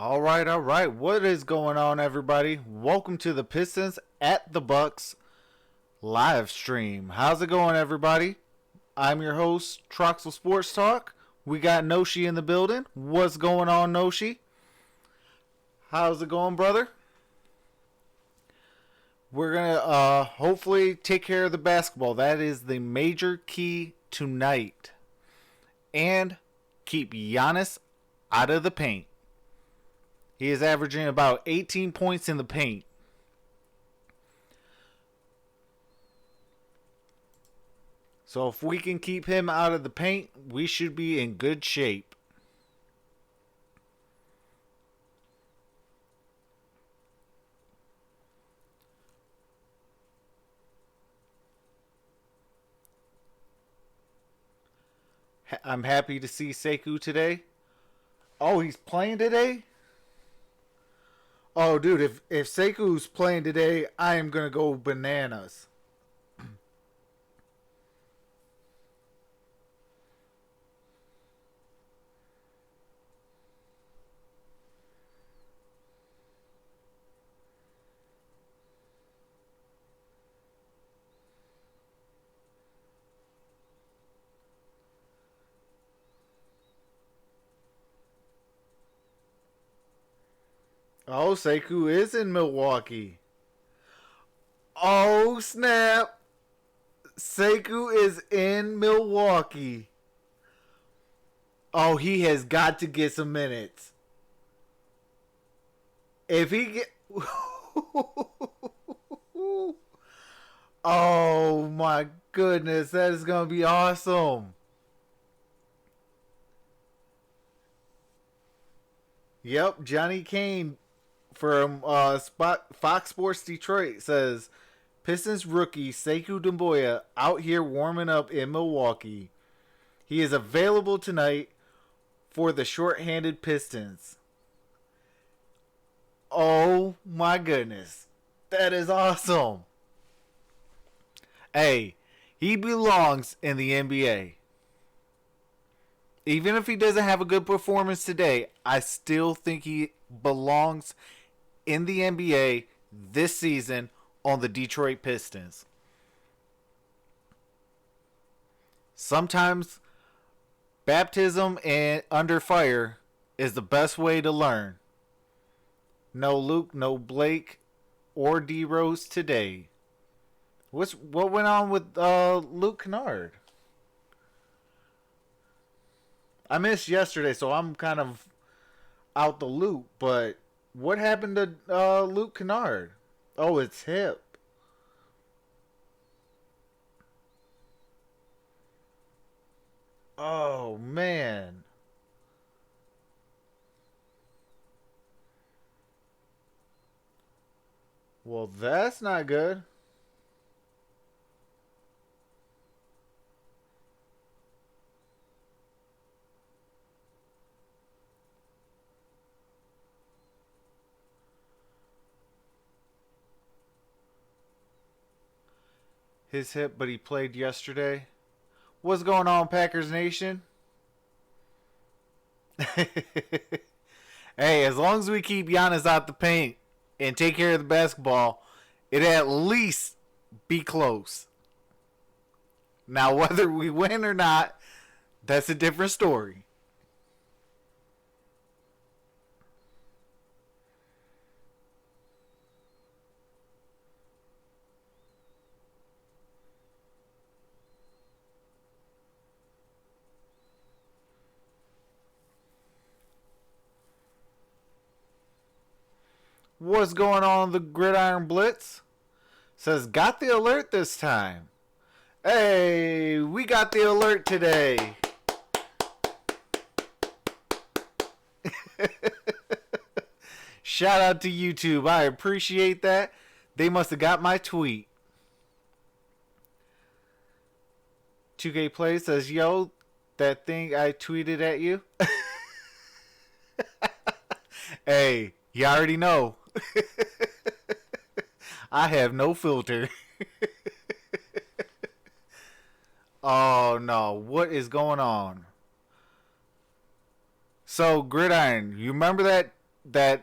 All right, all right. What is going on, everybody? Welcome to the Pistons at the Bucks live stream. How's it going, everybody? I'm your host, Troxel Sports Talk. We got Noshi in the building. What's going on, Noshi? How's it going, brother? We're going to hopefully take care of the basketball. That is the major key tonight. And keep Giannis out of the paint. He is averaging about 18 points in the paint. So if we can keep him out of the paint, we should be in good shape. I'm happy to see Sekou today. Oh, he's playing today? Oh, dude, if Sekou's playing today, I am going to go bananas. Oh, Sekou is in Milwaukee. Oh, snap. Sekou is in Milwaukee. Oh, he has got to get some minutes. If he get... Oh, my goodness. That is going to be awesome. Yep, Johnny Kane from Fox Sports Detroit says, Pistons rookie Sekou Doumbouya out here warming up in Milwaukee. He is available tonight for the shorthanded Pistons. Oh my goodness. That is awesome. Hey, he belongs in the NBA. Even if he doesn't have a good performance today, I still think he belongs in the NBA this season on the Detroit Pistons. Sometimes baptism and under fire is the best way to learn. No Luke, no Blake, or D Rose today. What went on with Luke Kennard? I missed yesterday, so I'm kind of out the loop, but what happened to Luke Kennard? Oh, it's hip. Oh, man. Well, that's not good. His hip, but he played yesterday. What's going on, Packers Nation? Hey, as long as we keep Giannis out the paint and take care of the basketball, it at least be close. Now, whether we win or not, that's a different story. What's going on, the Gridiron Blitz? Says, got the alert this time. Hey, we got the alert today. Shout out to YouTube. I appreciate that. They must have got my tweet. 2K Play says, yo, that thing I tweeted at you. Hey, you already know. I have no filter. Oh no, what is going on? So, Gridiron, you remember that that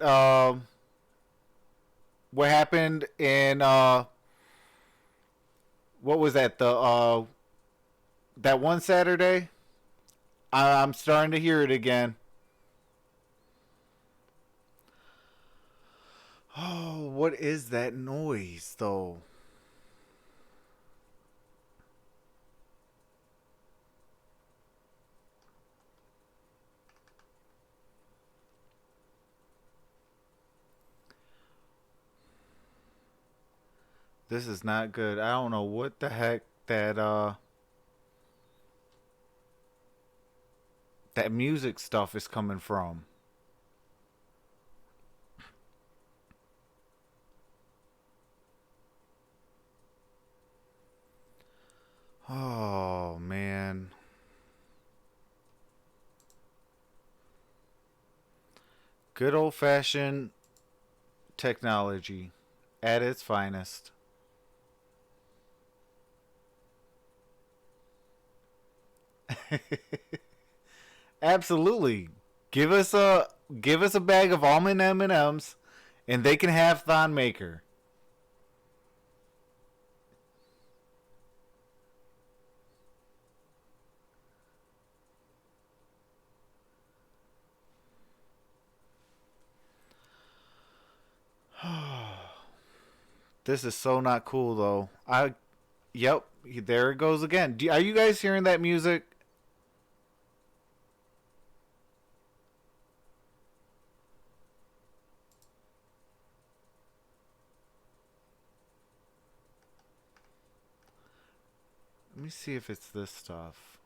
what happened in what was that the that one Saturday? I'm starting to hear it again. Oh, what is that noise though? This is not good. I don't know what the heck that music stuff is coming from. Oh man. Good old fashioned technology at its finest. Absolutely. Give us a bag of almond M&Ms and they can have Thon Maker. This is so not cool though. I Yep, there it goes again. Are you guys hearing that music? Let me see if it's this stuff.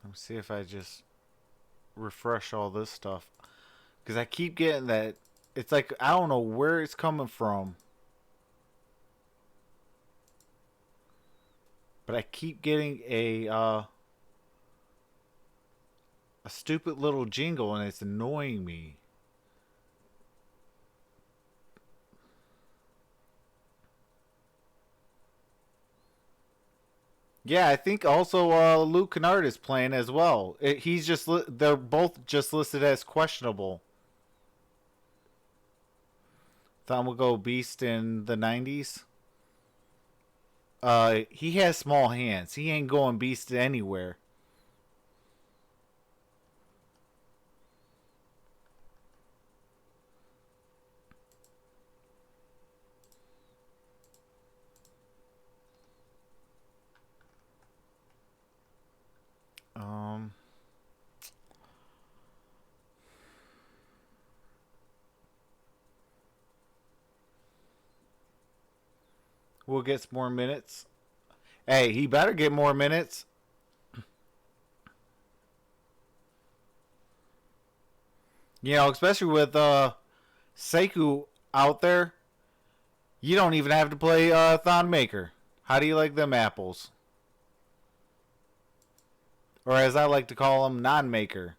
Let me see if I just refresh all this stuff. Because I keep getting that. It's like, I don't know where it's coming from. But I keep getting a stupid little jingle and it's annoying me. Yeah, I think also Luke Kennard is playing as well. They're both just listed as questionable. Thought we'll go Beast in the 90s. He has small hands. He ain't going Beast anywhere. Um, we'll get some more minutes. Hey, he better get more minutes. You know, especially with Sekou out there, you don't even have to play Thon Maker. How do you like them apples? Or as I like to call them, non-maker.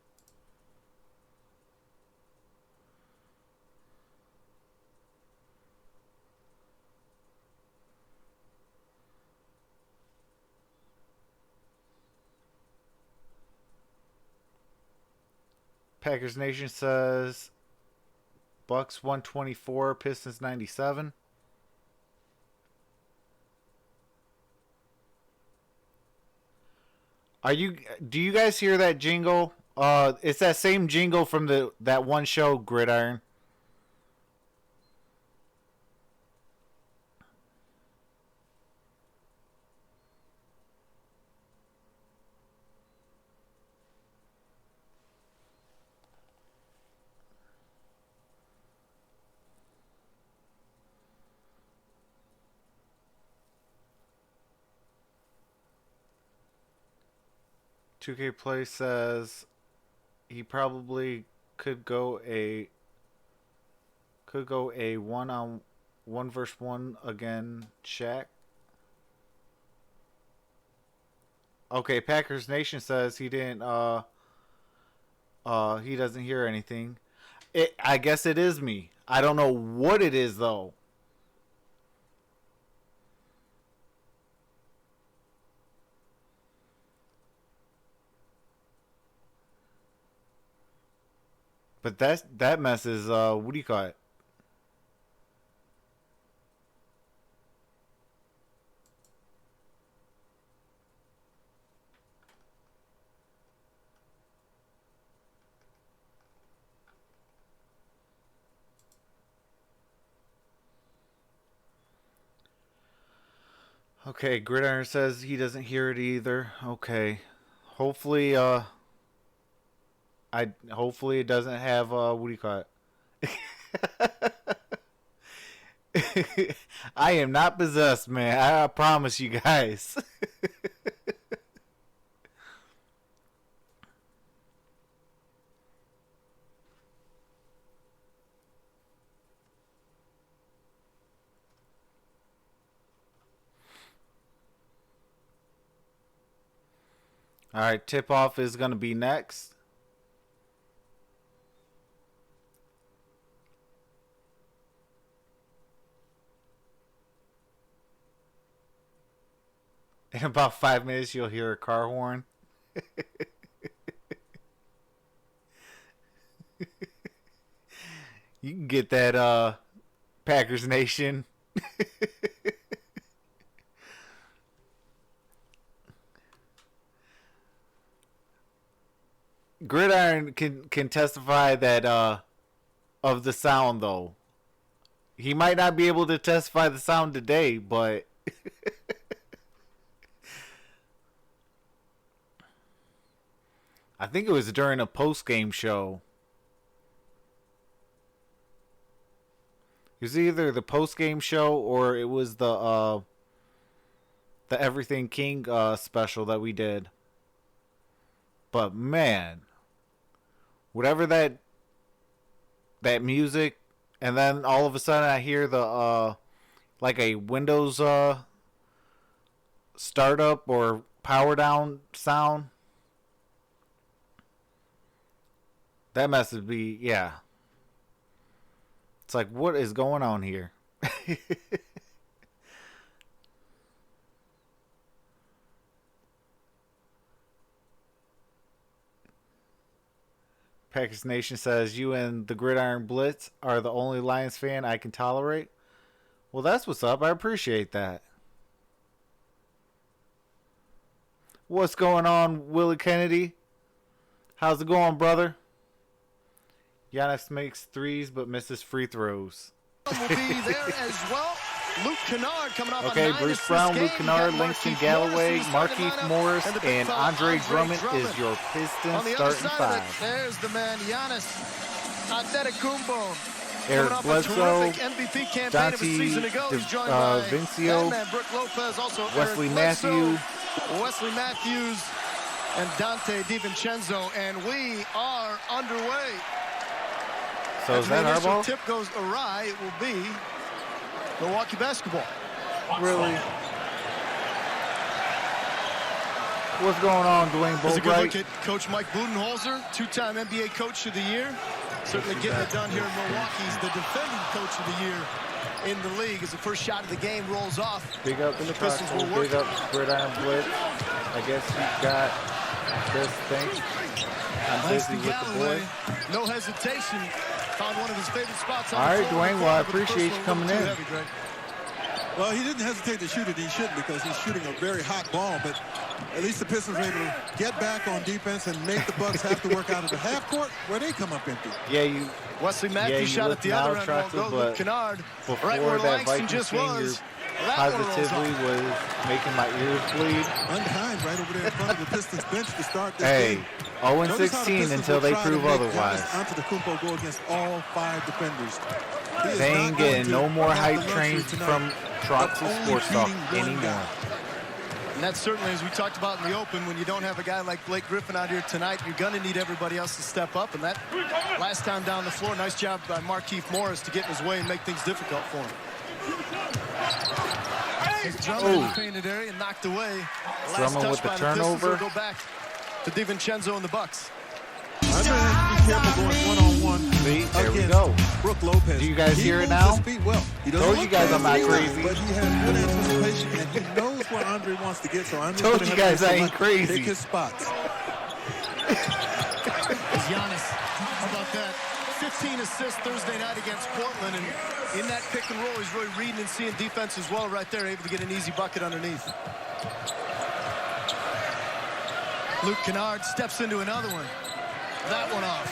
Packers Nation says Bucks 124, Pistons 97. Do you guys hear that jingle? It's that same jingle from that one show, Gridiron. 2K Play says he probably could go a one on 1v1 again, Shaq. Okay, Packers Nation says he didn't he doesn't hear anything. I guess it is me. I don't know what it is though. But that mess is what do you call it? Okay, Gridiron says he doesn't hear it either. Okay. Hopefully hopefully it doesn't have what do you call it? I am not possessed, man. I promise you guys. All right, tip off is going to be next. In about 5 minutes, you'll hear a car horn. You can get that, Packers Nation. Gridiron can testify that of the sound though. He might not be able to testify the sound today, but I think it was during a post-game show. It was either the post-game show or it was the Everything King special that we did. But man, whatever that music, and then all of a sudden I hear the like a Windows startup or power down sound. That must be, yeah. It's like, what is going on here? Packers Nation says, you and the Gridiron Blitz are the only Lions fan I can tolerate. Well, that's what's up. I appreciate that. What's going on, Willie Kennedy? How's it going, brother? Giannis makes threes but misses free throws. Will be there as well. Luke Kennard coming off okay, a 9 Bruce Brown, game. Luke Kennard, Langston Galloway, Markieff Morris, and Andre Drummond is your Pistons starting five. There's the man, Giannis Antetokounmpo. Eric Bledsoe, MVP campaign Dante of a season ago. He's joined by Vincio, Brooke Lopez, also Wesley Wesley Matthews, and Dante DiVincenzo, and we are underway. So is that our ball? Tip goes awry, it will be Milwaukee basketball. Really? What's going on, Dwayne Bobright? That's a good look at Coach Mike Budenholzer, two-time NBA Coach of the Year. Certainly getting it done here in Milwaukee. He's the defending Coach of the Year in the league as the first shot of the game rolls off. Big up the Pistons will work. Big up Gridiron Blitz. I guess he got this thing. I'm busy with the boy. No hesitation. Found one of his favorite spots. All right, Dwayne, well, I appreciate you coming in. Well, he didn't hesitate to shoot it. He shouldn't, because he's shooting a very hot ball. But at least the Pistons were able to get back on defense and make the Bucks have to work out of the half court where they come up empty. Yeah, Wesley Matthews shot at the other end. Will go Luke Kennard. Right where Langston just was. Positively was making my ears bleed. Unbehind right over there in front of the Pistons bench to start this game. 0-16 until they prove otherwise. Antetokounmpo go against all 5 defenders. They ain't getting no more hype trains from Troxel Sports Talk anymore. And that's certainly, as we talked about in the open, when you don't have a guy like Blake Griffin out here tonight, you're going to need everybody else to step up. And that last time down the floor, nice job by Markieff Morris to get in his way and make things difficult for him. Drummond in the painted area, knocked away. Drummond with the turnover. Go back to DiVincenzo and the Bucks. Andre has to be careful going one-on-one. See, there we against go. Brook Lopez. Do you guys hear it moves now? his feet well. He doesn't Told you look guys fast I'm not either, crazy. But he has good anticipation, and he knows where Andre wants to get. So Andre's Told gonna you have guys to I ain't crazy. Pick his spots. Is Giannis. How about that? 15 assists Thursday night against Portland, and in that pick and roll, he's really reading and seeing defense as well right there, able to get an easy bucket underneath. Luke Kennard steps into another one. That one off.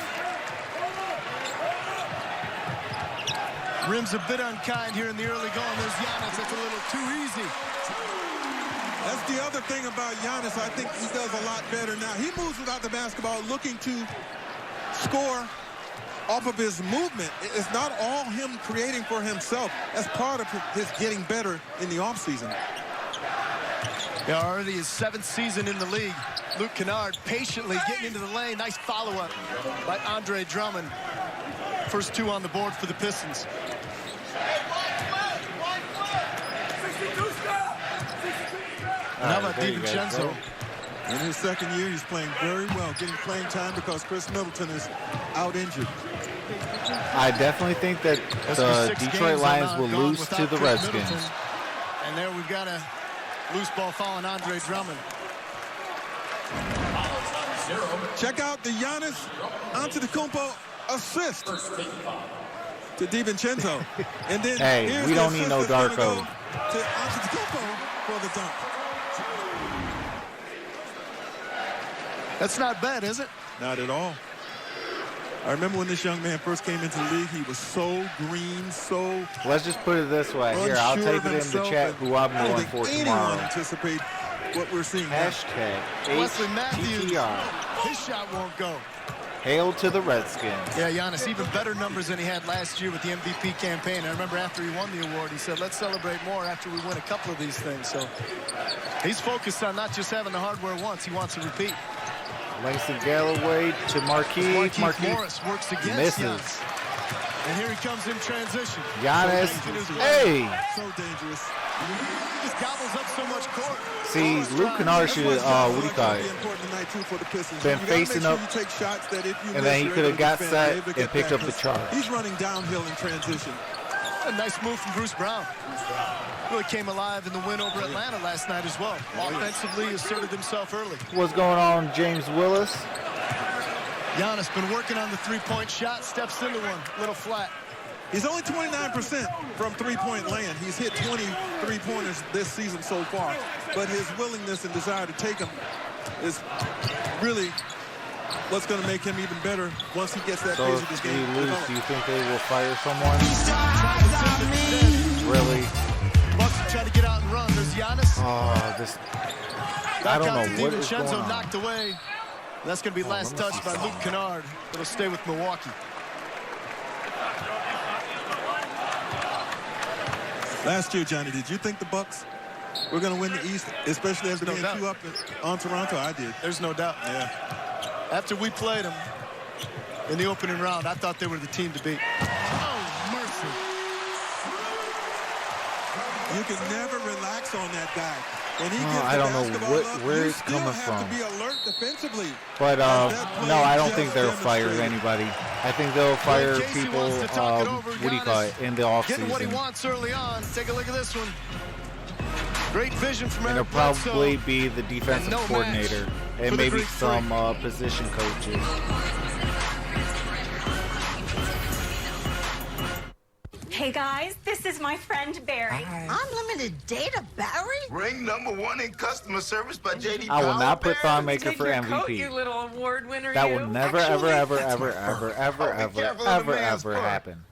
Rim's a bit unkind here in the early going. There's Giannis. That's a little too easy. That's the other thing about Giannis. I think he does a lot better now. He moves without the basketball, looking to score off of his movement. It's not all him creating for himself. That's part of his getting better in the offseason. Yeah, already his 7th season in the league. Luke Kennard patiently getting into the lane. Nice follow-up by Andre Drummond. First 2 on the board for the Pistons. Now about DiVincenzo. In his second year, he's playing very well, getting playing time because Chris Middleton is out injured. I definitely think that the Detroit Lions will lose to the Redskins. And there we've got a loose ball foul on Andre Drummond. Check out the Giannis Antetokounmpo assist to DiVincenzo. And then hey, we don't need no Darko. To Antetokounmpo for the dunk. That's not bad, is it? Not at all. I remember when this young man first came into the league, he was so green, so Let's just put it this way. Here, I'll take it in the chat who I'm I don't going think for anyone tomorrow. anticipate what we're seeing now. Hashtag Wesley Matthews. HTTR. His shot won't go. Hail to the Redskins. Yeah, Giannis, even better numbers than he had last year with the MVP campaign. I remember after he won the award, he said, let's celebrate more after we win a couple of these things. So he's focused on not just having the hardware once, he wants to repeat. Langston Galloway to Marquise. Morris works against misses. Giannis. And here he comes in transition. Giannis, hey. So dangerous. He just gobbles up so much court. See, Luke Kennard should, what do you call it? Been facing up, and then he could have got set and picked up the charge. He's running downhill in transition. A nice move from Bruce Brown. Really came alive in the win over Atlanta last night as well. Offensively asserted himself early. What's going on, James Willis? Giannis been working on the three-point shot, steps into one, little flat. He's only 29% from three-point land. He's hit 20 three-pointers this season so far. But his willingness and desire to take them is really what's going to make him even better once he gets that phase of this game. So if we lose, do you think they will fire someone? Really? Bucks try to get out and run. There's Giannis. Oh, this. I don't know what is going on. Knocked away. That's going to be last touch by Luke Kennard. It'll stay with Milwaukee. Last year, Johnny, did you think the Bucks were going to win the East, especially after being 2 up on Toronto? I did. There's no doubt. Yeah. After we played them in the opening round, I thought they were the team to beat. Oh, mercy. You can never relax on that guy. When he gets I don't know where it's coming from. To be alert defensively. But no, I don't think they'll fire anybody. I think they'll fire people. What do you call it, in the offseason? Getting what he wants early on. Take a look at this one. Great vision from and Eric it'll probably Bledsoe. be the defensive coordinator and maybe some position coaches. Hey guys, this is my friend Barry. Unlimited data, Barry? Ring #1 in customer service by JD. I will not put Thonmaker for MVP. You little award winner. That will never, ever happen.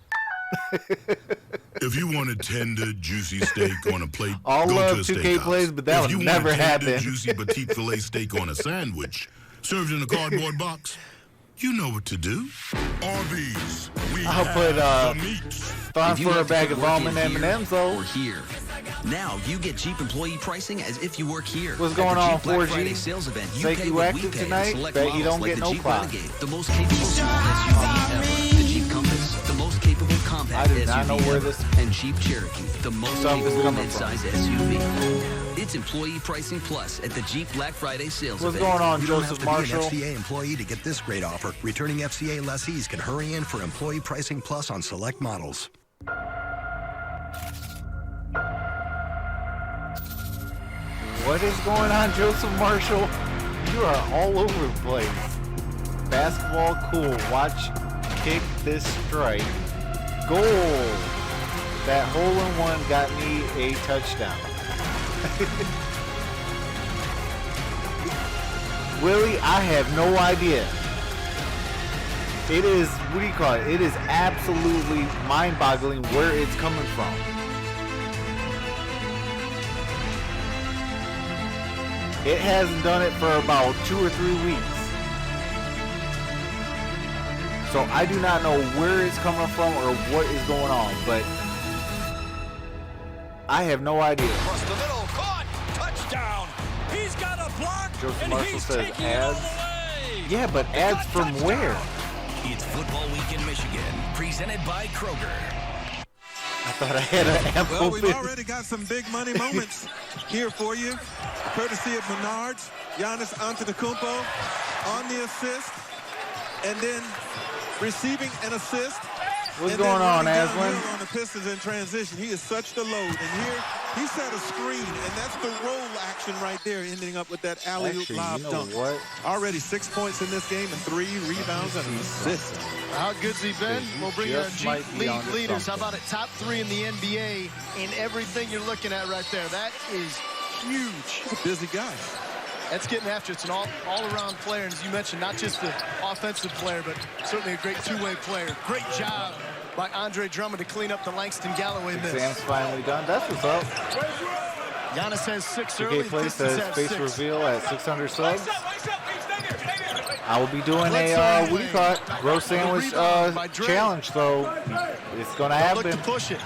If you want a tender, juicy steak on a plate, all go love to a 2K steakhouse. plays, but that would never happen. If you want a tender, juicy petite filet steak on a sandwich, served in a cardboard box, you know what to do. Arby's. I'll put Thon for a bag of almond M&M's though. Or here. Now you get Jeep employee pricing as if you work here. What's going on, 4G? Friday sales event, you Say pay you what active we pay. tonight? Select Bet you don't models get like no the Jeep clock. Renegade, the most capable small SUV ever. The Jeep Compass, the most capable compact I do not know SUV where ever, this and Jeep Cherokee, the most stuff is capable coming midsize SUV. It's employee pricing plus at the Jeep Black Friday sales What's event. going on, You don't Joseph have to Marshall? be an FCA employee to get this great offer. Returning FCA lessees can hurry in for employee pricing plus on select models. What is going on, Joseph Marshall? You are all over the place. Basketball cool. Watch kick this strike. Goal. That hole-in-one got me a touchdown. Willie, I have no idea. It is, what do you call it? It is absolutely mind-boggling where it's coming from. It hasn't done it for about 2 or 3 weeks. So I do not know where it's coming from or what is going on, but I have no idea. Across the middle, caught, touchdown. He's got a block. Joseph Marshall says ads. Yeah, but ads from where? It's Football Week in Michigan, presented by Kroger. I thought I had an ample. Well, we've already got some big money moments here for you, courtesy of Menards. Giannis Antetokounmpo on the assist, and then receiving an assist. What's and going on, then Aslan? on the Pistons in transition. He is such the load, and here he set a screen, and that's the roll action right there, ending up with that alley-oop Actually, lob you know dunk. what? Already 6 points in this game and 3 rebounds and an assist. How good's he been? We'll bring you just might be Jeep onto leaders. How something. about it? Top 3 in the NBA in everything you're looking at right there. That is huge. He's a busy guy. That's getting after. It's an all-around player. And as you mentioned, not just the offensive player, but certainly a great two-way player. Great job by Andre Drummond to clean up the Langston Galloway miss. Exam's finally done. That's what's up. Giannis has 6 early. 2K Play Pistons says have face 6. reveal at 600 subs. I will be doing a, what do you call it? Gross sandwich challenge, so it's going to happen. Look to push it.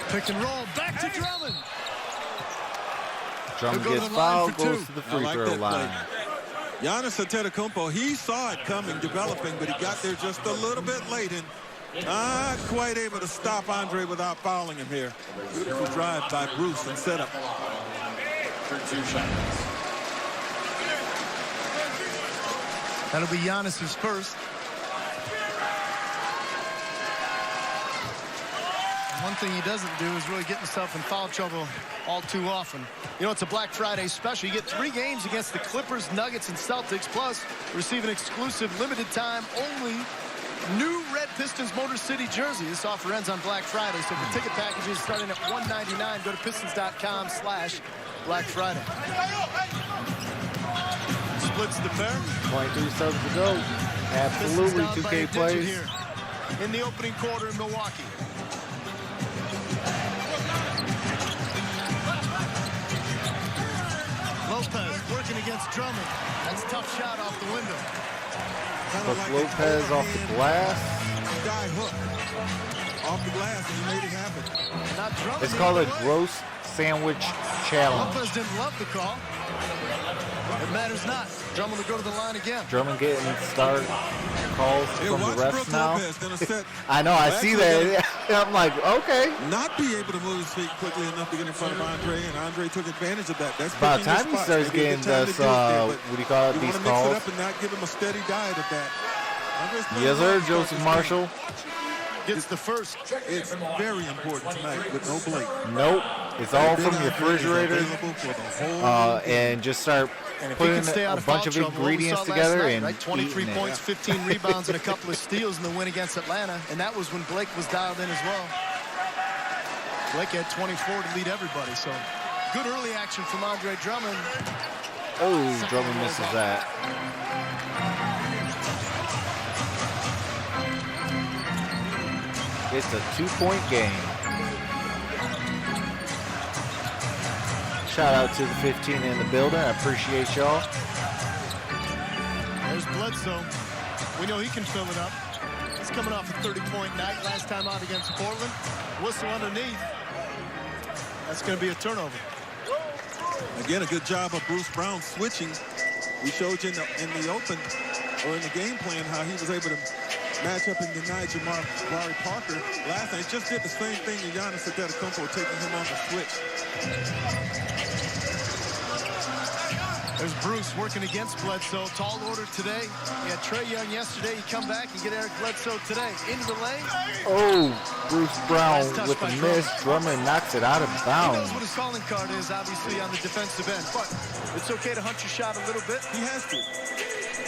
Pick and roll. Back to Drummond. Drummond He'll go to gets the line fouled, for goes 2. to the I free like throw that line. play. Giannis Antetokounmpo, he saw it coming, developing, but he got there just a little bit late and not quite able to stop Andre without fouling him here. Beautiful drive by Bruce and setup. That'll be Giannis's first. One thing he doesn't do is really get himself in foul trouble all too often. You know, it's a Black Friday special. You get 3 games against the Clippers, Nuggets, and Celtics, plus receive an exclusive limited time only new Red Pistons Motor City jersey. This offer ends on Black Friday, so for ticket packages starting at $199, go to Pistons.com/Black Friday. Splits the pair. 23 subs to go. Absolutely, Pistons down by a 2K digit plays. here in the opening quarter in Milwaukee. Lopez working against Drummond. That's a tough shot off the window. Puts Lopez off the glass. Guy hook off the glass, and he made it happen. Not Drummond. It's called a gross sandwich challenge. Lopez didn't love the call. It matters not. Drummond will go to the line again. Drummond getting start calls Hey, from the watch refs Brooke now. Lopez gonna set. I know, I see that. I'm like, okay. Not be able to move his feet quickly enough to get in front of Andre, and Andre took advantage of that. That's About picking your time he spots. starts Maybe a getting good time this, to do it there, but what do you call it, you these want to mix calls? it up and not give him a steady diet of that. Andre's playing Yes, sir, well to start Joseph this Marshall. Gets the first. It's very important tonight with no Blake. Nope. It's all from your Andre is refrigerator. available for the whole And just start And if he putting can stay out a of bunch foul of trouble, what we ingredients saw last together night, and right? 23 eating points, it. 15 rebounds, and a couple of steals in the win against Atlanta. And that was when Blake was dialed in as well. Blake had 24 to lead everybody. So good early action from Andre Drummond. Oh, Drummond misses that. It's a 2-point game. Shout out to the 15 in the building. I appreciate y'all. There's Bledsoe. We know he can fill it up. He's coming off a 30-point night last time out against Portland. Whistle underneath. That's going to be a turnover. Again, a good job of Bruce Brown switching. We showed you in the open or in the game plan, how he was able to match up and deny Jabari Parker last night. He just did the same thing to Giannis Antetokounmpo, taking him on the switch. There's Bruce working against Bledsoe. Tall order today. He had Trae Young yesterday. You come back and get Eric Bledsoe today. Into the lane. Oh, Bruce Brown with a miss. Drummond knocks it out of bounds. He knows what his calling card is, obviously, on the defensive end. But it's okay to hunt your shot a little bit. He has to.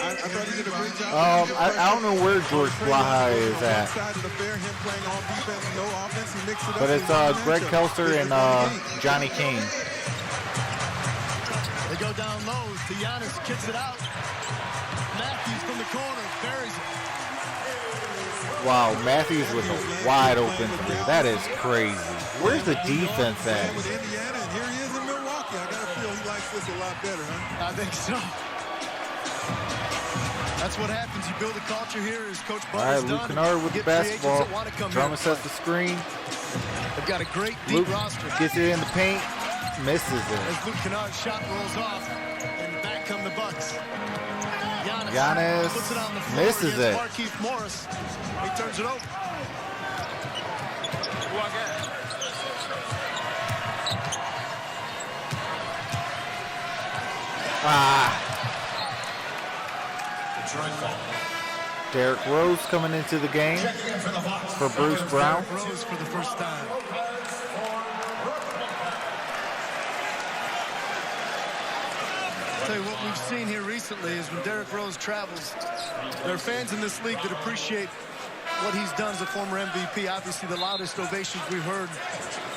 I thought he did a great job. I don't know where George Blaha is at. But it's Greg Kelser and Johnny Kane. They go down low to Giannis, kicks it out. Matthews from the corner, buries it. Wow, Matthews with a wide open three. That is crazy. Where's the defense at? With Indiana, and here he is in Milwaukee. I got to feel he likes this a lot better, huh? I think so. That's what happens. You build a culture here as Coach Butler's done. All right, Luke Kennard with the basketball. Drummond sets the screen. They've got a great deep Luke roster. Gets it in the paint. Misses it. As Luke Kennard's shot rolls off, and back come the Bucks. Giannis puts it on the floor misses it. Markieff Morris. He turns it over. Derrick Rose coming into the game for Bruce Brown. Rose for the first time. I'll tell you what we've seen here recently is when Derrick Rose travels, there are fans in this league that appreciate what he's done as a former MVP. Obviously, the loudest ovations we've heard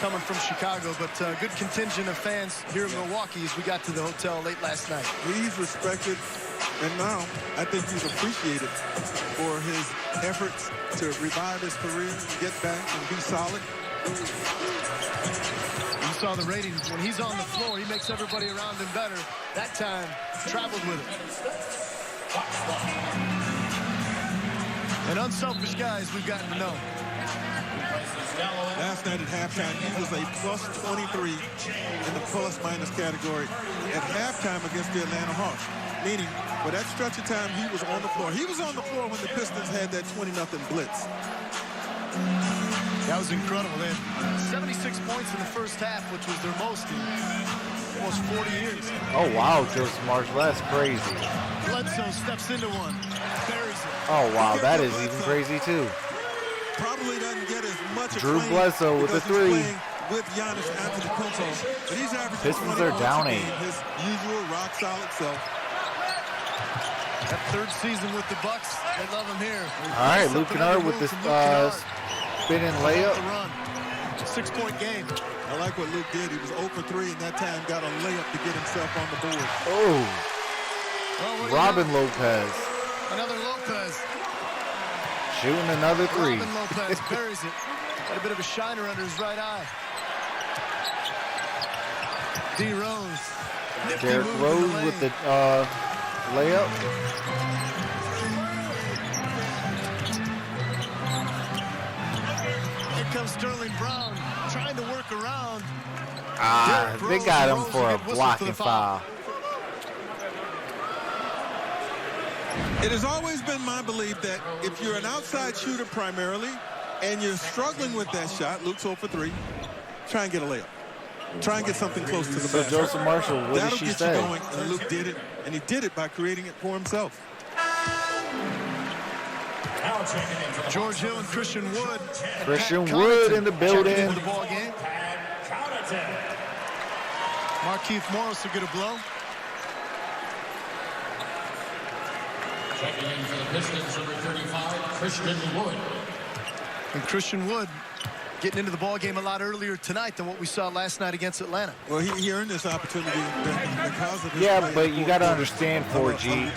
coming from Chicago, but a good contingent of fans here in Milwaukee as we got to the hotel late last night. He's respected, and now I think he's appreciated for his efforts to revive his career, get back, and be solid. You saw the ratings. When he's on the floor, he makes everybody around him better. That time, traveled with him. And unselfish guys we've gotten to know. Last night at halftime, he was a plus 23 in the plus-minus category at halftime against the Atlanta Hawks. Meaning, for that stretch of time, he was on the floor. He was on the floor when the Pistons had that 20-0 blitz. That was incredible. They had 76 points in the first half, which was their most in almost 40 years. Oh, wow, Joseph Marshall, that's crazy. Bledsoe steps into one, buries it. Oh, wow, that is even crazy, too. Probably doesn't get as much Drew Bledsoe with a three. With Giannis Antetokounmpo, but he's averaging Pistons are down 8. His usual rock-solid self. That third season with the Bucks, they love him here. All right, Luke Kennard with this spin-in layup. 6-point game. I like what Luke did. He was 0 for 3, and that time got a layup to get himself on the board. Oh, well, Robin Lopez. Another Lopez. Shooting another three. Robin Lopez buries it. Got a bit of a shiner under his right eye. D. Rose. Derrick Rose with the layup. Here comes Sterling Brown trying to work around. They got him for a blocking foul. It has always been my belief that if you're an outside shooter primarily and you're struggling with that shot, Luke's 0 for 3, try and get a layup. Try and get something close to the basket. So Joseph Marshall, what did she say? That'll get you going, and Luke did it, and he did it by creating it for himself. George Hill and Christian Wood. Christian Wood in the building. Into the ball game. Markieff Morris will get a blow. Checking in for the Pistons, number 35, Christian Wood. And Christian Wood getting into the ball game a lot earlier tonight than what we saw last night against Atlanta. Well, he earned this opportunity because of his play. But you got to understand, 4G,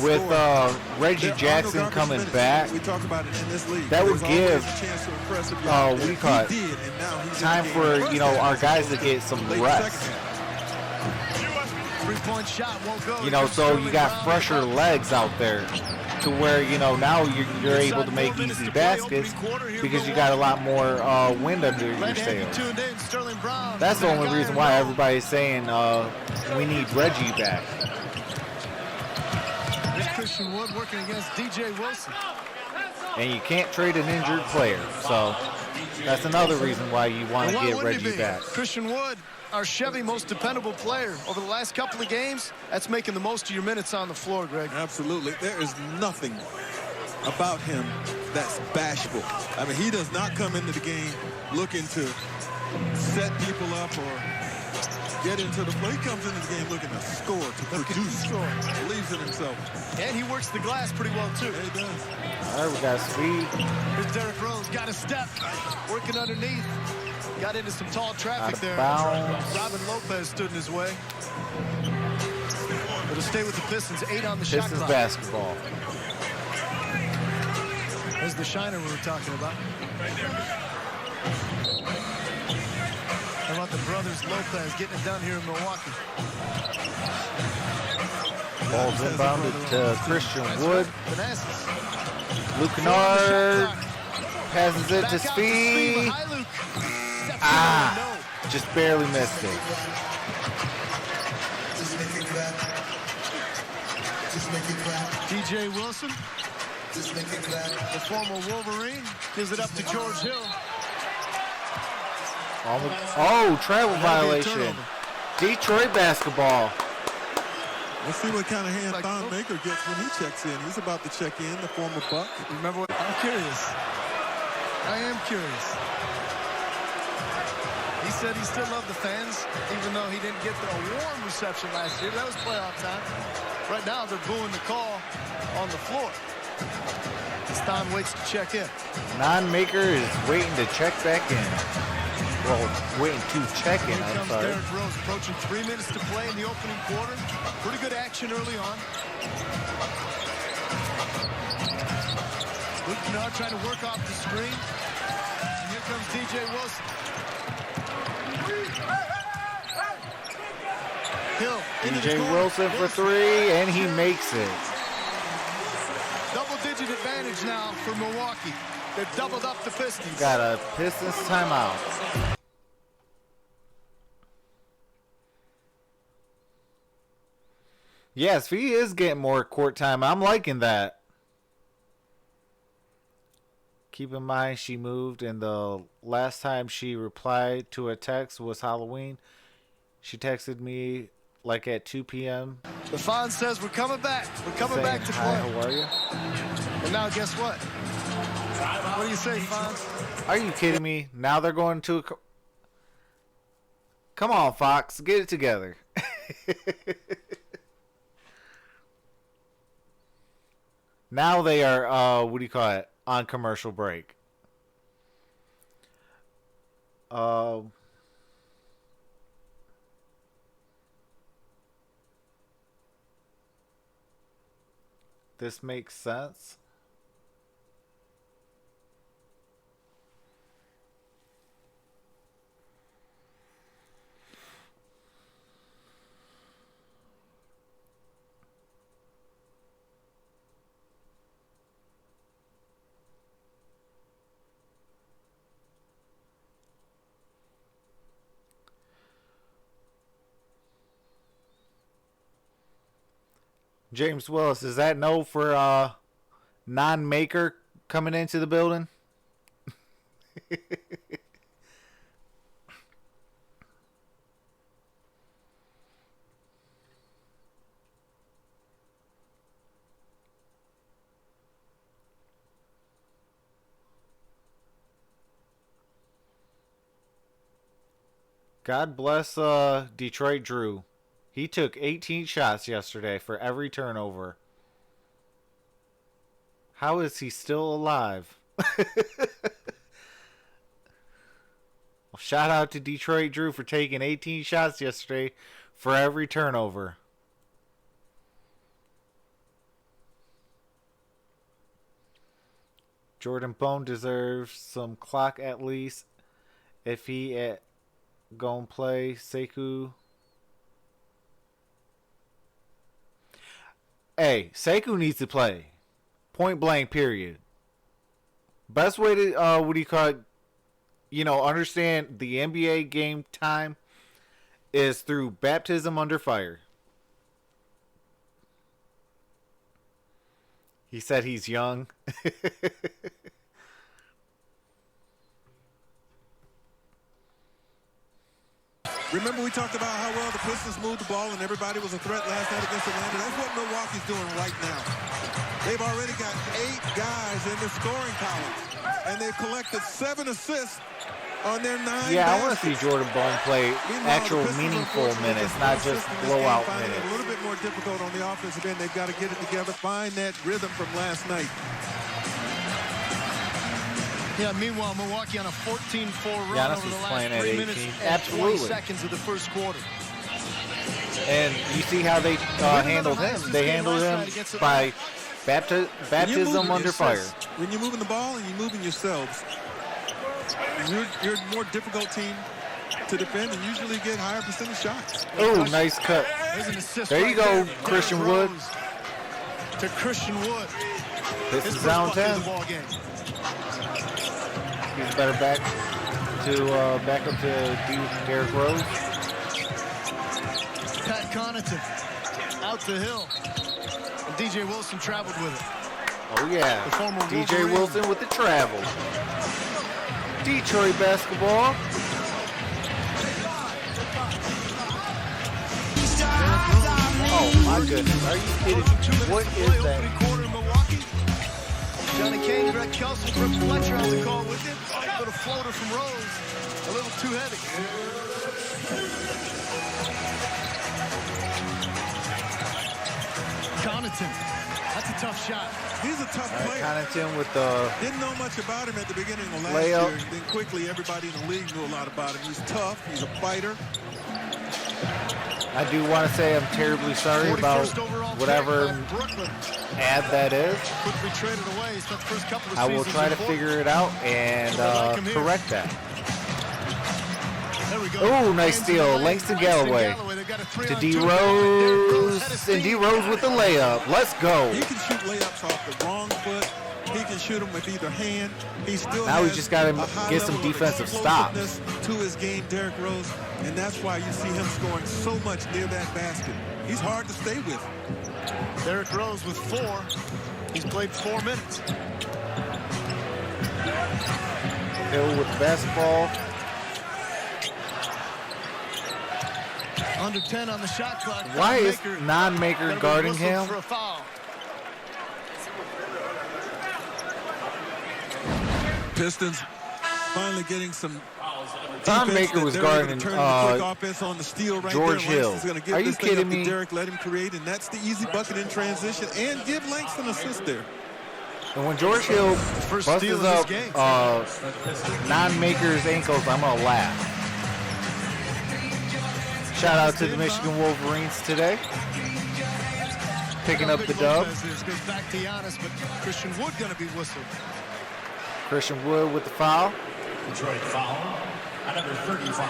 with Reggie Jackson coming back, we talk about it in this league. that would give time for our guys to get some rest. Three-point shot won't go. So you got fresher legs out there to where, now you're able to make easy baskets because you got a lot more wind under your sails. That's the only reason why everybody's saying we need Reggie back. Christian Wood working against DJ Wilson. And you can't trade an injured player, so that's another reason why you want to get Reggie back. Christian Wood, our Chevy most dependable player. Over the last couple of games, that's making the most of your minutes on the floor, Greg. Absolutely. There is nothing about him that's bashful. I mean, he does not come into the game looking to set people up or get into the play. He comes into the game looking to score, to produce. Believes in himself. And he works the glass pretty well, too. Yeah, he does. All right, we got speed. Here's Derrick Rose, got a step, working underneath. Got into some tall traffic there. Robin Lopez stood in his way. It'll stay with the Pistons, 8 on the shot clock. Pistons basketball. There's the shiner we were talking about. How about the brothers Lopez getting it done here in Milwaukee? Ball's inbounded to Christian Wood. Manassas. Luke Kennard passes it to Speed. Just barely missed it. DJ Wilson, the former Wolverine, gives it up to George Hill. Travel violation. Detroit basketball. Let's see what kind of hand Thon Maker gets when he checks in. He's about to check in, the former Buck. Remember what? I'm curious. I am curious. He said he still loved the fans, even though he didn't get a warm reception last year. That was playoff time. Right now, they're booing the call on the floor. Thon waits to check in. Non-Maker is waiting to check back in. Well, waiting to check in, Here I'm comes sorry. Derrick Rose approaching 3 minutes to play in the opening quarter. Pretty good action early on. Luke Kennard trying to work off the screen. And here comes DJ Wilson. Hill. DJ Wilson for 3, and he makes it. Double-digit advantage now for Milwaukee. They've doubled up the Pistons. Got a Pistons timeout. Yes, he is getting more court time. I'm liking that. Keep in mind, she moved, and the last time she replied to a text was Halloween. She texted me like at 2 p.m. The Fonz says we're coming back. We're coming back to play. Hi, how are you? And now guess what? What do you say, Fonz? Are you kidding me? Now they're going to... Come on, Fox. Get it together. Now they are, what do you call it? On commercial break. This makes sense. James Willis, is that no for non-Maker coming into the building? God bless Detroit Drew. He took 18 shots yesterday for every turnover. How is he still alive? Well, shout out to Detroit Drew for taking 18 shots yesterday for every turnover. Jordan Bone deserves some clock at least if he gon' play Sekou. Hey, Sekou needs to play. Point blank, period. Best way to, what do you call it, understand the NBA game time is through baptism under fire. He said he's young. Remember we talked about how well the Pistons moved the ball and everybody was a threat last night against Atlanta? That's what Milwaukee's doing right now. They've already got 8 guys in the scoring column, and they've collected 7 assists on their 9 Yeah, baskets. I want to see Jordan Bone play actual meaningful minutes, not just blowout minutes. A little bit more difficult on the offensive end. They've got to get it together, find that rhythm from last night. Yeah, meanwhile, Milwaukee on a 14-4 run Giannis over the is last playing at 3 18. minutes and 20 Absolutely. seconds of the first quarter. And you see how they handled him. They handled him by baptism under fire. When you're moving the ball and you're moving yourselves, you're a more difficult team to defend and usually get higher percentage shots. Oh, nice cut. There's an assist There right you go, there. Christian Wood. To Christian Wood. This His is first down bucket 10. of the ball game. He's better back up to Derrick Rose. Pat Connaughton out the hill. And DJ Wilson traveled with it. Oh, yeah. The former DJ Wolverine. Wilson with the travel. Detroit basketball. Oh, my goodness. Are you kidding me? What is that? Opening quarter in Milwaukee. Johnny Kane, Greg Kelson, Brooke Fletcher on the call with him. Put a floater from Rose. A little too heavy. Connaughton. That's a tough shot. He's a tough player. Connaughton with the Didn't know much about him at the beginning of last layup. year. Then quickly, everybody in the league knew a lot about him. He's tough. He's a fighter. I do want to say I'm terribly sorry about whatever ad that is. Quickly traded away. He spent the first couple of I will seasons try in to Portland. figure it out and correct that. There we go. Oh, nice steal. Langston Galloway to D Rose, and D Rose with the layup. Let's go. He can shoot layups off the wrong foot. He can shoot them with either hand. He still Now we has just got to a high get some level of defensive stops. explosiveness to his game, Derrick Rose, and that's why you see him scoring so much near that basket. He's hard to stay with. Derrick Rose with 4. He's played 4 minutes. Hill with the basketball. Under 10 on the shot clock. Why is non-maker guarding him? For a foul. Pistons finally getting some. Don Maker was guarding George Hill. Are you kidding me? Derrick let him create, and that's the easy bucket in transition, and give Langston an assist there. And when George Hill busts up non-maker's ankles, I'm going to laugh. Shout out to the Michigan Wolverines today. Picking up the dub. Goes back to Giannis, but Christian Wood going to be whistled. Christian Wood with the foul. Detroit foul. At number 35,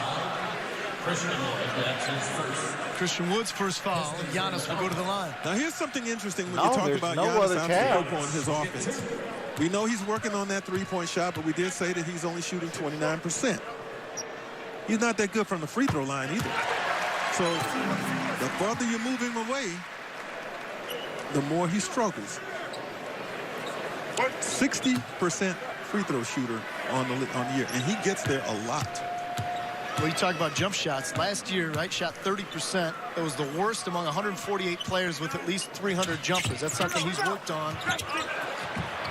Christian Wood. That's his first. Christian Wood's first foul, and Giannis will go to the line. Now here's something interesting when you talk about Giannis on his offense. We know he's working on that three-point shot, but we did say that he's only shooting 29%. He's not that good from the free throw line either. So the further you move him away, the more he struggles. 60% free throw shooter on the year, and he gets there a lot. Well, you talk about jump shots. Last year, right, shot 30%. It was the worst among 148 players with at least 300 jumpers. That's something he's worked on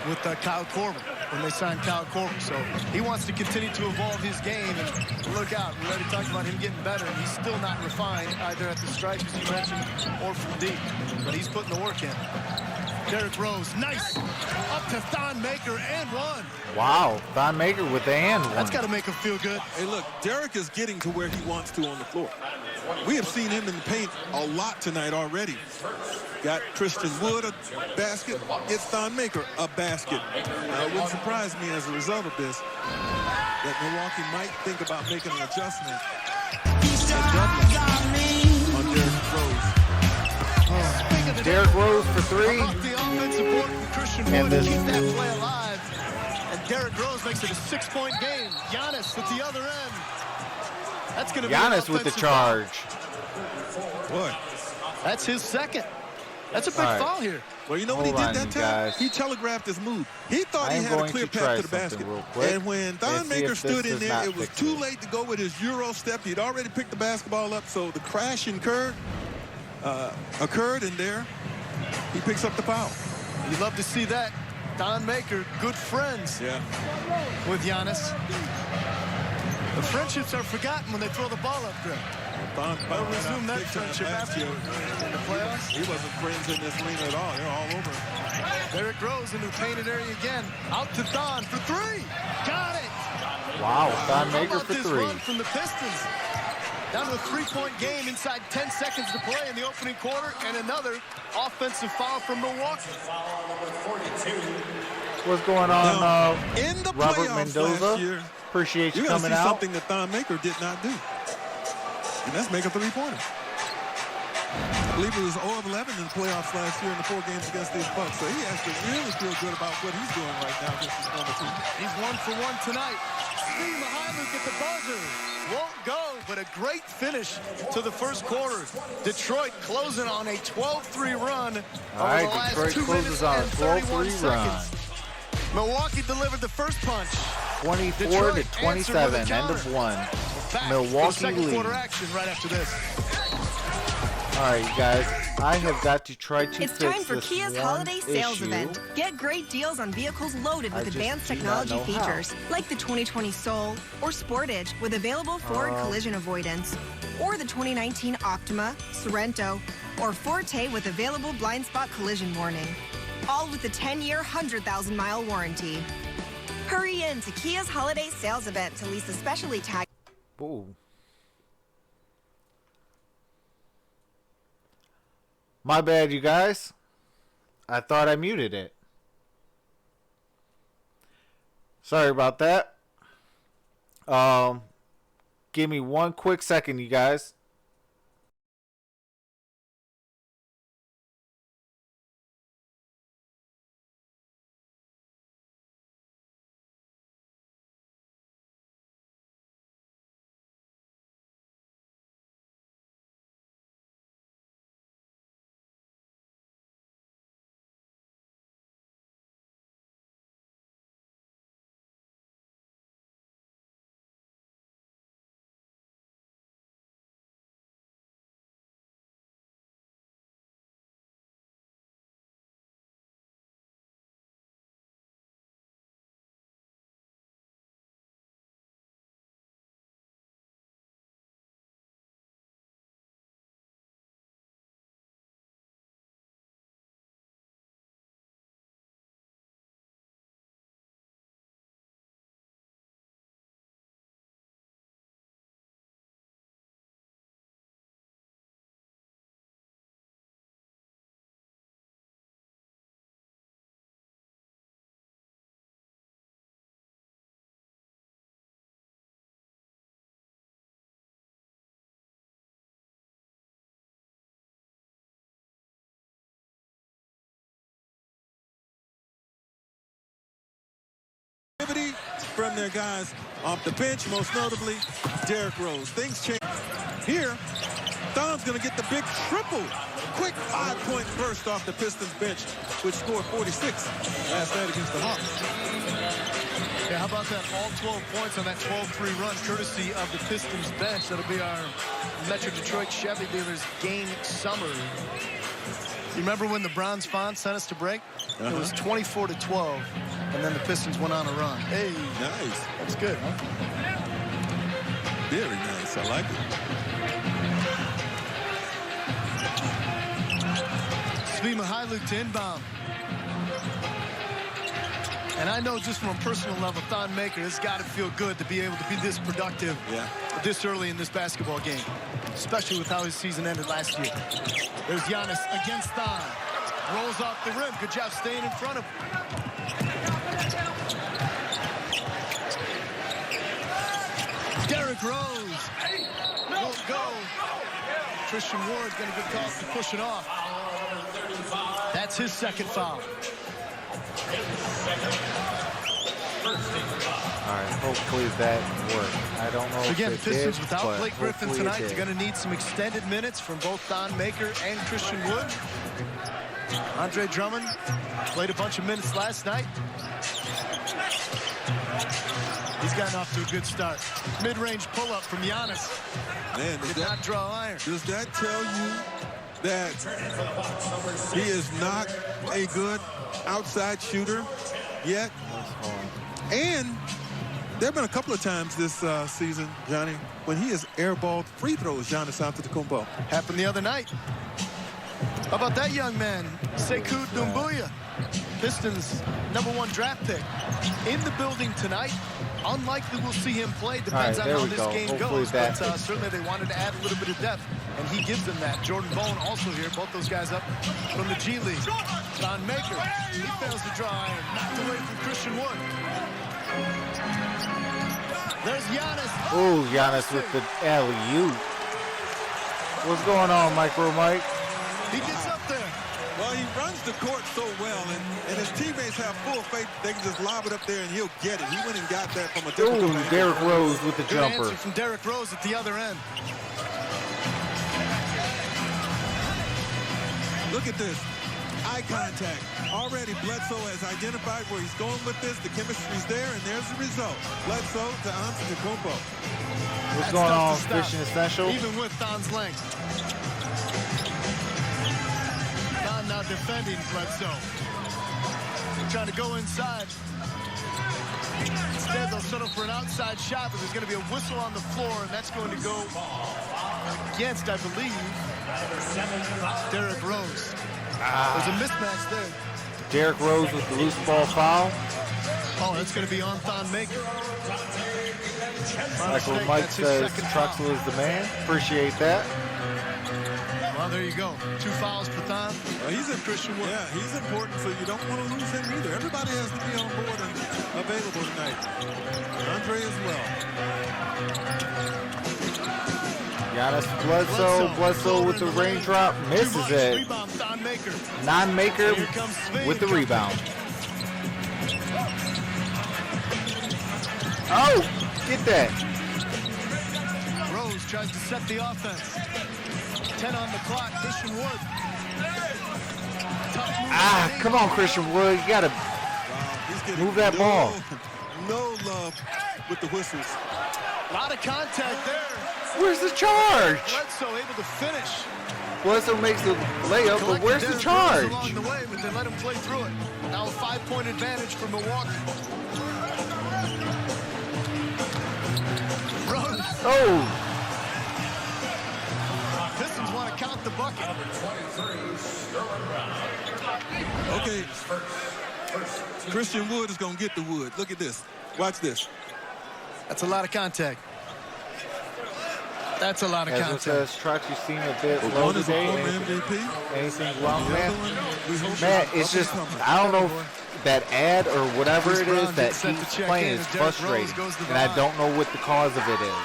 with Kyle Korver when they signed Kyle Korver. So he wants to continue to evolve his game, and look out. We already talked about him getting better, and he's still not refined either at the stripe, as you mentioned, or from deep. But he's putting the work in. Derrick Rose, nice. Up to Thon Maker and one. Wow, Thon Maker with the and one. That's got to make him feel good. Hey, look, Derrick is getting to where he wants to on the floor. We have seen him in the paint a lot tonight already. Got Christian Wood a basket, gets Thon Maker a basket. Now, it wouldn't surprise me as a result of this that Milwaukee might think about making an adjustment on Derrick Rose. Derrick Rose for 3. And this keep that play alive. And Derrick Rose makes it a 6-point game. Giannis at the other end. That's going to be Giannis with the charge. Boy, that's his second. That's a big foul here. Well, you know when he Hold did on, that you time? guys. He telegraphed his move. He thought he I'm had a going clear to try path to the something basket. real quick. And when Thon Let's see Maker if this stood in does there, not it was fix too it. late to go with his Euro step. He'd already picked the basketball up, so the crash occurred, and there he picks up the foul. You love to see that. Thon Maker, good friends with Giannis. The friendships are forgotten when they throw the ball up there. They'll resume that friendship after in the playoffs. He wasn't friends in this arena at all. They're all over. There it grows into the painted area again. Out to Thon for three. Got it. Wow, Thon How Maker about for this 3. run from the Pistons? Down to a 3-point game inside 10 seconds to play in the opening quarter, and another offensive foul from Milwaukee. What's going on, Now, in the Robert playoffs Mendoza? last year, Appreciate you you're going to coming see out. something that Thon Maker did not do. And that's make a three-pointer. I believe it was 0 of 11 in the playoffs last year in the 4 games against these Bucks. So he has to really feel good about what he's doing right now against his former team. He's 1 for 1 tonight. Steve Mihailuk at the buzzer. Won't go, but a great finish to the first quarter. Detroit closing on a 12-3 run All over right, the last Detroit 2 closes minutes on a and 31 12-3 seconds. Milwaukee delivered the first punch. 24 Detroit to 27, answered with a end of counter. 1. Back Milwaukee to second leads. quarter action right after this. All right, you guys, I have got to try to It's fix time for this Kia's one holiday sales issue. event. Get great deals on vehicles loaded with I just advanced do not technology know how. features, like the 2020 Soul or Sportage with available forward collision avoidance, or the 2019 Optima, Sorrento, or Forte with available blind spot collision warning. All with a 10-year, 100,000-mile warranty. Hurry in to Kia's holiday sales event to lease a specially tagged. Ooh. My bad, you guys. I thought I muted it. Sorry about that. Give me 1 quick second, you guys. From their guys off the bench, most notably Derrick Rose. Things change here. Thon's going to get the big triple. Quick 5-point burst off the Pistons bench, which scored 46 last night against the Hawks. Yeah, how about that? All 12 points on that 12-3 run, courtesy of the Pistons bench. That'll be our Metro Detroit Chevy dealers game summary. You remember when the bronze font sent us to break? It was 24-12, and then the Pistons went on a run. Hey, nice. That's good, huh? Very nice. I like it. Svi Mihailuk to inbound. And I know just from a personal level, Thon Maker has got to feel good to be able to be this productive this early in this basketball game, especially with how his season ended last year. There's Giannis against Thon. Rolls off the rim. Good job staying in front of him. Derrick Rose won't go. Christian Ward's going to get called for pushing off. That's his second foul. All right, hopefully that worked. I don't know So again, if the it Pistons did, without but Blake Griffin hopefully tonight, it they're did. going to need some extended minutes from both Thon Maker and Christian Wood. Andre Drummond played a bunch of minutes last night. He's gotten off to a good start. Mid-range pull-up from Giannis. Man, did not draw iron. Does that tell you that he is not a good outside shooter yet? And there have been a couple of times this season, Johnny, when he has airballed free throws, Giannis Antetokounmpo. Happened the other night. How about that young man, Sekou Doumbouya, Pistons #1 draft pick, in the building tonight. Unlikely we'll see him play. Depends on how this game goes. But certainly they wanted to add a little bit of depth, and he gives them that. Jordan Bone also here. Both those guys up from the G League. Don Maker, he fails to draw iron. Knocked away from Christian Wood. There's Giannis. Oh, Giannis with the alley-oop. What's going on, Micro Mike? He gets up there. Well, he runs the court so well, and his teammates have full faith they can just lob it up there and he'll get it. He went and got that from a different Ooh, Derrick Rose with the Good jumper. answer from Derrick Rose at the other end. Look at this. Eye contact. Already Bledsoe has identified where he's going with this. The chemistry's there, and there's the result. Bledsoe to Antetokounmpo. What's going on, Fishing Essential? Even with Don's length. Don now defending Bledsoe. Trying to go inside. Instead, they'll settle for an outside shot, but there's going to be a whistle on the floor, and that's going to go against, I believe, Derrick Rose. There's a mismatch there. Derrick Rose with the loose ball foul. Oh, that's going to be on Thon Maker. Michael Mike says Troxel is the man. Appreciate that. Well, there you go. 2 fouls for Thon. He's in Christian Wood. Yeah, he's important, so you don't want to lose him either. Everybody has to be on board and available tonight. Andre as well. Giannis Bledsoe with the raindrop. Misses it. Non-Maker with the rebound. Oh, get that. Rose tries to set the offense. 10 on the clock. Christian Wood. Come on, Christian Wood. You got to move that ball. No love with the whistles. A lot of contact there. Where's the charge? Bledsoe able to finish. Bledsoe makes the layup, but where's the charge? Along the way, but they let him play through it. Now a 5-point advantage for Milwaukee. Rose. Oh. Pistons want to count the bucket. Okay. Christian Wood is going to get the wood. Look at this. Watch this. That's a lot of contact. That's a lot of contact. As Trox, you seem a bit low today. Anything wrong, man? Man, it's just, I don't know if that ad or whatever it is that he's playing is frustrating. And I don't know what the cause of it is.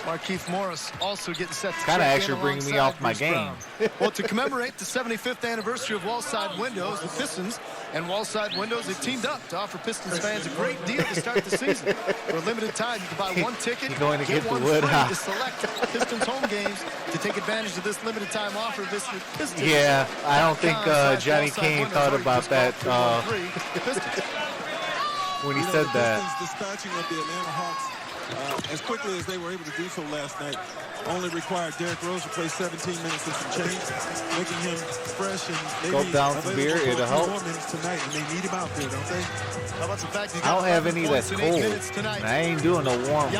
Markieff Morris also getting set to kind of actually bringing me off my game. Well, to commemorate the 75th anniversary of Wallside Windows, the Pistons and Wallside Windows have teamed up to offer Pistons fans a great deal to start the season. For a limited time, you can buy one ticket, get one free to select Pistons home games to take advantage of this limited time offer. Visit Pistons. Yeah, I don't think Johnny Kane thought about that when he said that. Dispatching of the Atlanta Hawks as quickly as they were able to do so last night. Only required Derrick Rose to play 17 minutes and some change, making him fresh and maybe go down some beer, it'll help. Tonight, and they need him out there, don't they? How about the fact I don't have any that's cold. And I ain't doing no warm,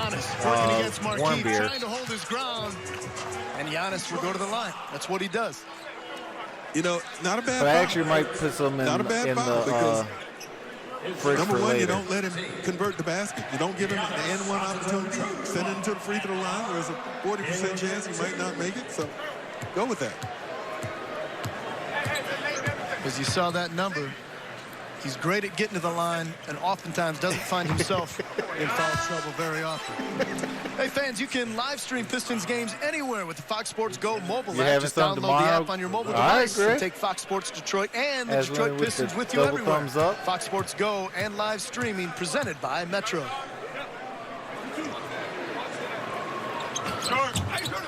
warm beer. Trying to hold his ground, and Giannis will go to the line. That's what he does. You know, not a bad. But I actually might put some in the. Number one, you don't let him convert the basket. You don't give him the N1 opportunity. Send him to the free throw line. There's a 40% chance he might not make it. So go with that. As you saw that number, he's great at getting to the line and oftentimes doesn't find himself in foul trouble very often. Hey, fans, you can live stream Pistons games anywhere with the Fox Sports Go mobile app. Just download the app on your mobile device and take Fox Sports Detroit and the Detroit Pistons with you everywhere. Fox Sports Go and live streaming presented by Metro.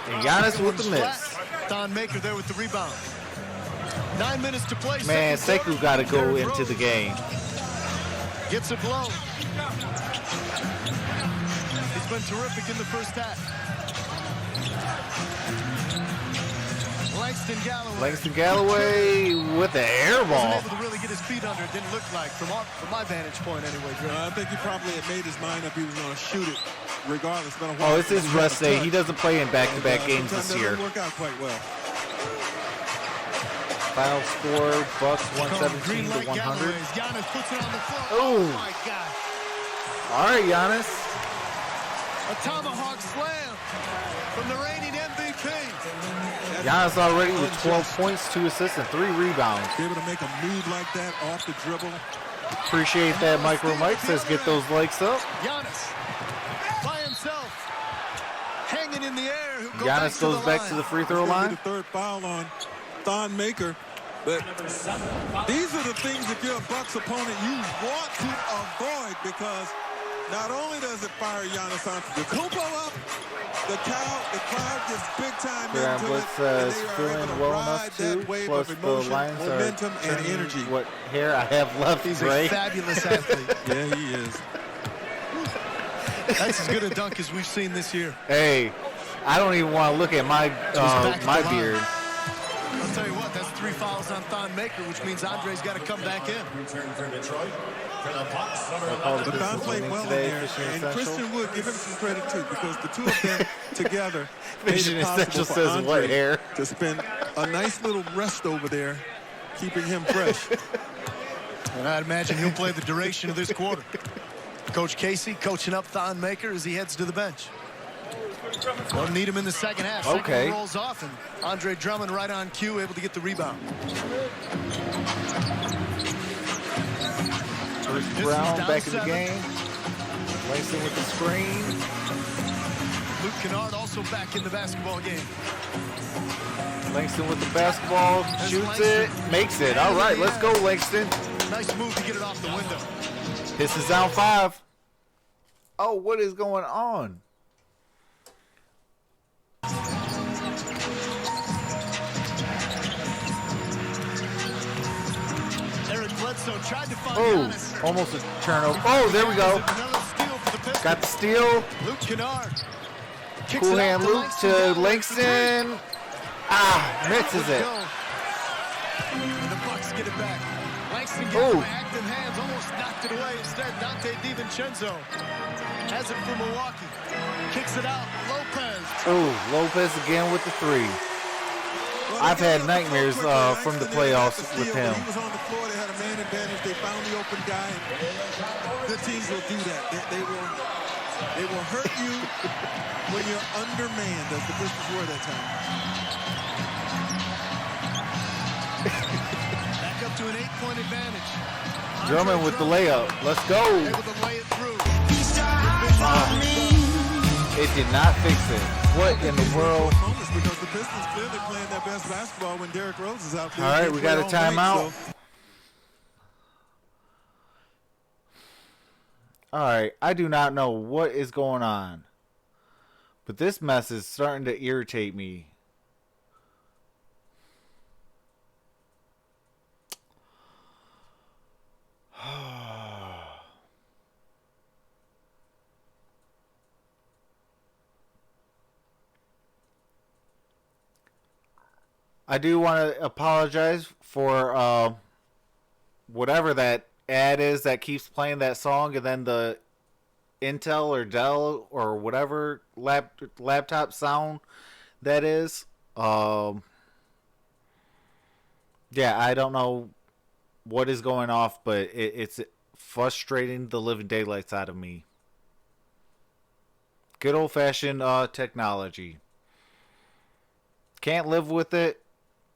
And Giannis with the miss. Thon Maker there with the rebound. 9 minutes to play. Man, Sekou got to go into the game. Gets a blow. He's been terrific in the first half. Langston Galloway with the air ball. Wasn't able to really get his feet under. It didn't look like from my vantage point anyway. I think he probably had made his mind up he was going to shoot it regardless. Oh, it's his rest day. He doesn't play in back-to-back games this year. Doesn't work out quite well. Final score, Bucks 117 to 100. Oh my God. All right, Giannis. A tomahawk slam from the reigning MVP. Giannis already with 12 points, 2 assists, and 3 rebounds. Be able to make a move like that off the dribble. Appreciate that, Micro Mike says get those likes up. Giannis by himself, hanging in the air. Giannis goes back to the free throw line. The third foul on Thon Maker. But these are the things, if you're a Bucks opponent, you want to avoid, because not only does it fire Giannis Antetokounmpo up, the crowd gets big time into BLITZ it. is feeling well enough too. Plus the Lions momentum, are and energy. What hair I have left. He's gray. a fabulous athlete. Yeah, he is. That's as good a dunk as we've seen this year. Hey, I don't even want to look at my beard. I'll tell you what, that's 3 fouls on Thon Maker, which means Andre's got to come back in. Return for Detroit. For the Bucks, But Thon played well in there, and Christian Wood, give him some credit too, because the two of them together made it possible for Andre to spend a nice little rest over there, keeping him fresh. And I'd imagine he'll play the duration of this quarter. Coach Casey coaching up Thon Maker as he heads to the bench. Don't need him in the second half. Okay. Second rolls off, and Andre Drummond right on cue, able to get the rebound. First Brown back in the game. Langston with the screen. Luke Kennard also back in the basketball game. Langston with the basketball, shoots it, makes it. All right, let's go, Langston. Nice move to get it off the window. Pistons down 5. Oh, what is going on? Tried to find almost a turnover. Oh, there we go. Got the steal. Luke Kennard. Cool hand Luke to Langston. Misses it. And the Bucks get it back. Langston gets it by active hands, almost knocked it away. Instead, Dante DiVincenzo has it for Milwaukee. Kicks it out. Lopez. Lopez again with the 3. I've had nightmares from the playoffs with him. He was on the floor. They had a man advantage. They found the open guy. Good teams will do that. They will hurt you when you're undermanned, as the Pistons were that time. Back up to an 8-point advantage. Drummond with the layup. Let's go. Able to lay it through. It did not fix it. What in the world? Because the Pistons clearly playing their best basketball when Derrick Rose is out there. All right, we got a timeout. All right, I do not know what is going on, but this mess is starting to irritate me. I do want to apologize for whatever that ad is that keeps playing that song, and then the Intel or Dell or whatever laptop sound that is. Yeah, I don't know what is going off, but it's frustrating the living daylights out of me. Good old-fashioned technology. Can't live with it.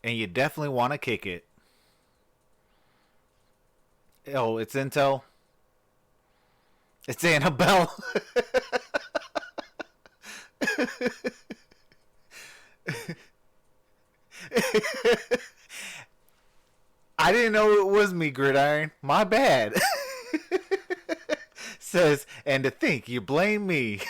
And you definitely want to kick it. Oh, it's Intel. It's Annabelle. I didn't know it was me, Gridiron. My bad. Says, and to think you blame me.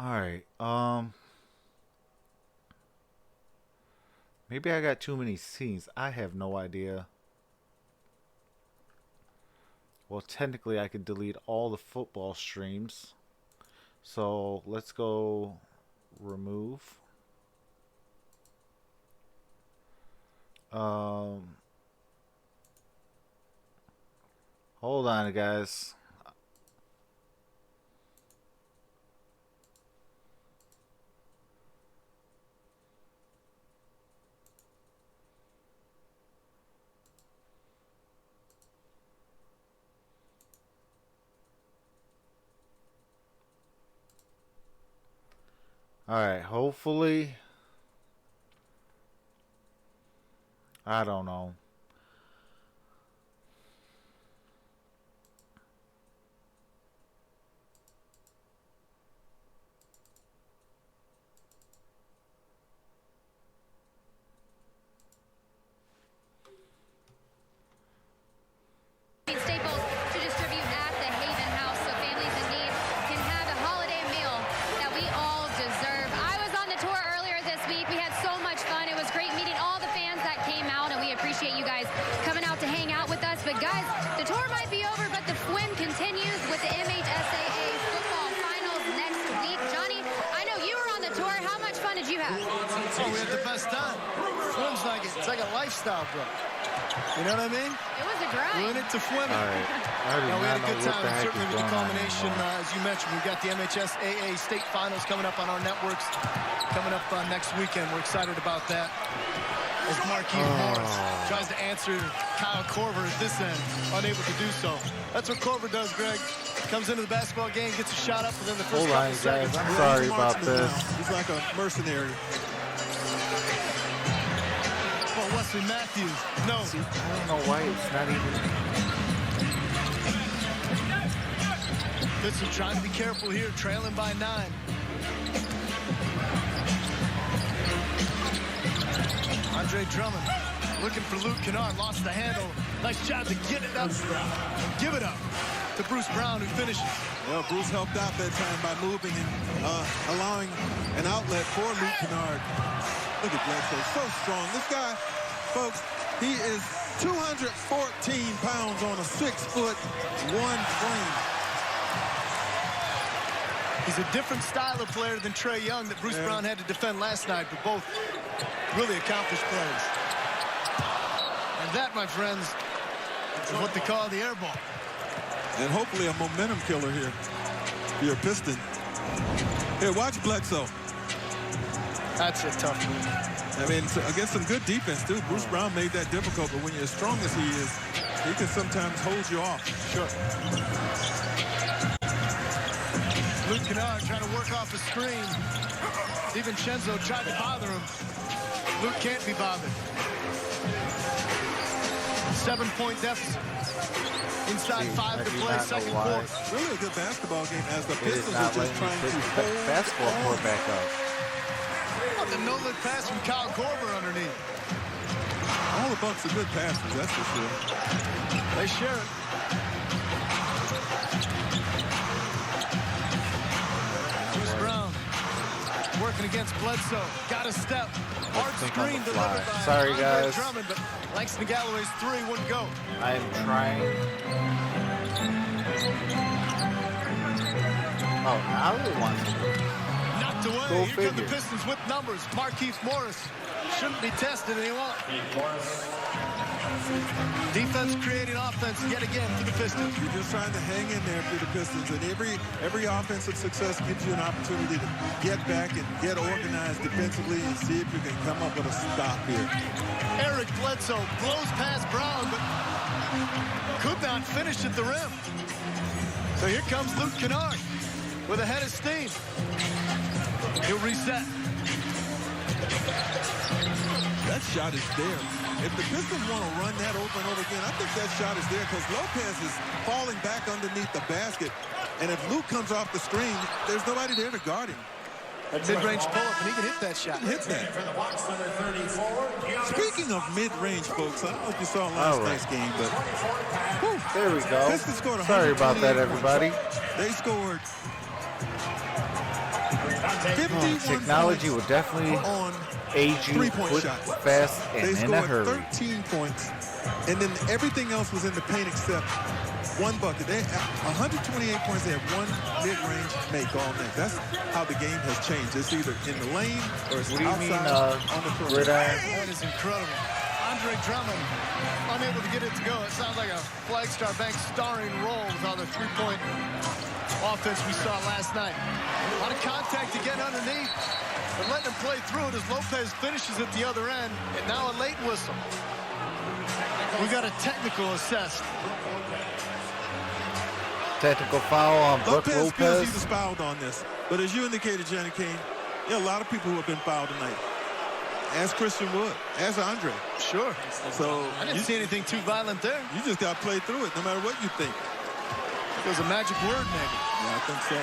All right. Maybe I got too many scenes. I have no idea. Well, technically, I could delete all the football streams. So let's go remove. Hold on, guys. Alright, hopefully. I don't know. Staples to distribute at the Haven House so families in need can have a holiday meal that we all deserve. I was on the tour earlier this week. We had so much fun. It was great meeting all the fans that came out, and we appreciate you guys coming out to hang out with us. But guys, the tour might be over, but the swim continues with the MHSAA football finals next week. Johnny, I know you were on the tour. How much fun did you have? Oh, we had the best time. Swim's like it's like a lifestyle, bro. You know what I mean? It was a grind. We're in it to swim. All right. We had a good time, and certainly with the culmination, as you mentioned, we've got the MHSAA state finals coming up on our networks coming up next weekend. We're excited about that. As Marquise Morris tries to answer Kyle Korver at this end, unable to do so. That's what Korver does, Greg. Comes into the basketball game, gets a shot up within the first couple seconds. I'm sorry about this. He's like a mercenary. Well, Wesley Matthews, no. See, I don't know why it's not even. Pistons trying to be careful here, trailing by 9. Andre Drummond looking for Luke Kennard, lost the handle. Nice job to get it up, give it up to Bruce Brown, who finishes. Well, Bruce helped out that time by moving and allowing an outlet for Luke Kennard. Look at Bledsoe, so strong. This guy, folks, he is 214 pounds on a 6'1" frame. He's a different style of player than Trae Young that Bruce Brown had to defend last night, but both really accomplished players. And that, my friends, is what they call the air ball. And hopefully a momentum killer here for your Pistons. Here, watch Bledsoe. That's a tough move. I mean, against some good defense, too. Bruce Brown made that difficult, but when you're as strong as he is, he can sometimes hold you off. Sure. Luke Kennard trying to work off a screen. DiVincenzo tried to bother him. Luke can't be bothered. 7-point deficit. Inside 5 to play, second quarter. Really a good basketball game as the Pistons are just trying to hold basketball court back up. Oh, the no-look pass from Kyle Korver underneath. All the Bucks are good passers, that's for sure. They share it. Bruce Brown working against Bledsoe. Got a step. Hard screen delivered by Sorry, Andre guys. Drummond, but Langston Galloway's 3 wouldn't go. I am trying. Oh, now they want to. Knocked away. Go Here come the figure. Pistons with numbers. Marquise Morris shouldn't be tested, and he won't. Defense creating offense yet again for the Pistons. You're just trying to hang in there for the Pistons, and every offensive success gives you an opportunity to get back and get organized defensively and see if you can come up with a stop here. Eric Bledsoe blows past Brown, but could not finish at the rim. So here comes Luke Kennard with a head of steam. He'll reset. That shot is there. If the Pistons want to run that over and over again, I think that shot is there because Lopez is falling back underneath the basket. And if Luke comes off the screen, there's nobody there to guard him. A mid-range pull-up, and he can hit that shot. He can hit that. Speaking of mid-range, folks, I don't know if you saw last night's game, but whew, there we go. Pistons scored Sorry about that, everybody. They scored Technology will definitely age you quick, fast, and in a hurry. 13 points, and then everything else was in the paint except one bucket. They 128 points. They had one mid-range make all night. That's how the game has changed. It's either in the lane or it's outside on the perimeter. That is incredible. Andre Drummond unable to get it to go. It sounds like a Flagstar Bank starring role with all the three-point offense we saw last night. A lot of contact to get underneath, but letting him play through it as Lopez finishes at the other end, and now a late whistle. We got a technical assessed. Technical foul on Brook Lopez feels he Lopez. was fouled on this, but as you indicated, Johnny Kane, there are a lot of people who have been fouled tonight. As Christian Wood, as Andre. Sure. So I didn't see anything too violent there. You just got to play through it, no matter what you think. It was a magic word, maybe. Yeah, I think so.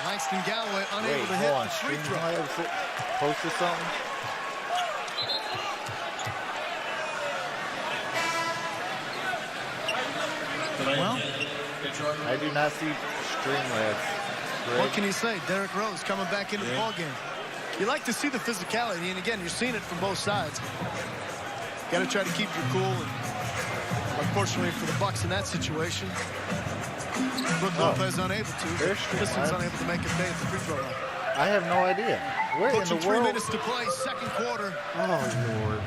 Langston Galloway unable to hit the free throw. Posted something. Well, I do not see Streamlabs. what can you say? Derrick Rose coming back into the ballgame. You like to see the physicality, and again, you're seeing it from both sides. Got to try to keep your cool, and unfortunately for the Bucks in that situation, Brook Lopez unable to. Pistons unable to make a pay at the free throw line. I have no idea. Where in the world? 3 minutes to play, second quarter. Oh, Lord.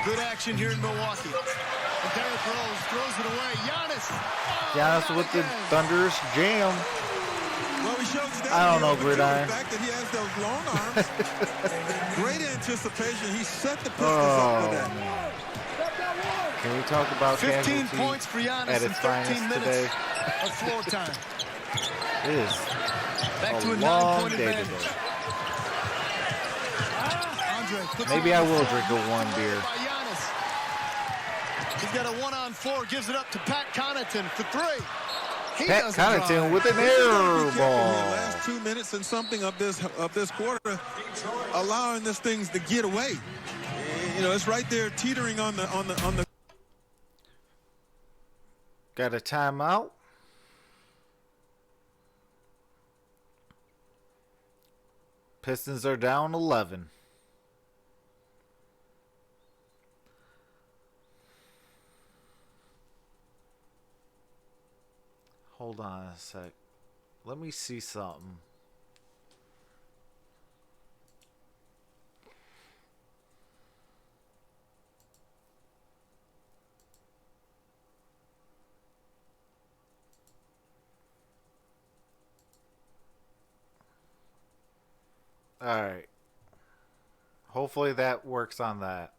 Good action here in Milwaukee. And Derrick Rose throws it away. Giannis. Giannis with the thunderous jam. Well, he shows that I don't know, Gridiron. The fact that he has those long arms. Great anticipation. He set the Pistons up for that. Can we talk about 15 points for Giannis in 13 minutes today? of floor time. It is back to a long 9-point day advantage. today. Andre Maybe I will drink a warm beer. He's got a 1-on-4, gives it up to Pat Connaughton for three. Pat Connaughton with an air ball. Last 2 minutes and something of this quarter, allowing this thing to get away. You know, it's right there teetering on the. Got a timeout. Pistons are down 11. Hold on a sec. Let me see something. All right. Hopefully that works on that.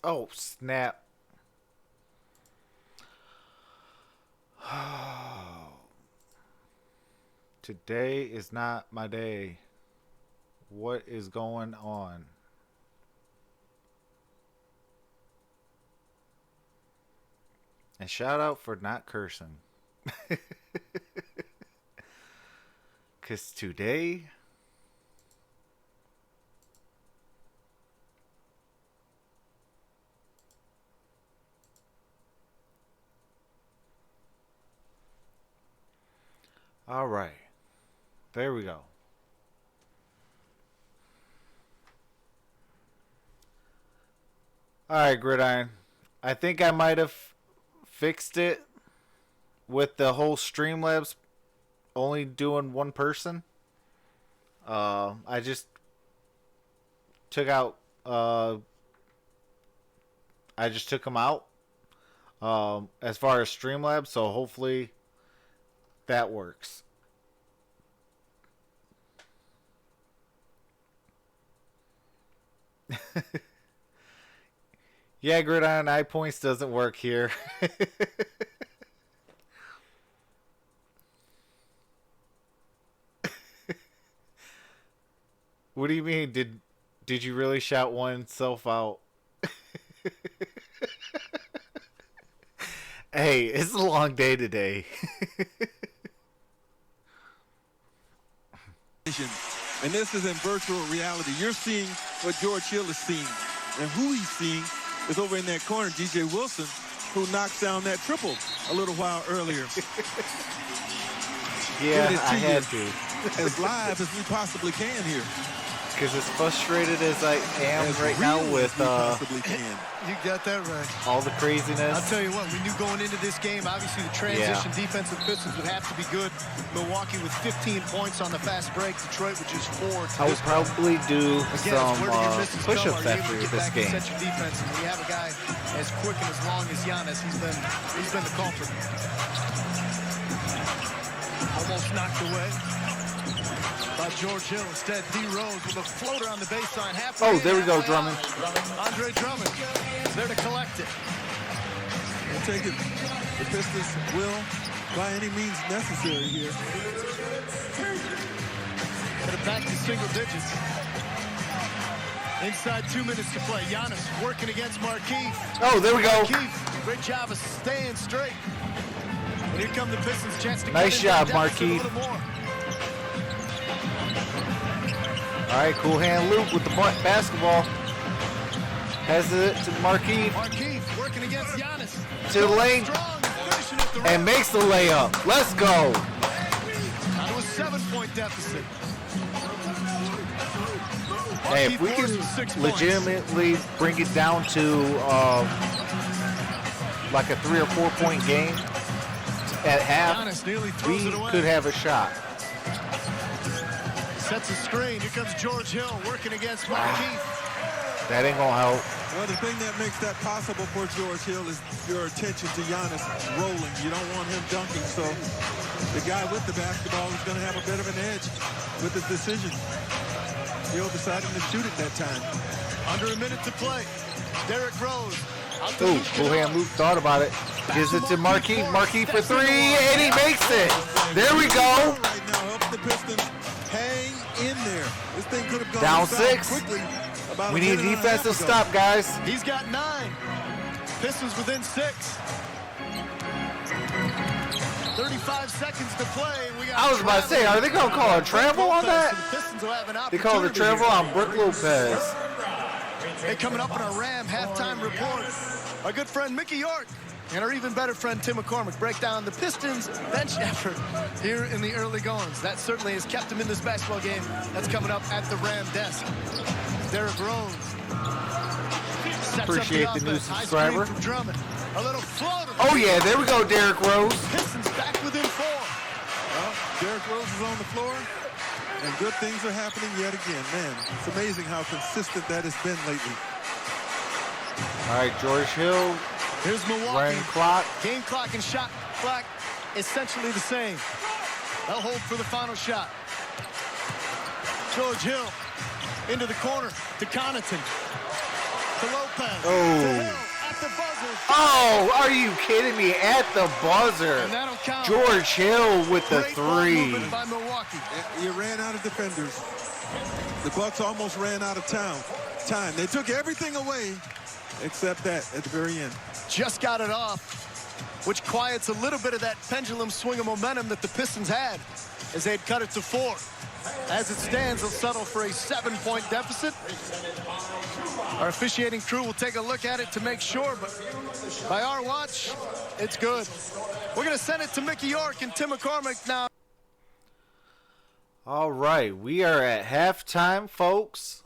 Oh, snap. Today is not my day. What is going on? And shout out for not cursing. Because today... All right. There we go. All right, Gridiron. I think I might have fixed it with the whole Streamlabs only doing one person. I just took out I just took them out as far as Streamlabs, so hopefully that works. Yeah, Gridiron eye points doesn't work here. What do you mean? Did you really shout oneself out? Hey, it's a long day today. And this is in virtual reality. You're seeing what George Hill is seeing. And who he's seeing is over in that corner, DJ Wilson, who knocked down that triple a little while earlier. Yeah, Give it I to had you to. as live as we possibly can here. Because as frustrated as I am As right now real with as we possibly can. You got that right. all the craziness. I'll tell you what, we knew going into this game, obviously the transition defense of the Pistons would have to be good. Milwaukee with 15 points on the fast break. Detroit with just 4. I would probably do some push-ups after this game. Set your defense, and when you have a guy as quick and as long as Giannis, he's been the culprit. Almost knocked away by George Hill. Instead, D. Rose with a floater on the baseline. Oh, there we go, Drummond. Andre Drummond is there to collect it. And take it. The Pistons will, by any means necessary here. Get it back to single digits. Inside 2 minutes to play. Giannis working against Markieff. Oh, there we go. Markieff, great job of staying straight. And here come the Pistons' chance to nice job, Markieff. All right, cool hand Luke with the basketball. Has it to Markieff. Markieff working against Giannis. To the lane. And makes the layup. Let's go. Out of a 7-point deficit. Hey, if we can legitimately bring it down to like a 3 or 4 point game at half, we could have a shot. Sets a screen. Here comes George Hill working against Markieff. That ain't gonna help. Well, the thing that makes that possible for George Hill is your attention to Giannis rolling. You don't want him dunking, so the guy with the basketball is going to have a bit of an edge with his decision. Hill deciding to shoot it that time. Under a minute to play. Derrick Rose. Ooh, cool hand Luke thought about it. Gives it to Markieff. Markieff for 3, and he makes it. There we go. Right now, help the Pistons hang in there. This thing could have gone down 6. quickly. We need a defensive stop, guys. He's got 9. Pistons within 6. 35 seconds to play. I was about to say, are they going to call a travel on that? They called a travel on Brook Lopez. Hey, coming up on our Ram halftime report, our good friend Mickey York and our even better friend Tim McCormick break down the Pistons' bench effort here in the early goings. That certainly has kept them in this basketball game. That's coming up at the Ram desk. Derrick Rose. Appreciate the new subscriber. From Drummond. A little floater. Oh yeah, there we go, Derrick Rose. Pistons back within 4. Well, Derrick Rose is on the floor, and good things are happening yet again. Man, it's amazing how consistent that has been lately. All right, George Hill. Here's Milwaukee. Running clock. Game clock and shot clock essentially the same. They'll hold for the final shot. George Hill into the corner to Connaughton. To Lopez. Oh. To Hill at the buzzer. Oh, are you kidding me? At the buzzer. And that'll count. George Hill with the Great 3. by Milwaukee. You ran out of defenders. The Bucks almost ran out of time. They took everything away except that at the very end. Just got it off, which quiets a little bit of that pendulum swing of momentum that the Pistons had as they'd cut it to 4. As it stands, they'll settle for a 7-point deficit. Our officiating crew will take a look at it to make sure, but by our watch, it's good. We're going to send it to Mickey York and Tim McCormick now. All right, we are at halftime, folks.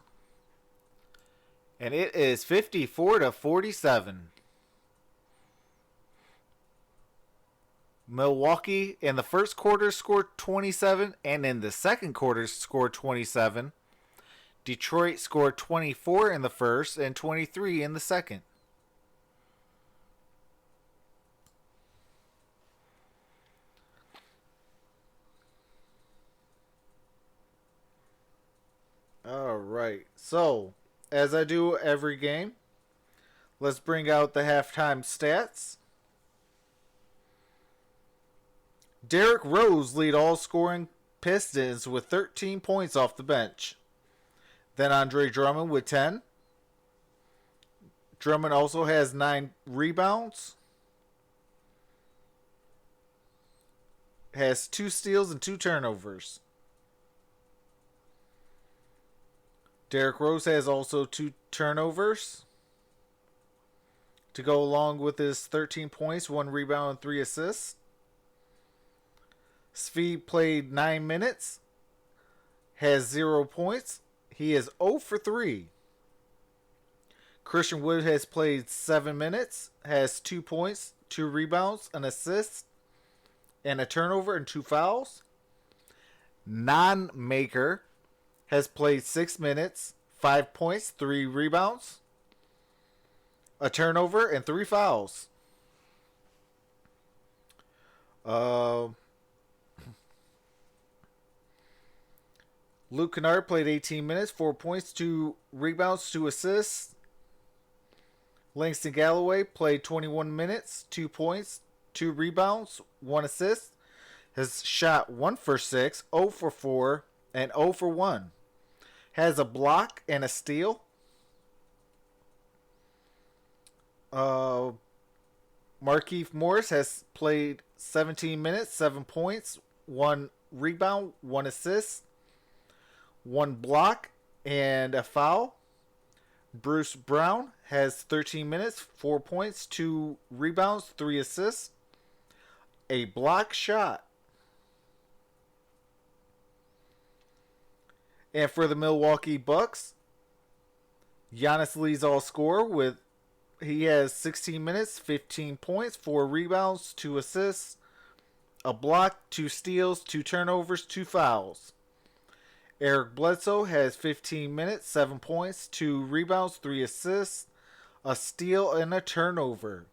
And it is 54-47. Milwaukee in the first quarter scored 27, and in the second quarter scored 27. Detroit scored 24 in the first and 23 in the second. All right, so as I do every game, let's bring out the halftime stats. Derrick Rose lead all scoring Pistons with 13 points off the bench. Then Andre Drummond with 10. Drummond also has 9 rebounds. Has 2 steals and 2 turnovers. Derrick Rose has also 2 turnovers to go along with his 13 points, 1 rebound, and 3 assists. Svi played 9 minutes, has 0 points. He is 0 for 3. Christian Wood has played 7 minutes, has 2 points, 2 rebounds, an assist, and a turnover and 2 fouls. Non-Maker has played 6 minutes, 5 points, 3 rebounds, a turnover, and 3 fouls. Luke Kennard played 18 minutes, 4 points, 2 rebounds, 2 assists. Langston Galloway played 21 minutes, 2 points, 2 rebounds, 1 assist. Has shot 1 for 6, 0 for 4, and 0 for 1. Has a block and a steal. Markieff Morris has played 17 minutes, 7 points, 1 rebound, 1 assist, 1 block, and a foul. Bruce Brown has 13 minutes, 4 points, 2 rebounds, 3 assists, a block shot. And for the Milwaukee Bucks, Giannis leads all scorer with he has 16 minutes, 15 points, 4 rebounds, 2 assists, a block, 2 steals, 2 turnovers, 2 fouls. Eric Bledsoe has 15 minutes, 7 points, 2 rebounds, 3 assists, a steal, and a turnover.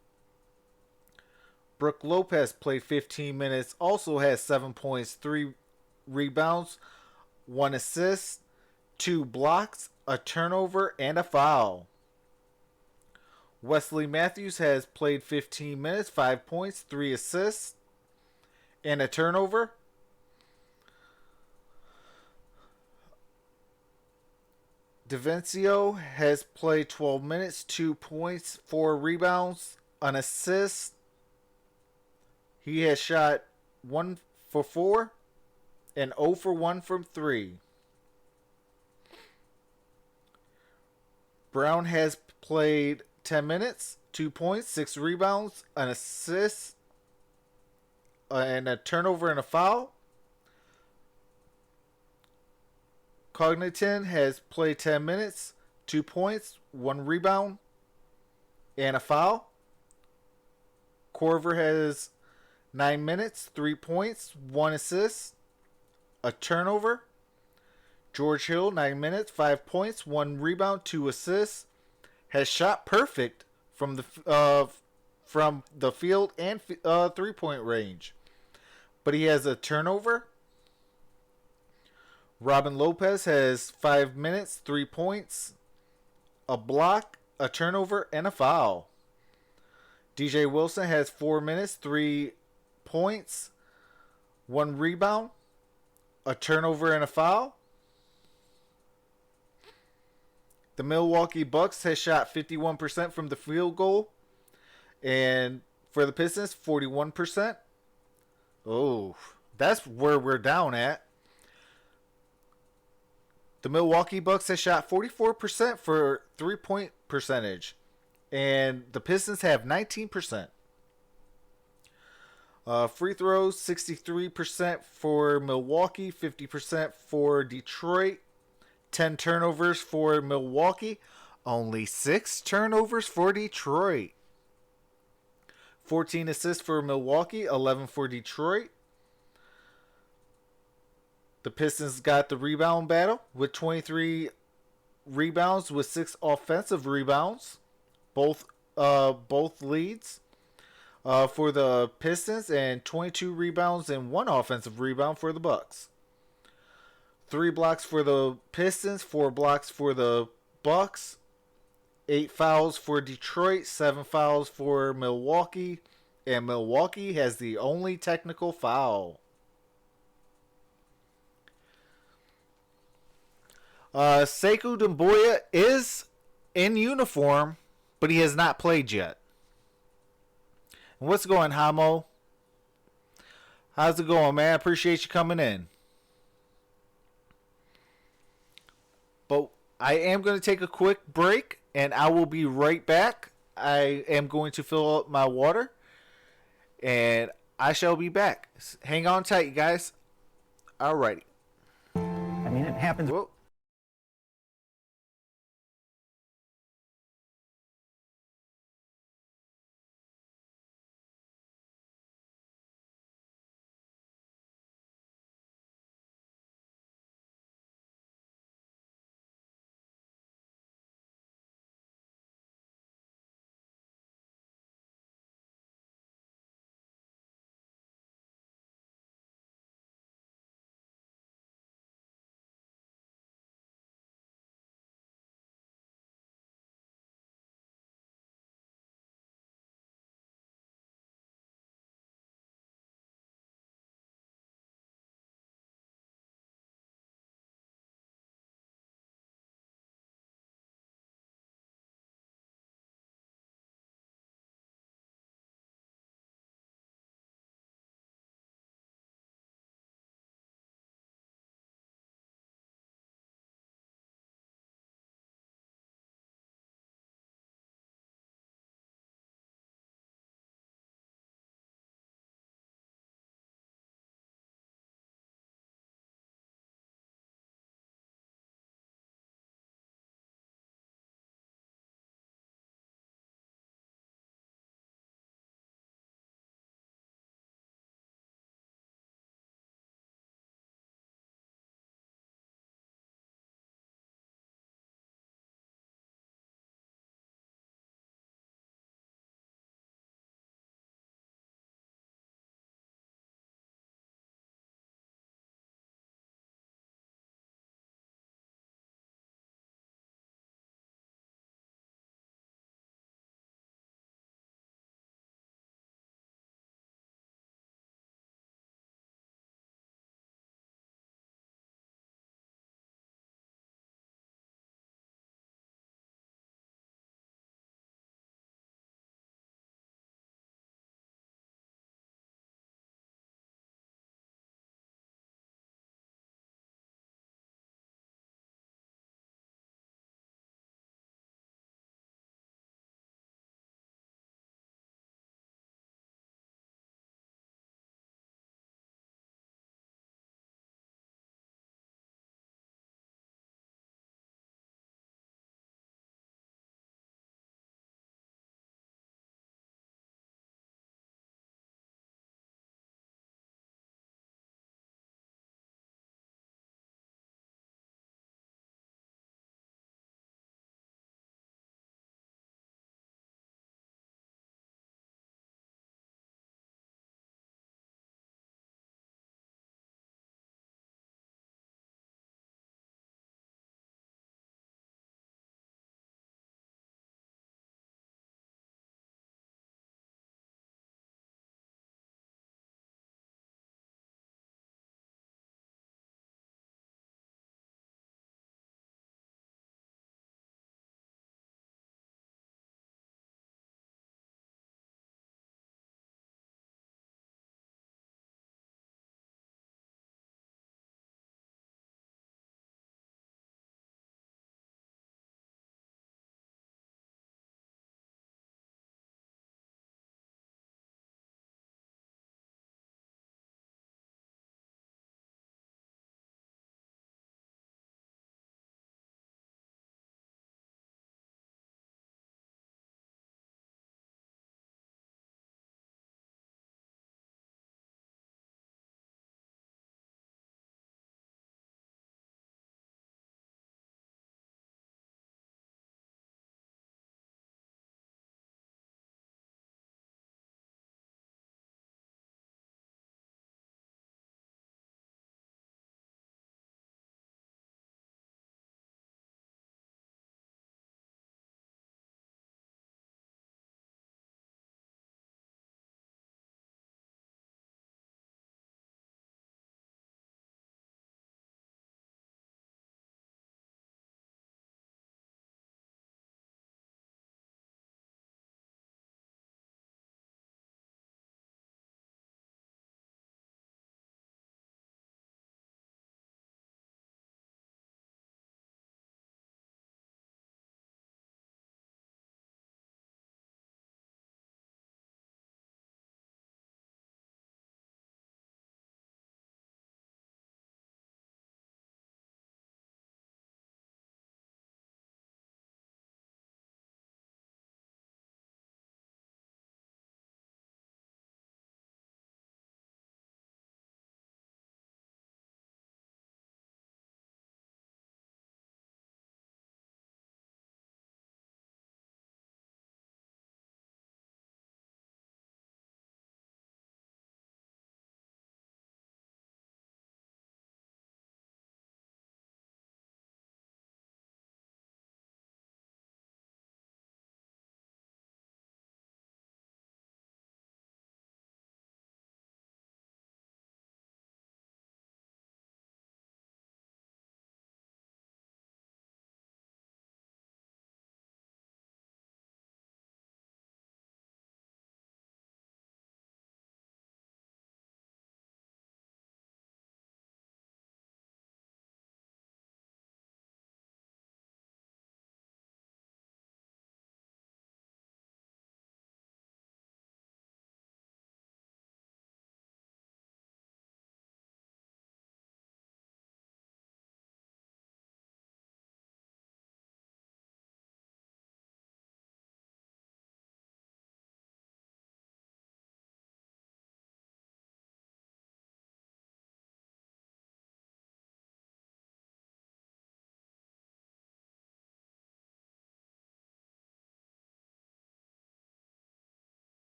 Brook Lopez played 15 minutes, also has 7 points, 3 rebounds, 1 assist, 2 blocks, a turnover, and a foul. Wesley Matthews has played 15 minutes, 5 points, 3 assists, and a turnover. DaVincio has played 12 minutes, 2 points, 4 rebounds, an assist. He has shot 1 for 4 and 0 for 1 from 3. Brown has played 10 minutes, 2 points, 6 rebounds, an assist, and a turnover and a foul. Cogniton has played 10 minutes, 2 points, 1 rebound, and a foul. Corver has 9 minutes, 3 points, 1 assist, a turnover. George Hill, 9 minutes, 5 points, 1 rebound, 2 assists. Has shot perfect from the field and 3-point range. But he has a turnover. Robin Lopez has 5 minutes, 3 points, a block, a turnover, and a foul. DJ Wilson has 4 minutes, 3 points, 1 rebound, a turnover, and a foul. The Milwaukee Bucks has shot 51% from the field goal. And for the Pistons, 41%. Oh, that's where we're down at. The Milwaukee Bucks has shot 44% for 3-point percentage. And the Pistons have 19%. Free throws, 63% for Milwaukee, 50% for Detroit. 10 turnovers for Milwaukee. Only 6 turnovers for Detroit. 14 assists for Milwaukee, 11 for Detroit. The Pistons got the rebound battle with 23 rebounds with 6 offensive rebounds. Both leads for the Pistons, and 22 rebounds and 1 offensive rebound for the Bucks. 3 blocks for the Pistons, 4 blocks for the Bucks, 8 fouls for Detroit, 7 fouls for Milwaukee, and Milwaukee has the only technical foul. Sekou Doumbouya is in uniform, but he has not played yet. And what's going, Hamo? How's it going, man? I appreciate you coming in. But I am going to take a quick break, and I will be right back. I am going to fill up my water, and I shall be back. Hang on tight, you guys. Alrighty. I mean, it happens. Whoa.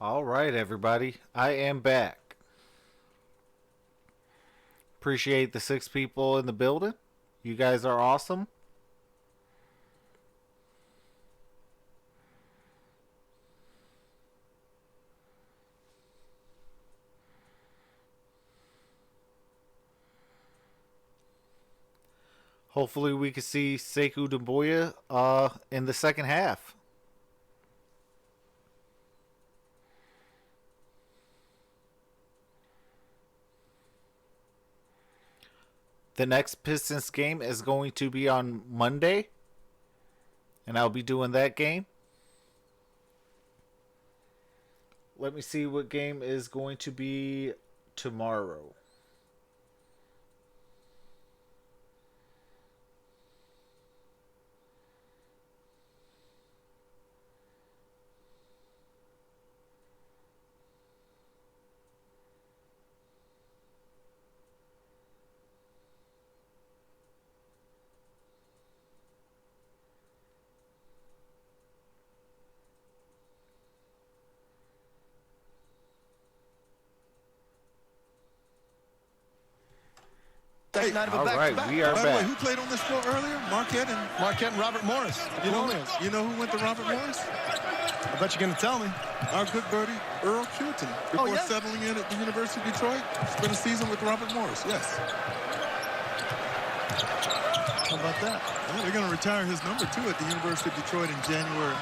All right, everybody. I am back. Appreciate the 6 people in the building. You guys are awesome. Hopefully we can see Sekou Doumbouya in the second half. The next Pistons game is going to be on Monday, and I'll be doing that game. Let me see what game is going to be tomorrow. Second night of a All right, back-to-back. we are By the way, back. who played on this floor earlier? Marquette and Robert Morris. you know who went to Robert Morris? I bet you're going to tell me. Our good buddy Earl Cureton, before yeah? settling in at the University of Detroit. Spent a season with Robert Morris. Yes. How about that? Well, they're going to retire his number 2 at the University of Detroit in January.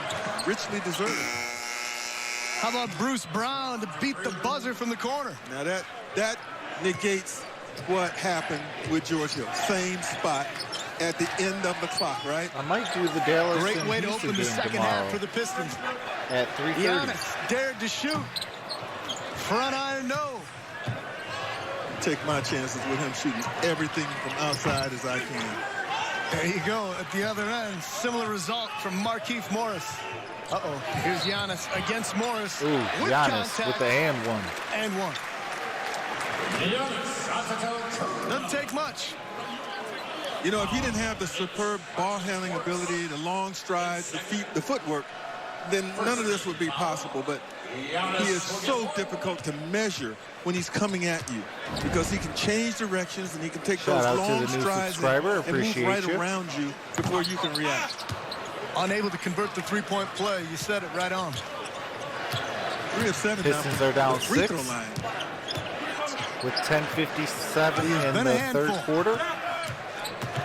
Richly deserved. How about Bruce Brown to beat the buzzer from the corner? Now that negates what happened with George Hill. Same spot at the end of the clock, right? I might do the Dallas Great and way to Houston open the game second tomorrow half for the Pistons. at 3:30. Giannis dared to shoot. Front iron, no. Take my chances with him shooting everything from outside as I can. There you go. At the other end, similar result from Markieff Morris. Uh-oh. Here's Giannis against Morris. Ooh, with Giannis contact. with the and one. And one. Doesn't take much. You know, if he didn't have the superb ball handling ability, the long strides, the footwork, then none of this would be possible. But he is so difficult to measure when he's coming at you because he can change directions and he can take Shout those out to long the new strides subscriber. and move Appreciate right you. around you before you can react. Unable to convert the three-point play. You said it right on. 3 of 7 Pistons now are down from the free 6 throw line. with 10:57 in been a the handful. third quarter.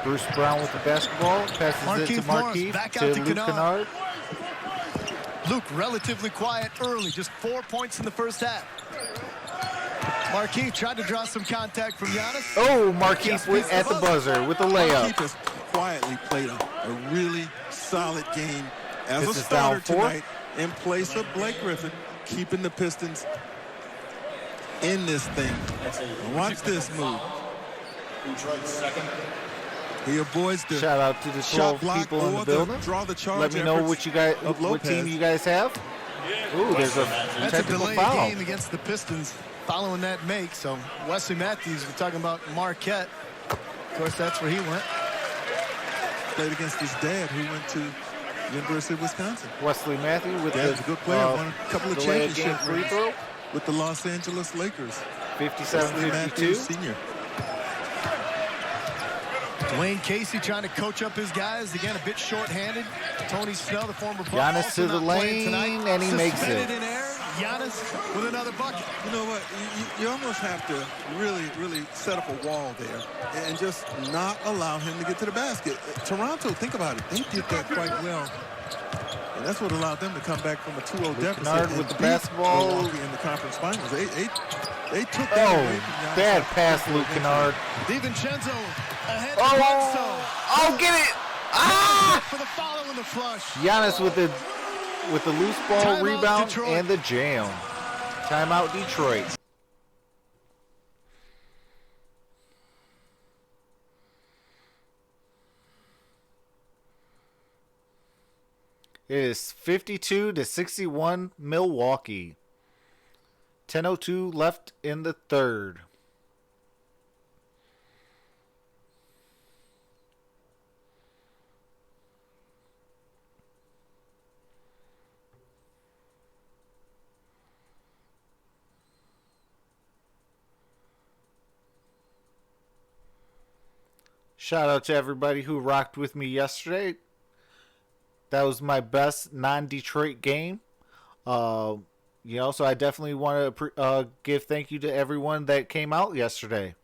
Bruce Brown with the basketball. Passes it to Markieff Morris Markieff back to out to Luke Kennard. Kennard. Luke relatively quiet early, just 4 points in the first half. Markieff tried to draw some contact from Giannis. Oh, Markieff with, at the buzzer with the layup. Markieff has quietly played a really solid game as This a is down starter 4. tonight in place of Blake Griffin, keeping the Pistons in this thing. Watch this move. He avoids the Shout out to the 12 shot block people in the or building. draw the charge Let me know efforts what you guys, of what team Lopez. you guys have. Ooh, there's a That's a technical delayed foul. game against the Pistons following that make. So Wesley Matthews, we're talking about Marquette. Of course, that's where he went. Played against his dad, who went to University of Wisconsin. Wesley Matthews with Dad's the a good player. Won a couple of delay of championship game free rings throw. with the Los Angeles Lakers. 57-52. Senior. Dwayne Casey trying to coach up his guys. Again, a bit short-handed. Tony Snell, the former Buck, Giannis also to the not playing lane, tonight. and he makes Suspended it. in air. Giannis with another bucket. You know what? You almost have to really set up a wall there and just not allow him to get to the basket. Toronto, think about it. They did that quite well. And that's what allowed them to come back from a 2-0 deficit. Kennard and with the beat basketball. Milwaukee in the conference finals. They took that away from Giannis. Bad pass, Luke Kennard. DiVincenzo ahead to Oh, Bledsoe. oh, get it! Ah! For the follow and the flush. Giannis with the loose ball Timeout, rebound Detroit. and the jam. Timeout, Detroit. It is 52-61 Milwaukee. 10:02 left in the third. Shout out to everybody who rocked with me yesterday. That was my best non-Detroit game. So I definitely want to give thank you to everyone that came out yesterday.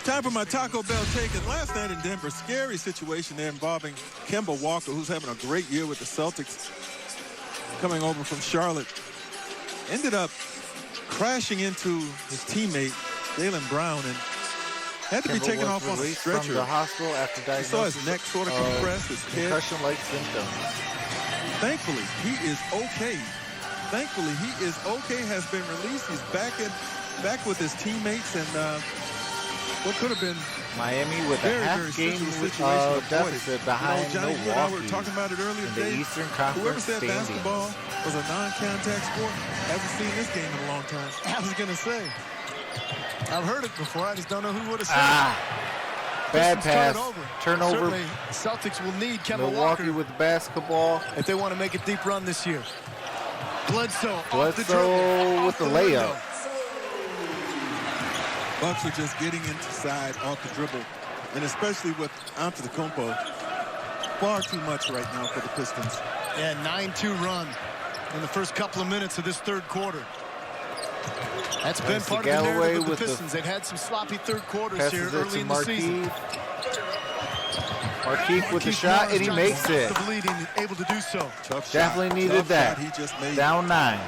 Time for my Taco Bell take. And last night in Denver, scary situation there involving Kemba Walker, who's having a great year with the Celtics, coming over from Charlotte. Ended up crashing into his teammate, Jaylen Brown, and had to be taken off on a stretcher. From the hospital after diagnosis. You saw his neck sort of compressed, his head. Concussion-like symptoms. Thankfully, he is okay. Thankfully, he is okay, has been released. He's back with his teammates, and what could have been Miami with a half-game deficit behind Johnny, Milwaukee. you and I were talking about it earlier today. The Eastern Conference Whoever said standings. basketball was a non-contact sport hasn't seen this game in a long time. I was going to say, I've heard it before. I just don't know who would have said it. Bad pass. Turnover. Certainly, Celtics will need Kemba Milwaukee Walker with the basketball. if they want to make a deep run this year. Bledsoe with the layup. Bucks are just getting inside off the dribble, and especially with Antetokounmpo, far too much right now for the Pistons. Yeah, 9-2 run in the first couple of minutes of this third quarter. That's been part of the narrative of the Pistons. They've had some sloppy third quarters here early in the season. Markieff with the shot, and he makes it. The lead and able to do so. Definitely needed that. He just made down 9.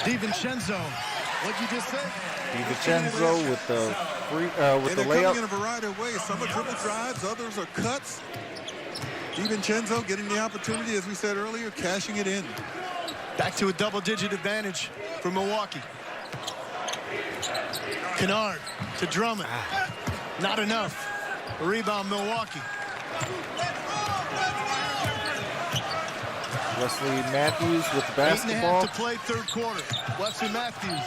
DiVincenzo, what'd you just say? DiVincenzo with the layup. Coming in a variety of ways. Some are dribble drives, others are cuts. DiVincenzo getting the opportunity, as we said earlier, cashing it in. Back to a double-digit advantage for Milwaukee. Kennard to Drummond. Not enough. A rebound, Milwaukee. Wesley Matthews with the basketball. 8.5 to play third quarter. Wesley Matthews.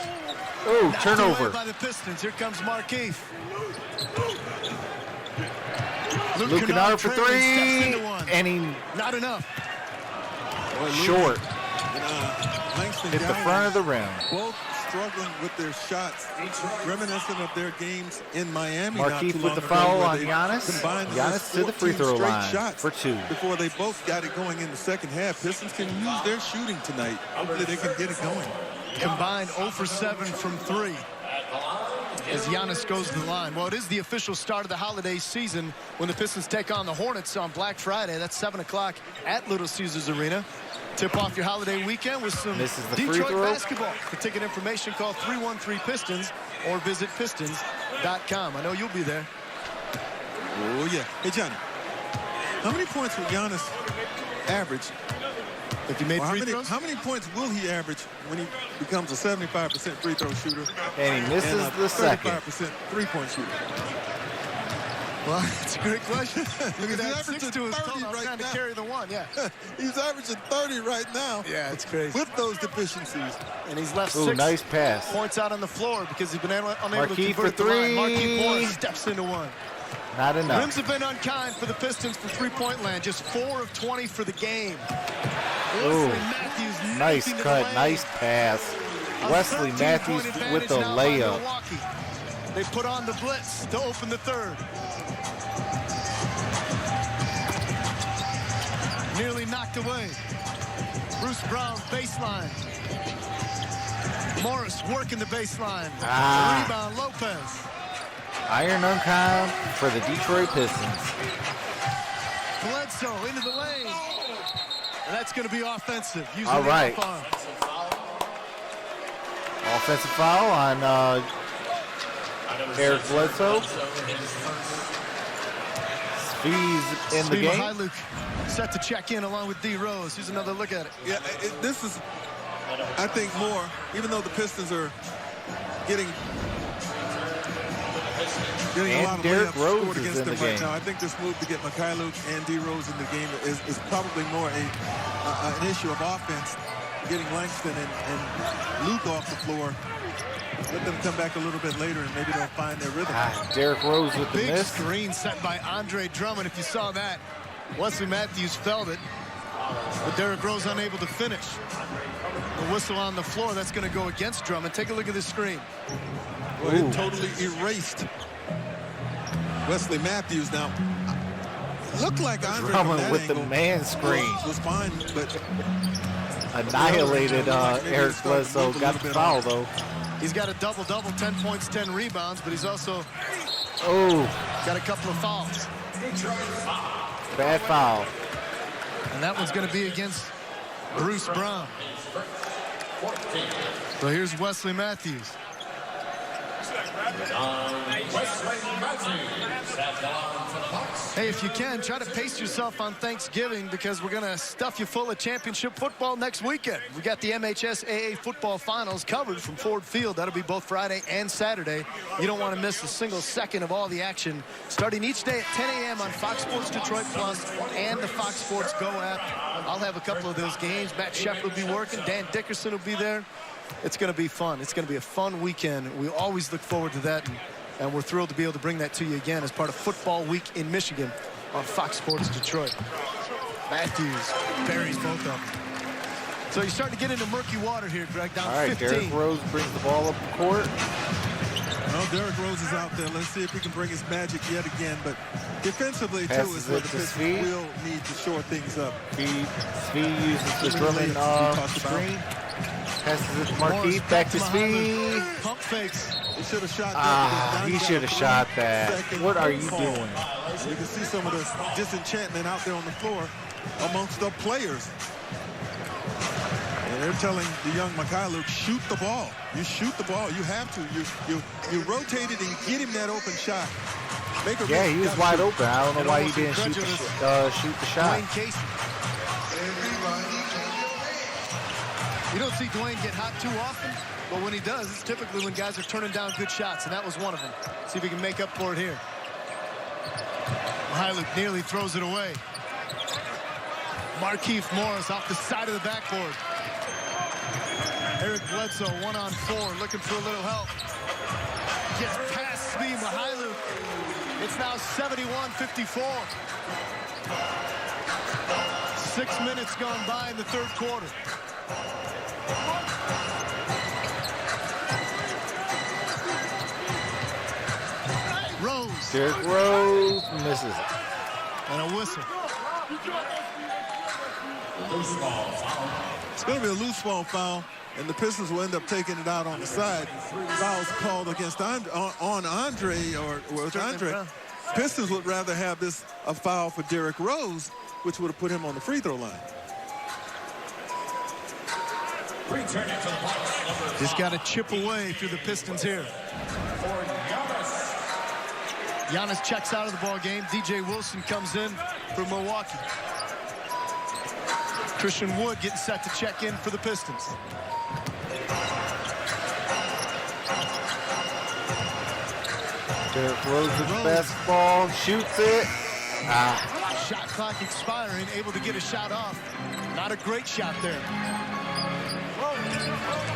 Oh, turnover. By the Pistons. Here comes Markieff. Luke Kennard for 3, and he not enough. Short. Langston hit the front of the rim. Both struggling with their shots, reminiscent of their games in Miami. Markieff with the foul on Giannis. Giannis to the free throw line for 2. Before they both got it going in the second half. Pistons can use their shooting tonight. Hopefully they can get it going. Combined 0 for 7 from 3. As Giannis goes to the line. Well, it is the official start of the holiday season when the Pistons take on the Hornets on Black Friday. That's 7 o'clock at Little Caesars Arena. Tip off your holiday weekend with some Detroit basketball. For ticket information, call 313-PISTONS or visit pistons.com. I know you'll be there. Oh, yeah. Hey, Johnny, how many points will Giannis average if he made free throws? How many points will he average when he becomes a 75% free throw shooter? And he misses the second. 35% three-point shooter. Well, it's a great question. Look at that. He's 6 to his total. right trying now. to carry the one, yeah. He's averaging 30 right now. Yeah, it's crazy. With those deficiencies. And he's left Ooh, 6 nice pass. points out on the floor because he's been unable to Marquis for convert the line. three. Marquis Morris steps into one. Not enough. Rims have been unkind for the Pistons from three-point land. Just 4 of 20 for the game. Ooh, Matthews nice cut, nice pass. Wesley Matthews with the layup. They put on the blitz to open the third. Nearly knocked away. Bruce Brown, baseline. Morris working the baseline. Rebound, Lopez. Iron unkind for the Detroit Pistons. Bledsoe into the lane. And that's going to be offensive. All right. Offensive foul on Eric Bledsoe. Speed's in the game. Luke set to check in along with D. Rose. Here's another look at it. Yeah, this is, I think, more, even though the Pistons are getting a lot of layups scored against them right now. I think this move to get Mikhailuk and D. Rose in the game is probably more an issue of offense, getting Langston and Luke off the floor. Let them come back a little bit later and maybe they'll find their rhythm. Derrick Rose with the big miss. Screen set by Andre Drummond. If you saw that, Wesley Matthews felt it, but Derrick Rose unable to finish. The whistle on the floor, that's going to go against Drummond. Take a look at this screen. Well, it totally erased Wesley Matthews. Now, looked like Andre Drummond with the man screen was fine, but annihilated Eric Bledsoe. Got the foul though. He's got a double-double, 10 points, 10 rebounds, but he's also got a couple of fouls. Bad foul. And that one's going to be against Bruce Brown. So here's Wesley Matthews. Hey, if you can, try to pace yourself on Thanksgiving because we're going to stuff you full of championship football next weekend. We got the MHSAA football finals covered from Ford Field. That'll be both Friday and Saturday. You don't want to miss a single second of all the action. Starting each day at 10 a.m. on Fox Sports Detroit Plus and the Fox Sports Go app. I'll have a couple of those games. Matt Sheffield will be working. Dan Dickerson will be there. It's going to be fun. It's going to be a fun weekend. We always look forward to that. And we're thrilled to be able to bring that to you again as part of Football Week in Michigan on Fox Sports Detroit. Matthews buries both of them. So you're starting to get into murky water here, Greg. Down 15. Derrick Rose brings the ball up the court. Well, Derrick Rose is out there. Let's see if he can bring his magic yet again. But defensively, too, is where the Pistons will need to shore things up. Speed uses the Drummond screen. Passes it to Marquis. Back to Speed. Pump fakes. He should have shot that. He should have shot that. What are you doing? You can see some of the disenchantment out there on the floor amongst the players. And they're telling the young Mikhailuk, shoot the ball. You shoot the ball. You have to. You rotate it and get him that open shot. Yeah, he was wide open. I don't know why he didn't shoot the shot. You don't see Dwayne get hot too often, but when he does, it's typically when guys are turning down good shots, and that was one of them. See if he can make up for it here. Mikhailuk nearly throws it away. Markieff Morris off the side of the backboard. Eric Bledsoe 1-on-4, looking for a little help. Gets past Speed Mikhailuk. It's now 71-54. 6 minutes gone by in the third quarter. Rose. Derrick Rose misses it. And a whistle. It's going to be a loose ball foul, and the Pistons will end up taking it out on the side. Fouls called against Andre. Pistons would rather have this a foul for Derrick Rose, which would have put him on the free throw line. Just got to chip away through the Pistons here. Giannis checks out of the ball game. DJ Wilson comes in for Milwaukee. Christian Wood getting set to check in for the Pistons. Derrick Rose with the basketball, shoots it. Shot clock expiring, able to get a shot off. Not a great shot there.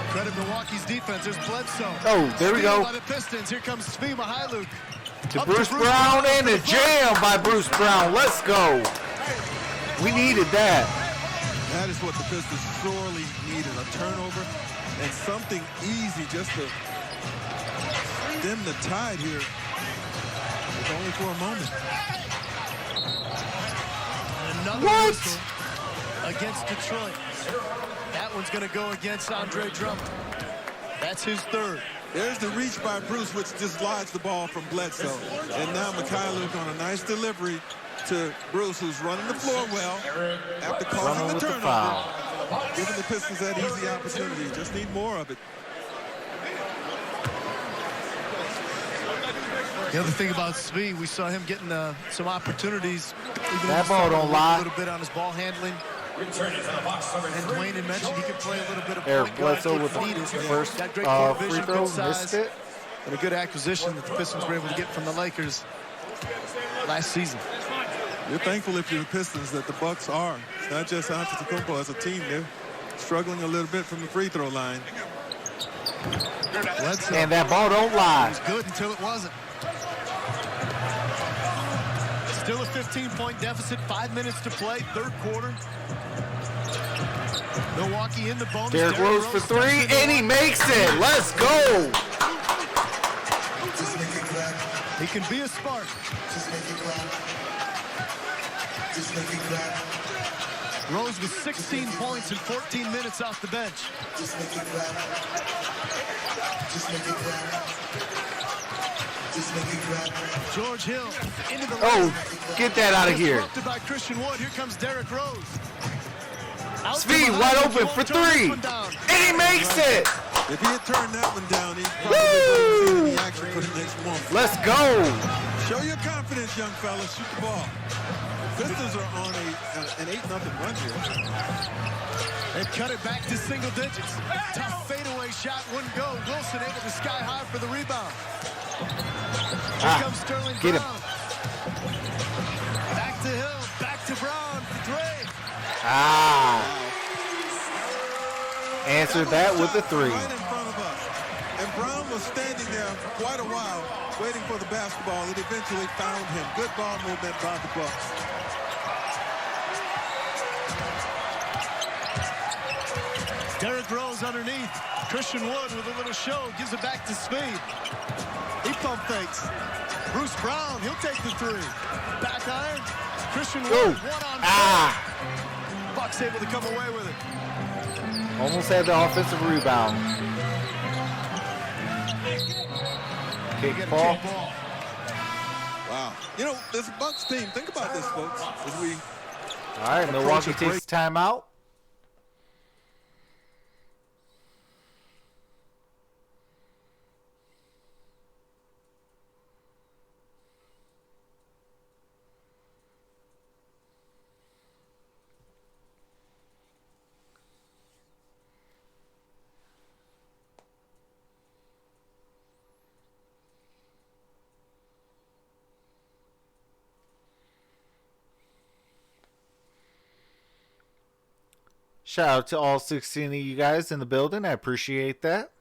Credit Milwaukee's defense. There's Bledsoe. Oh, there we go. By the Pistons. Here comes Svi Mihailuk. To Bruce Brown and a jam by Bruce Brown. Let's go. We needed that. That is what the Pistons sorely needed, a turnover and something easy just to stem the tide here. It's only for a moment. Another whistle against Detroit. That one's going to go against Andre Drummond. That's his third. There's the reach by Bruce, which dislodged the ball from Bledsoe. And now Mihailuk on a nice delivery to Bruce, who's running the floor well after causing the turnover. Giving the Pistons that easy opportunity. Just need more of it. The other thing about Svi, we saw him getting some opportunities. That ball don't lie. A little bit on his ball handling. And Dwayne had mentioned he could play a little bit of Eric point guard Bledsoe with the first free throw, missed it. And a good acquisition that the Pistons were able to get from the Lakers last season. You're thankful if you're the Pistons that the Bucks are. It's not just Antetokounmpo as a team. They're struggling a little bit from the free throw line. And that ball don't lie. It was good until it wasn't. Still a 15-point deficit, 5 minutes to play, third quarter. Milwaukee in the bonus. Derrick Rose for three, and he makes it. Let's go. He can be a spark. Rose with 16 points in 14 minutes off the bench. George Hill into the lane. Get that out of here. Interrupted by Christian Wood. Here comes Derrick Rose. Speed wide open for three, and he makes it. If he had turned that one down, he'd probably seen any action for the next one. Let's go. Show your confidence, young fella. Shoot the ball. Pistons are on an 8-0 run here. They've cut it back to single digits. Tough fadeaway shot, wouldn't go. Wilson able to sky high for the rebound. Here comes Sterling get Brown. Back to Hill, back to Brown for three. Answered that with a three. Right in front of us. And Brown was standing there for quite a while, waiting for the basketball. It eventually found him. Good ball movement by the Bucks. Derrick Rose underneath. Christian Wood with a little show. Gives it back to Speed. He pump fakes. Bruce Brown, he'll take the three. Back iron. Christian Wood, one-on-one. Bucks able to come away with it. Almost had the offensive rebound. Kick ball. Wow. You know, this Bucks team, think about this, folks. As we all right, Milwaukee takes timeout. Shout out to all 16 of you guys in the building. I appreciate that.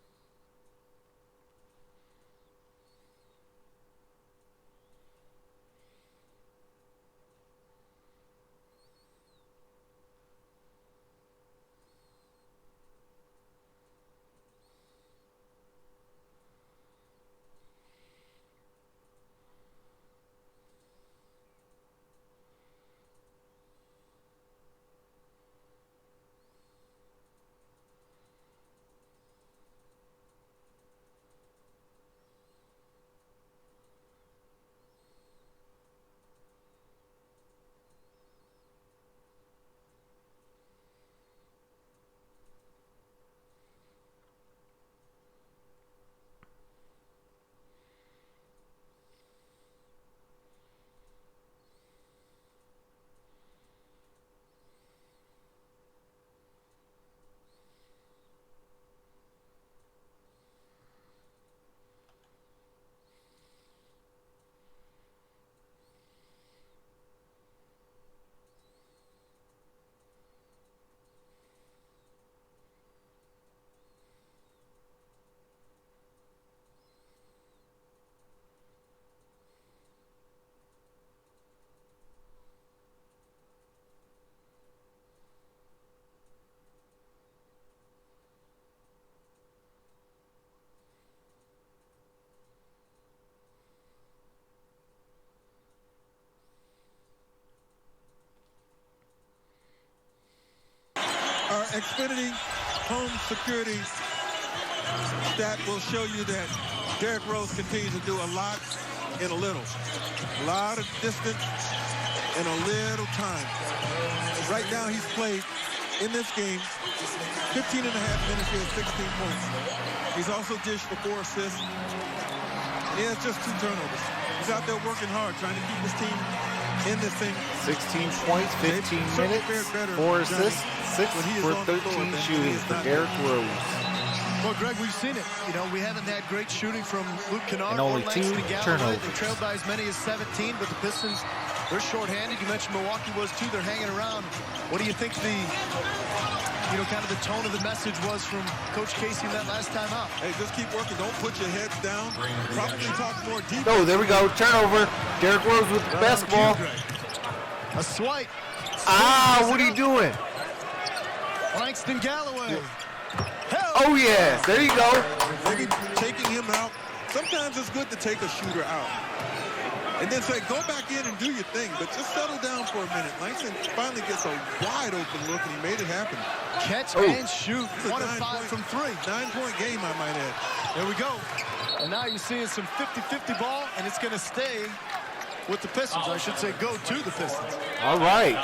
Xfinity home security stat will show you that Derrick Rose continues to do a lot in a little. A lot of distance in a little time. Right now he's played in this game 15 and a half minutes. He has 16 points. He's also dished for 4 assists. He has just 2 turnovers. He's out there working hard, trying to keep his team in this thing. 16 points, 15 minutes, 4 assists, 6 for 13 shooting for Derrick Rose. Well, Greg, we've seen it. You know, we haven't had great shooting from Luke Kennard and only or 2 turnovers. They trailed by as many as 17, but the Pistons, they're shorthanded. You mentioned Milwaukee was too. They're hanging around. What do you think the, kind of the tone of the message was from Coach Casey in that last time out? Hey, just keep working. Don't put your heads down. Probably talk more deep. Oh, there we go. Turnover. Derrick Rose with the basketball. A swipe. What are you doing? Langston Galloway. Oh, yeah. There you go. Maybe taking him out. Sometimes it's good to take a shooter out. And then say, go back in and do your thing, but just settle down for a minute. Langston finally gets a wide open look, and he made it happen. Catch and shoot. 1 of 5 from 3. 9-point game, I might add. There we go. And now you're seeing some 50-50 ball, and it's going to stay with the Pistons. I should say go to the Pistons. All right.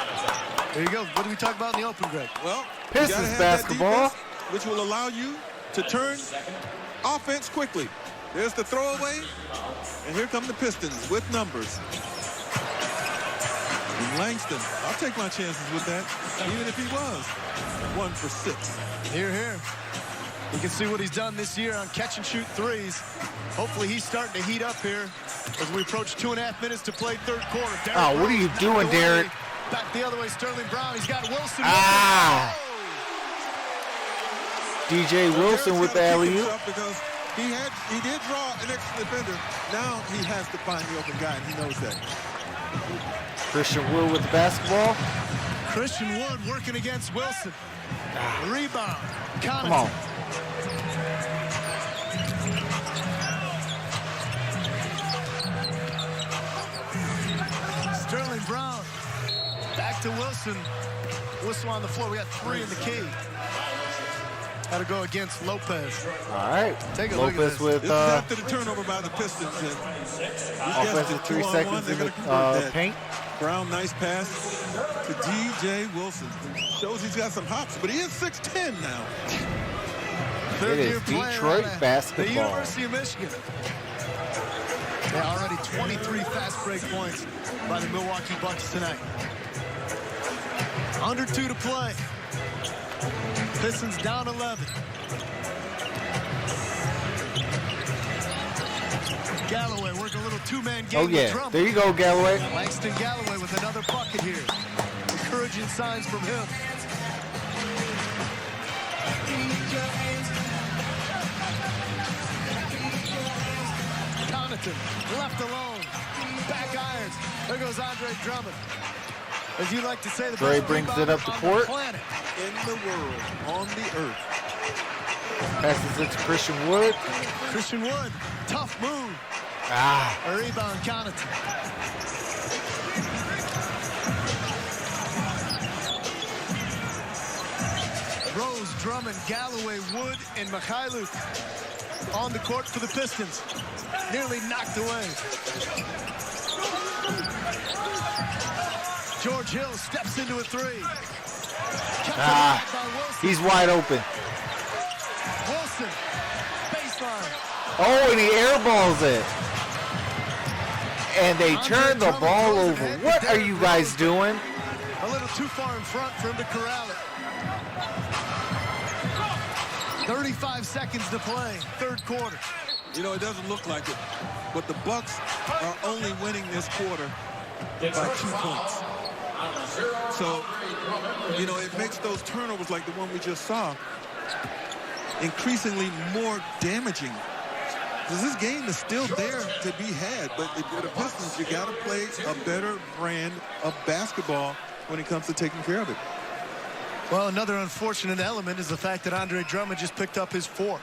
There you go. What did we talk about in the open, Greg? Well, Pistons basketball, which will allow you to turn offense quickly. There's the throwaway, and here come the Pistons with numbers. And Langston, I'll take my chances with that, even if he was 1 for 6. Here. You can see what he's done this year on catch and shoot threes. Hopefully he's starting to heat up here as we approach 2.5 minutes to play third quarter. Derrick what are you doing, Derrick? Back the other way, Sterling Brown. He's got Wilson. DJ Wilson with the alley-oop. Because he did draw an extra defender. Now he has to find the open guy, and he knows that. Christian Wood with the basketball. Christian Wood working against Wilson. Rebound. Come on. Sterling Brown. Back to Wilson. Whistle on the floor. We got 3 in the key. Got to go against Lopez. All right. Take a Lopez look at this. with This is after the turnover by the Pistons. Offensive 3 seconds in the paint. Brown, nice pass to DJ Wilson. Shows he's got some hops, but he is 6'10" now. It is Detroit basketball. The University of Michigan. Yeah, already 23 fast break points by the Milwaukee Bucks tonight. Under 2 to play. Pistons down 11. Galloway working a little 2-man game. Oh, yeah. With Drummond. There you go, Galloway. Langston Galloway with another bucket here. Encouraging signs from him. Connaughton left alone. Back irons. There goes Andre Drummond. As you like to say, the Dre brings it up the court. In the world, on the earth. Passes it to Christian Wood. Christian Wood, tough move. A rebound, Connaughton. Rose, Drummond, Galloway, Wood, and Mikhailuk on the court for the Pistons. Nearly knocked away. George Hill steps into a 3. He's wide open. Wilson, baseline. Oh, and he airballs it. And they turn the ball over. What are you guys doing? A little too far in front for him to corral it. 35 seconds to play, third quarter. You know, it doesn't look like it, but the Bucks are only winning this quarter by 2 points. So, you know, it makes those turnovers like the one we just saw increasingly more damaging. Because this game is still there to be had, but if you're the Pistons, you got to play a better brand of basketball when it comes to taking care of it. Well, another unfortunate element is the fact that Andre Drummond just picked up his 4th.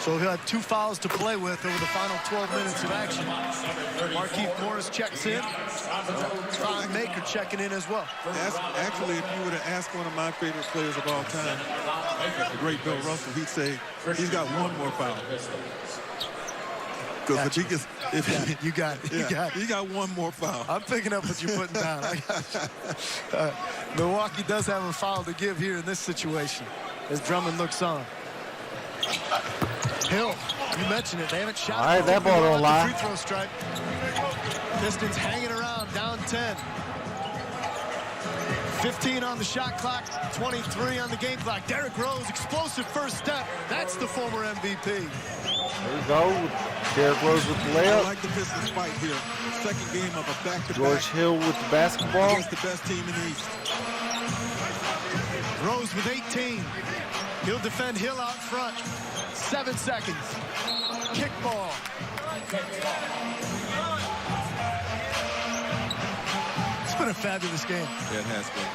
So he'll have 2 fouls to play with over the final 12 minutes of action. Markieff Morris checks in. Ron Maker checking in as well. Actually, if you were to ask one of my favorite players of all time, the great Bill Russell, he'd say he's got one more foul. Because if he gets, you got it. You got it. He got one more foul. I'm picking up what you're putting down. I got you. Milwaukee does have a foul to give here in this situation as Drummond looks on. Hill, you mentioned it. They haven't shot. All right, that ball don't lie. Free throw stripe. Pistons hanging around, down 10. 15 on the shot clock, 23 on the game clock. Derrick Rose, explosive first step. That's the former MVP. There you go. Derrick Rose with the layup. I like the Pistons fight here. Second game of a back-to-back. George Hill with the basketball. Against the best team in the East. Rose with 18. He'll defend Hill out front. 7 seconds. Kick ball. It's been a fabulous game. Yeah, it has been.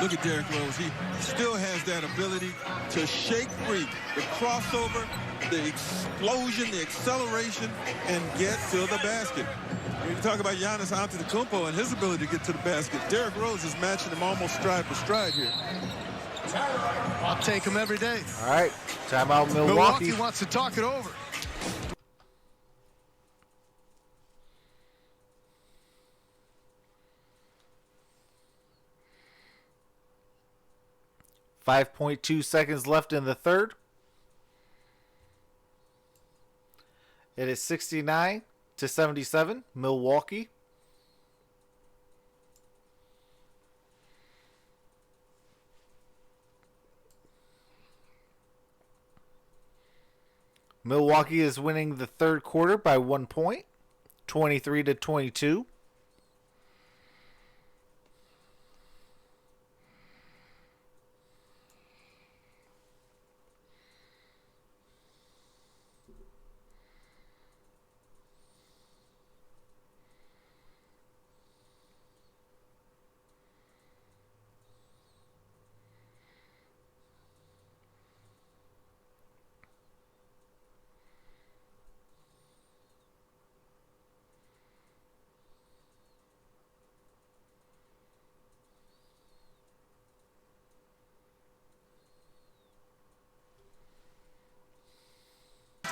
Look at Derrick Rose. He still has that ability to shake free, the crossover, the explosion, the acceleration, and get to the basket. When you talk about Giannis Antetokounmpo and his ability to get to the basket, Derrick Rose is matching him almost stride for stride here. I'll take him every day. All right, timeout Milwaukee. Milwaukee wants to talk it over. .2 seconds left in the third. It is 69-77, Milwaukee. Milwaukee is winning the third quarter by 1 point, 23-22.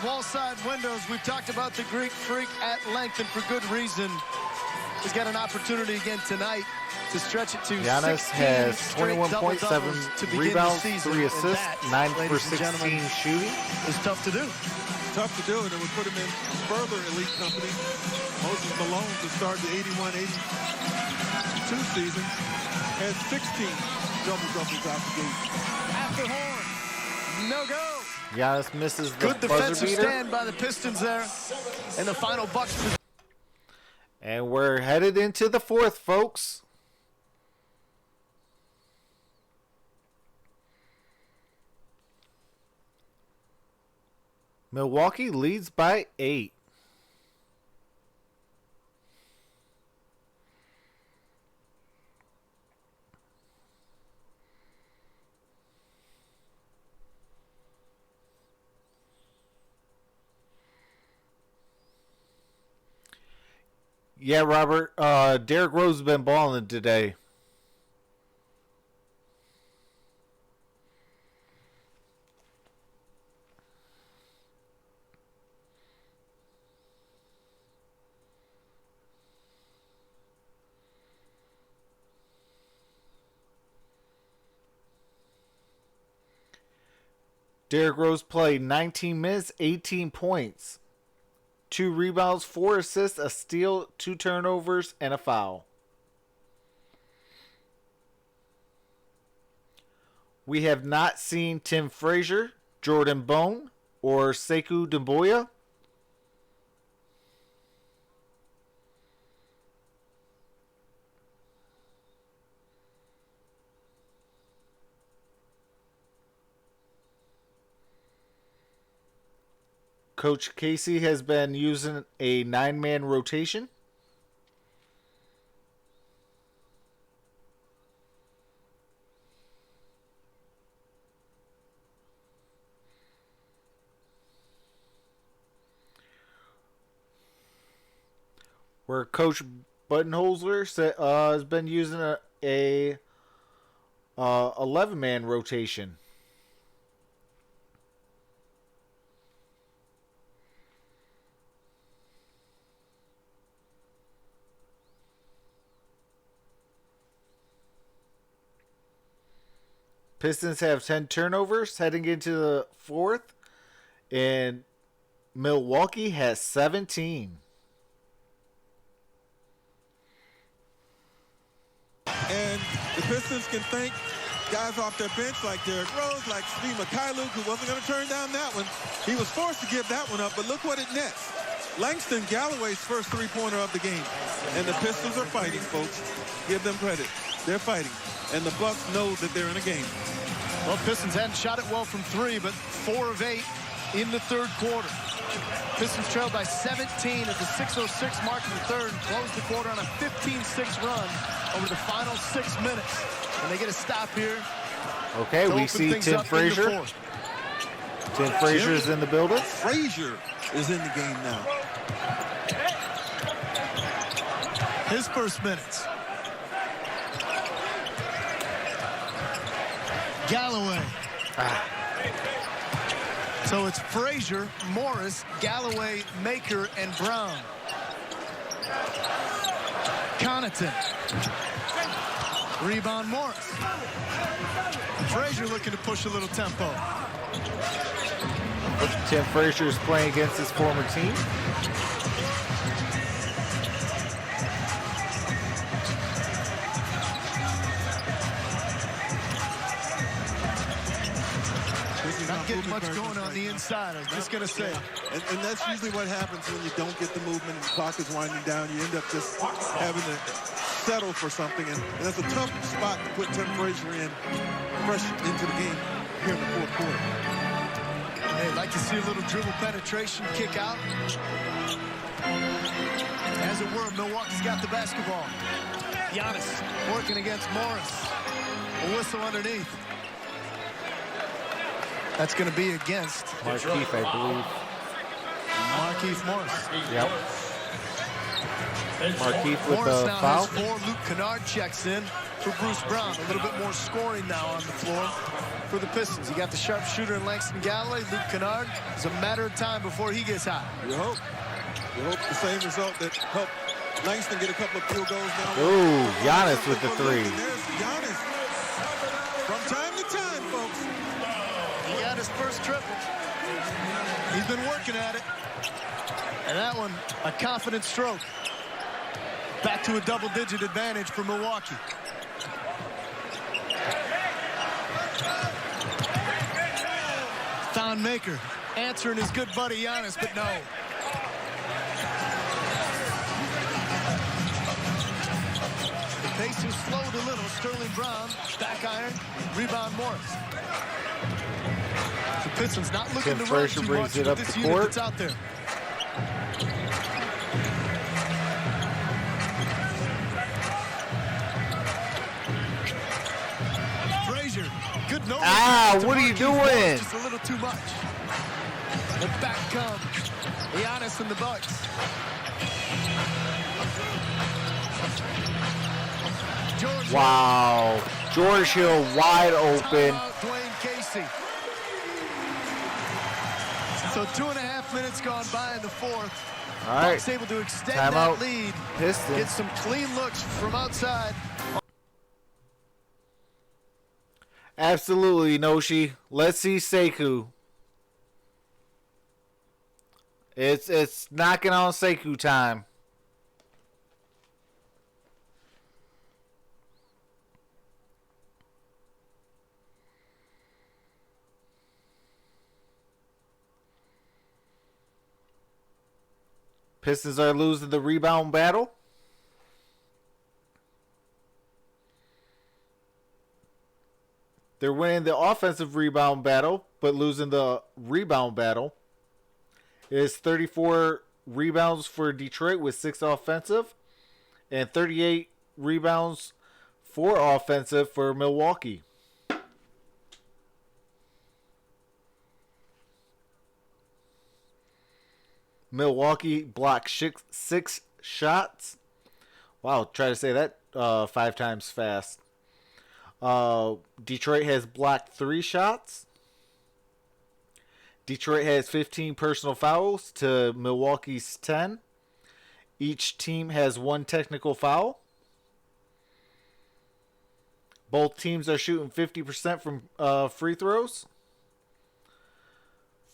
Wall side windows. We've talked about the Greek Freak at length and for good reason. He's got an opportunity again tonight to stretch it to Giannis 16 has straight 21.7 double-doubles to begin rebounds, the season. 3 assists, That, 9 for ladies and 16 gentlemen, shooting. is tough to do. Tough to do, and it would put him in further elite company. Moses Malone to start the 81-82 season had 16 double-doubles out the gate. After horn. No go. Giannis misses the Good buzzer defensive beater. stand by the Pistons there. And the final Bucks. And we're headed into the fourth, folks. Milwaukee leads by 8. Yeah, Robert. Derrick Rose has been balling today. Derrick Rose played 19 minutes, 18 points. 2 rebounds, 4 assists, a steal, 2 turnovers, and a foul. We have not seen Tim Frazier, Jordan Bone, or Sekou Doumbouya. Coach Casey has been using a 9-man rotation. where Coach Buttonholzer has been using a 11-man rotation. Pistons have 10 turnovers heading into the fourth, and Milwaukee has 17. And the Pistons can thank guys off their bench like Derrick Rose, like Steve Mikhailuk, who wasn't going to turn down that one. He was forced to give that one up, but look what it nets. Langston Galloway's first three-pointer of the game. And the Pistons are fighting, folks. Give them credit. They're fighting. And the Bucks know that they're in a game. Well, Pistons hadn't shot it well from three, but 4 of 8 in the third quarter. Pistons trailed by 17 at the 6:06 mark of the third and closed the quarter on a 15-6 run over the final 6 minutes. And they get a stop here. Okay, we see Tim Frazier. Tim Frazier's in the building. Frazier is in the game now. His first minutes. Galloway. So it's Frazier, Morris, Galloway, Maker, and Brown. Connaughton. Rebound Morris. Frazier looking to push a little tempo. Tim Frazier is playing against his former team. Not getting much going on the inside, I was just going to say. And that's usually what happens when you don't get the movement and the clock is winding down. You end up just having to settle for something. And that's a tough spot to put Tim Frazier in fresh into the game here in the fourth quarter. Hey, like to see a little dribble penetration, kick out. As it were, Milwaukee's got the basketball. Giannis working against Morris. A whistle underneath. That's going to be against Markieff, I believe. Markieff Morris. Yep. Markieff with Morris the now foul. has 4. Luke Kennard checks in for Bruce Brown. A little bit more scoring now on the floor for the Pistons. You got the sharpshooter in Langston Galloway. Luke Kennard. It's a matter of time before he gets hot. You hope. You hope the same result that helped Langston get a couple of field goals now. Ooh, Giannis with the 3. And there's Giannis. From time to time, folks. He got his first triple. He's been working at it. And that one, a confident stroke. Back to a double-digit advantage for Milwaukee. Thon Maker answering his good buddy Giannis, but no. The pace has slowed a little. Sterling Brown, back iron, rebound Morris. The Pistons not looking to run too much with this unit that's out there. Frazier, good no. What are you doing? Just a little too much. But back comes Giannis and the Bucks. Wow. George Hill wide open. Dwayne Casey. So 2.5 minutes gone by in the fourth. All right. Bucks able to extend Timeout. that lead. Pistons. Get some clean looks from outside. Absolutely, Noshi. Let's see Sekou. It's knocking on Sekou time. Pistons are losing the rebound battle. They're winning the offensive rebound battle, but losing the rebound battle. It is 34 rebounds for Detroit with 6 offensive and 38 rebounds for offensive for Milwaukee. Milwaukee blocked 6 shots. Wow, try to say that 5 times fast. Detroit has blocked 3 shots. Detroit has 15 personal fouls to Milwaukee's 10. Each team has 1 technical foul. Both teams are shooting 50% from free throws.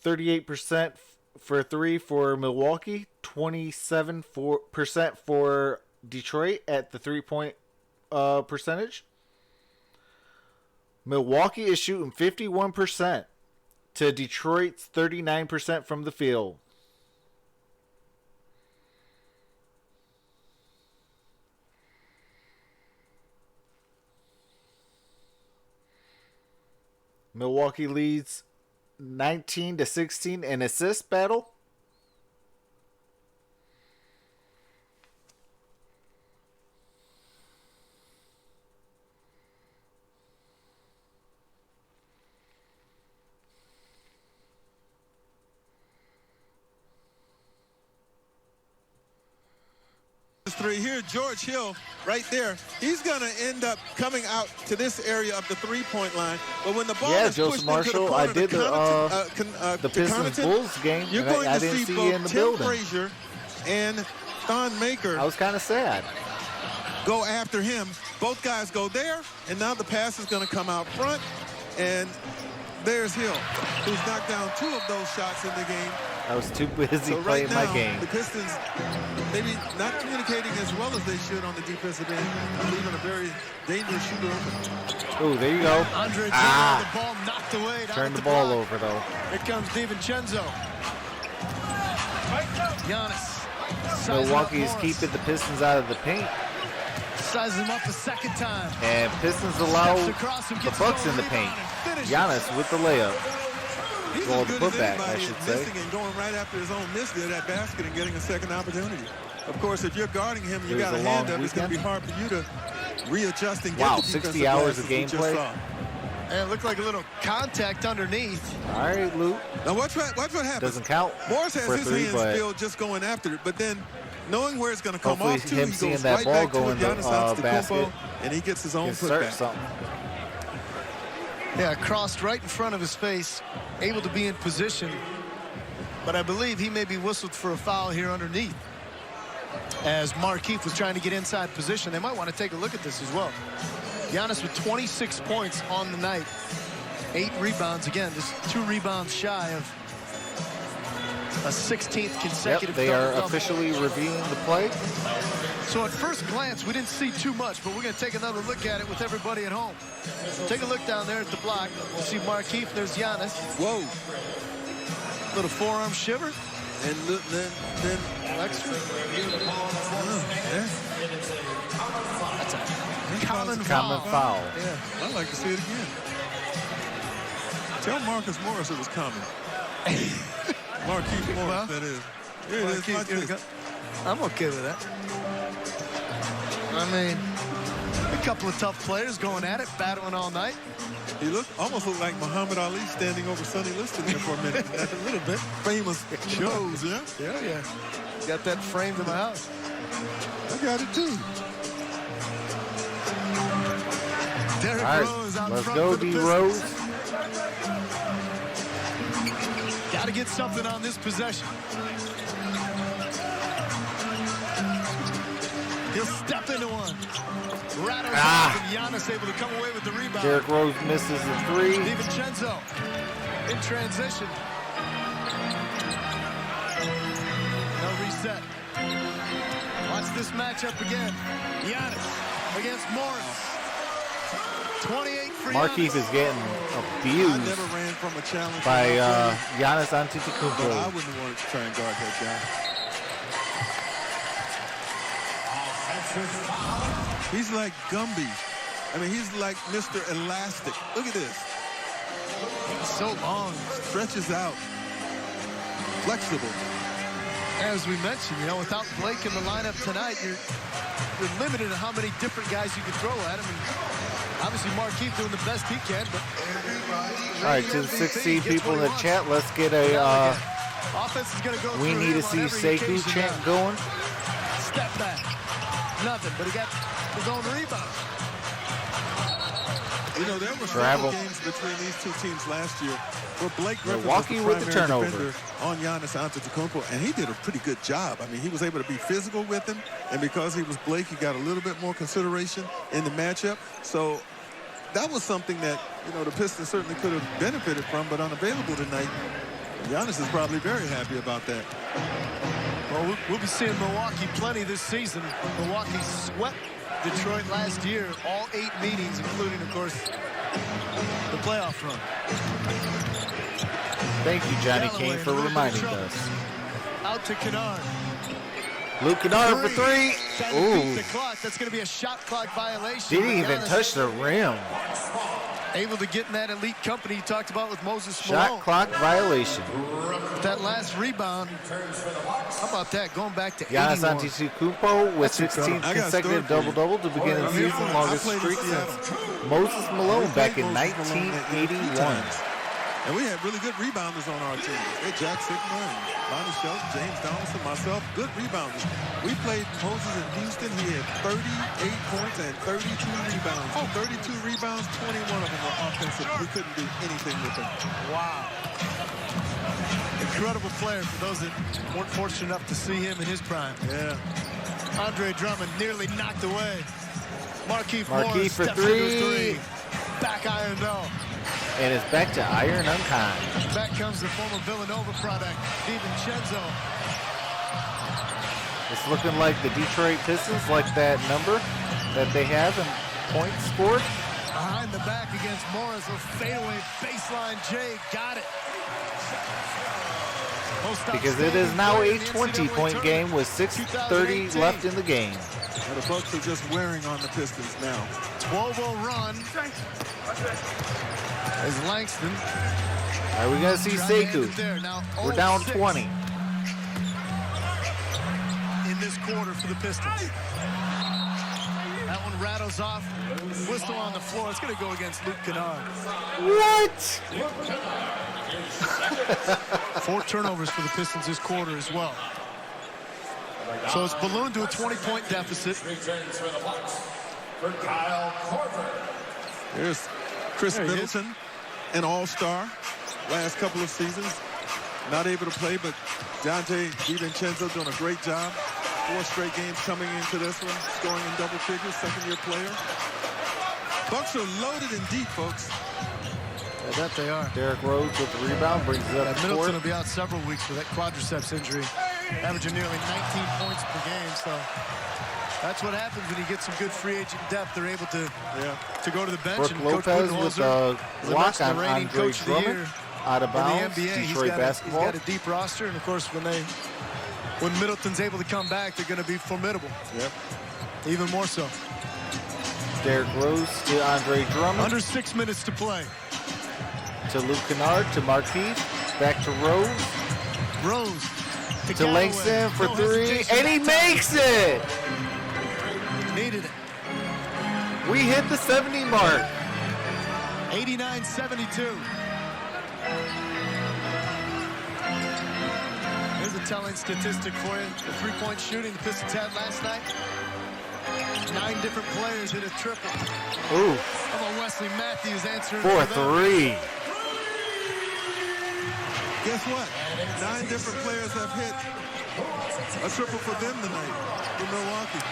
38% for 3 for Milwaukee. 27% for Detroit at the 3-point percentage. Milwaukee is shooting 51% to Detroit's 39% from the field. Milwaukee leads 19-16 in assist battle. Three here, George Hill right there. He's going to end up coming out to this area of the 3-point line. But when the ball is Joseph pushed Marshall, into the I corner did the Pistons Bulls game. you're going I to didn't see see you both in the Tim building. Frazier and Thon Maker. I was kind of sad. Go after him. Both guys go there, and now the pass is going to come out front. And there's Hill, who's knocked down 2 of those shots in the game. I was too busy playing now, my game. The Pistons maybe not communicating as well as they should on the defensive end, leaving a very dangerous shooter open. Oh, there you go. Andre the ball knocked away. Turn the ball over, though. Here comes DiVincenzo. Giannis. Milwaukee is keeping the Pistons out of the paint. Sizes him up a second time. And Pistons allow the Bucks in the paint. Giannis with the layup. He's Well, as the good as putback, I anybody should say. missing and going right after his own miss there, that basket, and getting a second opportunity. Of course, if you're guarding him and you got a hand up, it's going to be hard for you to readjust and get wow, the 60 hours of gameplay. And it looked like a little contact underneath. All right, Luke. Now watch what happens. Doesn't count. Morris has for his 3, hands filled just going after it, but then knowing where it's going to come hopefully off to, him he seeing goes that right ball back go to in it, the Giannis Antetokounmpo, basket. and he gets his own Can start putback. something. Yeah, crossed right in front of his face, able to be in position. But I believe he may be whistled for a foul here underneath. As Markieff was trying to get inside position, they might want to take a look at this as well. Giannis with 26 points on the night. 8 rebounds. Again, just 2 rebounds shy of a 16th consecutive They are double-double. officially reviewing the play. So at first glance, we didn't see too much, but we're going to take another look at it with everybody at home. Take a look down there at the block. You see Markieff, there's Giannis. Whoa. Little forearm shiver. And then extra. Yeah. That's a common foul. Yeah, I'd like to see it again. Tell Marcus Morris it was coming. Markieff Morris, Well, that is. Here it is. Watch this. I'm okay with that. I mean, a couple of tough players going at it, battling all night. He almost looked like Muhammad Ali standing over Sonny Liston there for a minute. A little bit. Famous shows, yeah? Yeah. Got that framed in my house. I got it too. Derrick All right, Rose out let's front go, for the D. Pistons. Rose. Got to get something on this possession. He'll step into one. Rattles off, and Giannis able to come away with the rebound. Derrick Rose misses the 3. DiVincenzo in transition. No reset. Watch this matchup again. Giannis against Morris. 28 for Markieff Giannis. is getting I abused never ran from a challenge by Giannis but I Antetokounmpo. wouldn't have wanted to try and guard that guy. He's like Gumby. I mean, he's like Mr. Elastic. Look at this. So long. Stretches out. Flexible. As we mentioned, you know, without Blake in the lineup tonight, you're limited to how many different guys you can throw at him. And obviously, Markieff doing the best he can. But All right, to the 16 people in the chat, let's get a offense is going to go we through need to him see on every Sekou occasion chant now. going. Step back. Nothing, but he got his own rebound. You know, there were several games between these two teams last year where Blake Griffin was the with the primary turnover defender on Giannis Antetokounmpo, and he did a pretty good job. I mean, he was able to be physical with him, and because he was Blake, he got a little bit more consideration in the matchup. So that was something that, you know, the Pistons certainly could have benefited from, but unavailable tonight. Giannis is probably very happy about that. Well, we'll be seeing Milwaukee plenty this season. Milwaukee swept Detroit last year, all 8 meetings, including, of course, the playoff run. Thank you, Johnny Kane, for reminding us. Out to Kennard. Luke Kennard for 3. Ooh. The clock. That's going to be a shot clock violation. Didn't even touch the rim. Able to get in that elite company you talked about with Moses Malone. Shot clock violation. That last rebound, how about that? Going back to Giannis 81. Antetokounmpo with 16 consecutive double-double to begin the season, longest streak since Moses Malone back in 1981. And we had really good rebounders on our team. Hey, Jack Sigma and Bonnie Shelton, James Donaldson, myself, good rebounders. We played Moses in Houston. He had 38 points and 32 rebounds. 32 rebounds, 21 of them were offensive. We couldn't do anything with him. Wow. Incredible player for those that weren't fortunate enough to see him in his prime. Yeah. Andre Drummond nearly knocked away. Markieff Markieff Morris for steps into 3. Back iron though. And it's back to iron unkind. Back comes the former Villanova product, DiVincenzo. It's looking like the Detroit Pistons, like that number that they have in points scored. Behind the back against Morris, a fadeaway baseline J. Got it. Because it is now a 20-point game with 6:30 left in the game. Well, the Bucks are just wearing on the Pistons now. 12-0 run. As Langston. All right, we got to see Sekou. We're down 20. In this quarter for the Pistons. That one rattles off. Whistle on the floor. It's going to go against Luke Kennard. What? 4 turnovers for the Pistons this quarter as well. So it's ballooned to a 20-point deficit. There's Chris Middleton, an all-star last couple of seasons. Not able to play, but Dante DiVincenzo doing a great job. 4 straight games coming into this one, scoring in double figures, second-year player. Bucks are loaded and deep, folks. I bet they are. Derrick Rose with the rebound, brings it up. Middleton will be out several weeks for that quadriceps injury, averaging nearly 19 points per game. So that's what happens when you get some good free agent depth. They're able to go to the bench. Brooke and Lopez Coach with a block on reigning Andre coach of the year Drummond out of bounds. in the NBA. Detroit basketball. He's got a deep roster, and of course, when Middleton's able to come back, they're going to be formidable. Yep. Even more so. Derrick Rose to Andre Drummond. Under 6 minutes to play. To Luke Kennard, to Markieff, back to Rose. Rose. To Langston for 3, and he makes it! Needed it. We hit the 70 mark. 89-72. Here's a telling statistic for you. The three-point shooting the Pistons had last night. 9 different players hit a triple. Ooh. How about Wesley Matthews answering for 3? Guess what? 9 different players have hit a triple for them tonight for Milwaukee.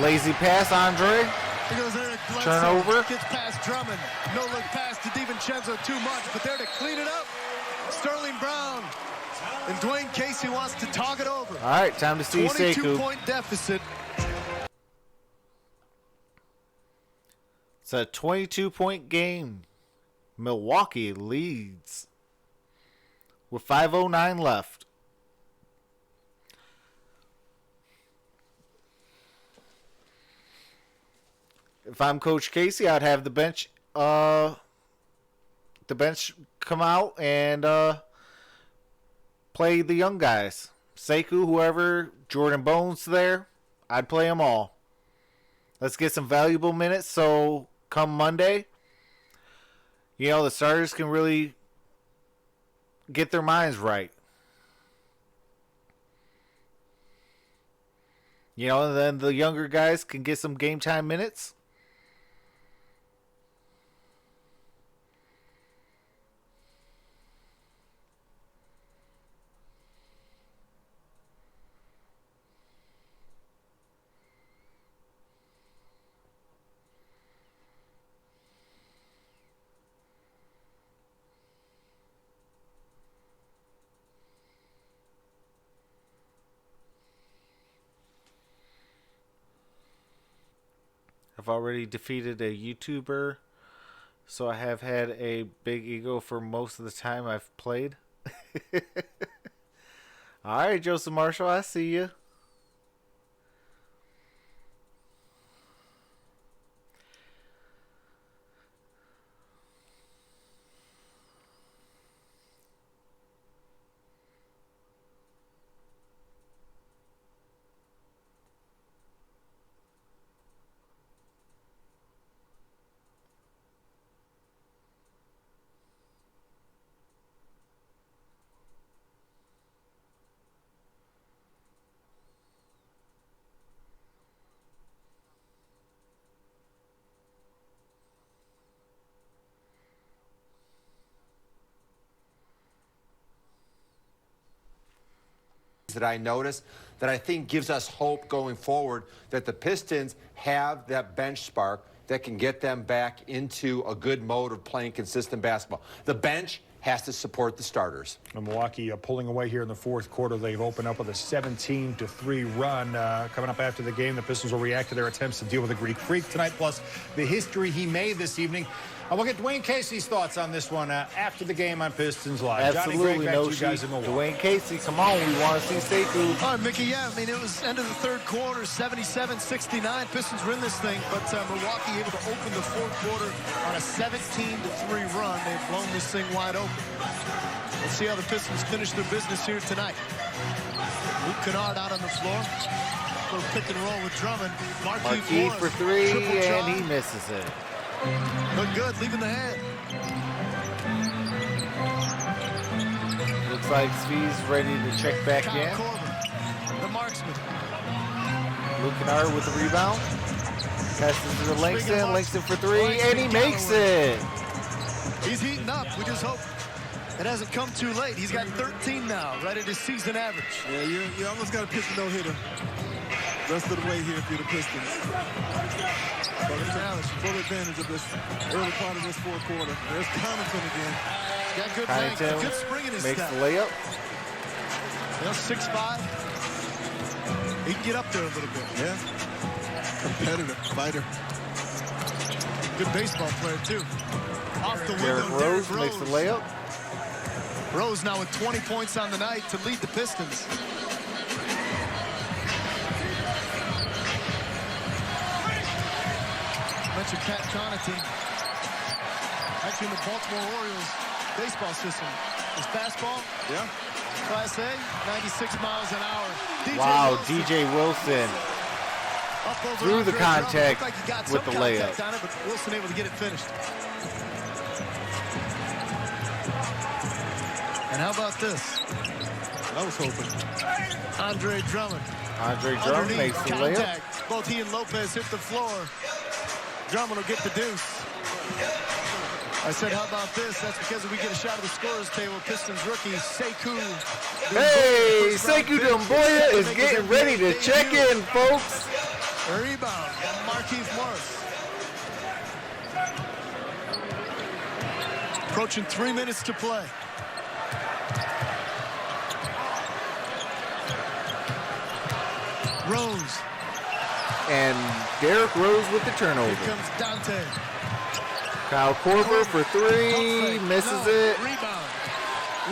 Lazy pass, Andre. Here goes Eric Bledsoe. Turnover. Gets past Drummond. No look pass to DiVincenzo too much, but there to clean it up. Sterling Brown. And Dwayne Casey wants to talk it over. All right, time to see Sekou. 22-point deficit. It's a 22-point game. Milwaukee leads with 5:09 left. If I'm Coach Casey, I'd have the bench come out and play the young guys. Sekou, whoever, Jordan Bones there, I'd play them all. Let's get some valuable minutes so come Monday, the starters can really get their minds right. You know, and then the younger guys can get some game time minutes. I've already defeated a YouTuber, so I have had a big ego for most of the time I've played. All right, Joseph Marshall, I see you. that I noticed that I think gives us hope going forward that the Pistons have that bench spark that can get them back into a good mode of playing consistent basketball. The bench has to support the starters. Milwaukee pulling away here in the fourth quarter. They've opened up with a 17-3 run. Coming up after the game, the Pistons will react to their attempts to deal with the Greek Freak tonight, plus the history he made this evening. We'll get Dwayne Casey's thoughts on this one after the game on Pistons Live. Absolutely, Johnny, Greg, back to you guys in Milwaukee. Dwayne Casey, come on, we want to see Sekou. All right, Mickey, yeah, I mean, it was end of the third quarter, 77-69. Pistons win this thing, but Milwaukee able to open the fourth quarter on a 17-3 run. They've blown this thing wide open. Let's see how the Pistons finish their business here tonight. Luke Kennard out on the floor. Little pick and roll with Drummond. Marquis for three, and he misses it. Look good, leaving the hand. Looks like Svi's ready to check back in. Corbin, the marksman. Luke Kennard with the rebound. Passes to Langston. Langston for three, and he makes it. He's heating up. We just hope it hasn't come too late. He's got 13 now, right at his season average. Yeah, you almost got to pitch a no-hitter. Rest of the way here for the Pistons. But the challenge, full advantage of this early part of this fourth quarter. There's Connaughton again. Got good length, good spring in his makes step. the layup. You know, 6'5". He can get up there a little bit. Yeah. Competitive, fighter. Good baseball player, too. Off the window, Rose makes the layup. Rose now with 20 points on the night to lead the Pistons. Mentioned Pat Connaughton. Actually in the Baltimore Orioles baseball system. His fastball, yeah, Class A, 96 miles an hour. Wow, DJ Wilson through the contact with the layup. On it, but Wilson able to get it finished. And how about this? I was hoping. Andre Drummond. Andre Drummond makes the layup. Both he and Lopez hit the floor. Drummond will get the deuce. I said, how about this? That's because we get a shot of the scorer's table. Pistons rookie, Sekou. Hey, Sekou Doumbouya is getting ready to check in, folks. A rebound, Marquise Morris. Approaching 3 minutes to play. Rose. And Derrick Rose with the turnover. Here comes Dante. Kyle Korver for three, misses it. Rebound.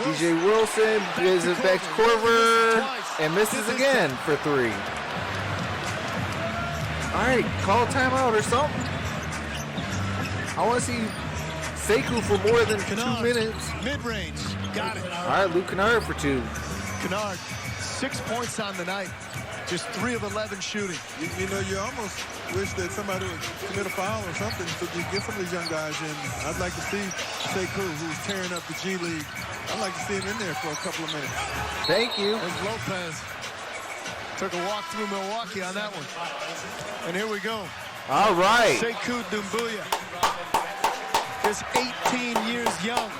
DJ Wilson gives it back to Korver and misses again for three. All right, call a timeout or something. I want to see Sekou for more than Kennard, 2 minutes. Mid-range, got it. All right, Luke Kennard for two. Kennard, 6 points on the night. Just 3 of 11 shooting. You know, you almost wish that somebody would commit a foul or something so you get some of these young guys in. I'd like to see Sekou, who's tearing up the G League. I'd like to see him in there for a couple of minutes. Thank you. There's Lopez. Took a walk through Milwaukee on that one. And here we go. All right. Sekou Doumbouya is 18 years young.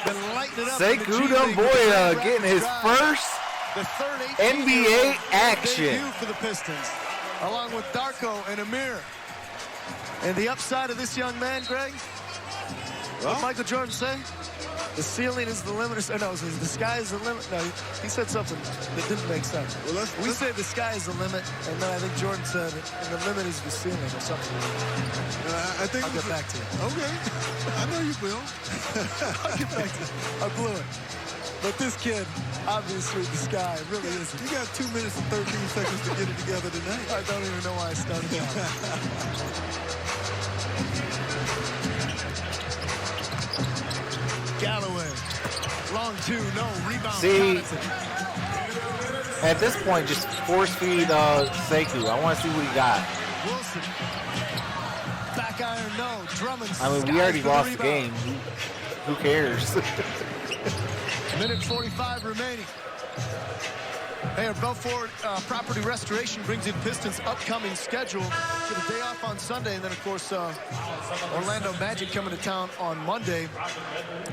Been lighting it up. Sekou Doumbouya getting his first the third NBA action debut for the Pistons, along with Darko and Amir. And the upside of this young man, Greg, what Michael Jordan say? The ceiling is the limit. Or no, the sky is the limit. No, he said something that didn't make sense. Well, we say the sky is the limit, and then I think Jordan said, and the limit is the ceiling or something. I think I'll get back to you. Okay. I know you will. I'll get back to you. I blew it. But this kid, obviously, the sky really isn't. You got 2 minutes and 13 seconds to get it together tonight. I don't even know why I started that. Galloway, long two, no rebound. See, at this point, just force feed Sekou. I want to see what he got. Wilson, back iron, no. Drummond. I mean, we already lost the game. Who cares? Minute 45 remaining. Hey, our Belfort Property Restoration brings in Pistons' upcoming schedule. Get a day off on Sunday, and then, of course, Orlando Magic coming to town on Monday.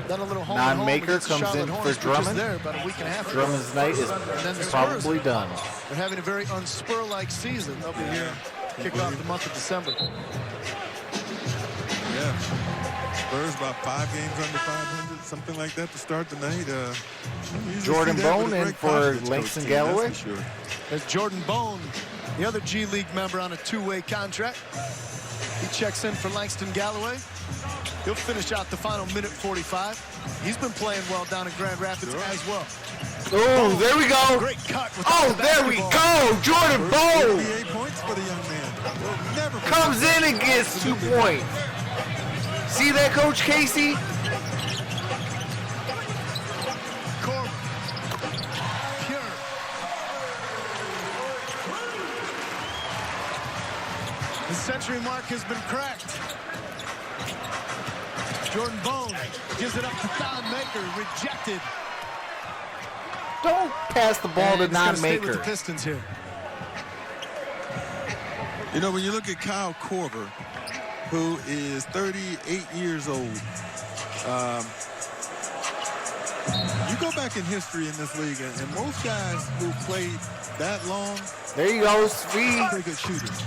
Then a little home Non-maker comes Charlotte in Hornets, for Drummond. there about a week and a half ago. Drummond's night is probably done. They're having a very unspur-like season over here. Kick off the month of December. Yeah. Spurs about 5 games under 500, something like that to start the night. Jordan Bone in for Langston Galloway. Sure. There's Jordan Bone, the other G League member on a 2-way contract. He checks in for Langston Galloway. He'll finish out the final minute 45. He's been playing well down in Grand Rapids as well. Oh, there we go. Great cut. Oh, there we go. Jordan Bone 38 points for the young man. Never comes in and gets 2 points. See that, Coach Casey? Corbin. Pure. The century mark has been cracked. Jordan Bone gives it up to Don Maker. Rejected. Don't pass the ball to Don Maker. With the non-maker. Pistons here. You know, when you look at Kyle Korver, who is 38 years old. You go back in history in this league, and most guys who played that long, there you go, Speed. Pretty good shooters.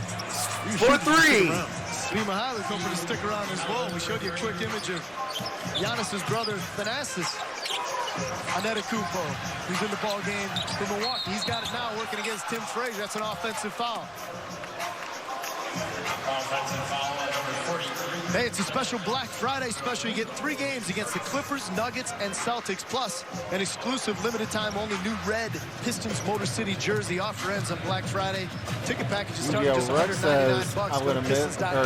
For 3. Steve Mihaly hoping to stick around as well. We showed you a quick image of Giannis's brother, Thanasis Antetokounmpo, who's in the ball game for Milwaukee. He's got it now, working against Tim Frazier. That's an offensive foul. Hey, it's a special Black Friday special. You get 3 games against the Clippers, Nuggets, and Celtics, plus an exclusive limited-time only new red Pistons Motor City jersey. Offer ends on Black Friday. Ticket packages start at just $199. I'm going to miss, I'm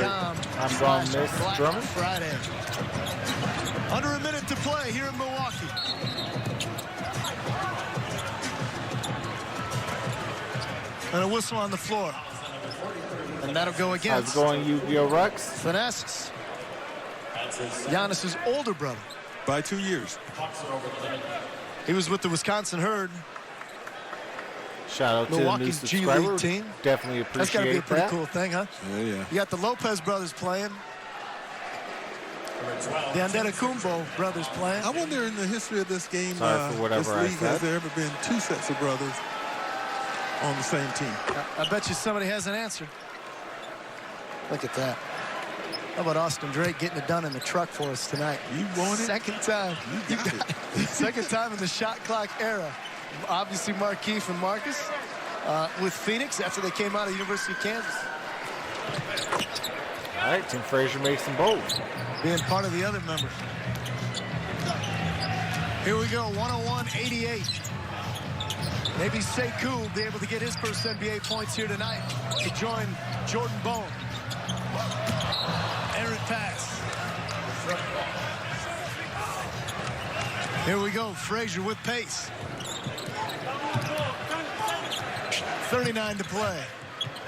going to miss Drummond. Friday. Under a minute to play here in Milwaukee. And a whistle on the floor. And that'll go against. I was going Yu-Gi-Oh! Rux. Thanasis. Giannis's older brother. By 2 years. He was with the Wisconsin Herd. Shout out to the new subscriber. G League team. Definitely appreciate that. That's got to be a pretty cool thing, huh? Yeah. You got the Lopez brothers playing. The Antetokounmpo brothers playing. I wonder in the history of this game, Sorry for whatever this league, I said. has there ever been 2 sets of brothers on the same team? I bet you somebody has an answer. Look at that. How about Austin Drake getting it done in the truck for us tonight? You want it? Second time. You got it. Second time in the shot clock era. Obviously, Markieff and Marcus with Phoenix after they came out of the University of Kansas. All right, Tim Frazier makes them both. Being part of the other member. Here we go, 101-88. Maybe Sekou will be able to get his first NBA points here tonight to join Jordan Bone. Errant pass. Here we go, Frazier with pace. 39 to play.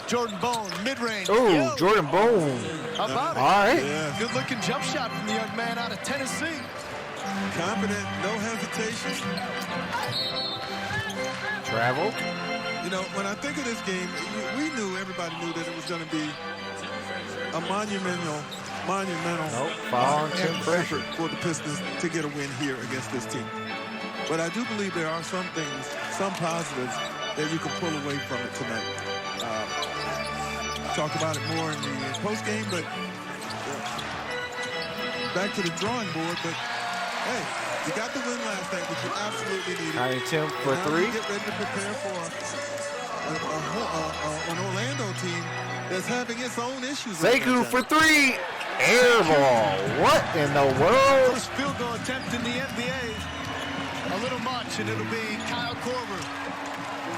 Jordan Bone, mid-range. Oh, Jordan Bone. How about it? All right. Yeah. Good-looking jump shot from the young man out of Tennessee. Confident, no hesitation. Travel. You know, when I think of this game, everybody knew that it was going to be a monumental effort for the Pistons to get a win here against this team. But I do believe there are some things, some positives that you can pull away from it tonight. Talk about it more in the post-game, but back to the drawing board. But, hey, you got the win last night, which you absolutely needed. Tim for now 3. Get ready to prepare for an Orlando team that's having its own issues. Sekou for 3. Air ball. What in the world? First field goal attempt in the NBA. A little much, and it'll be Kyle Korver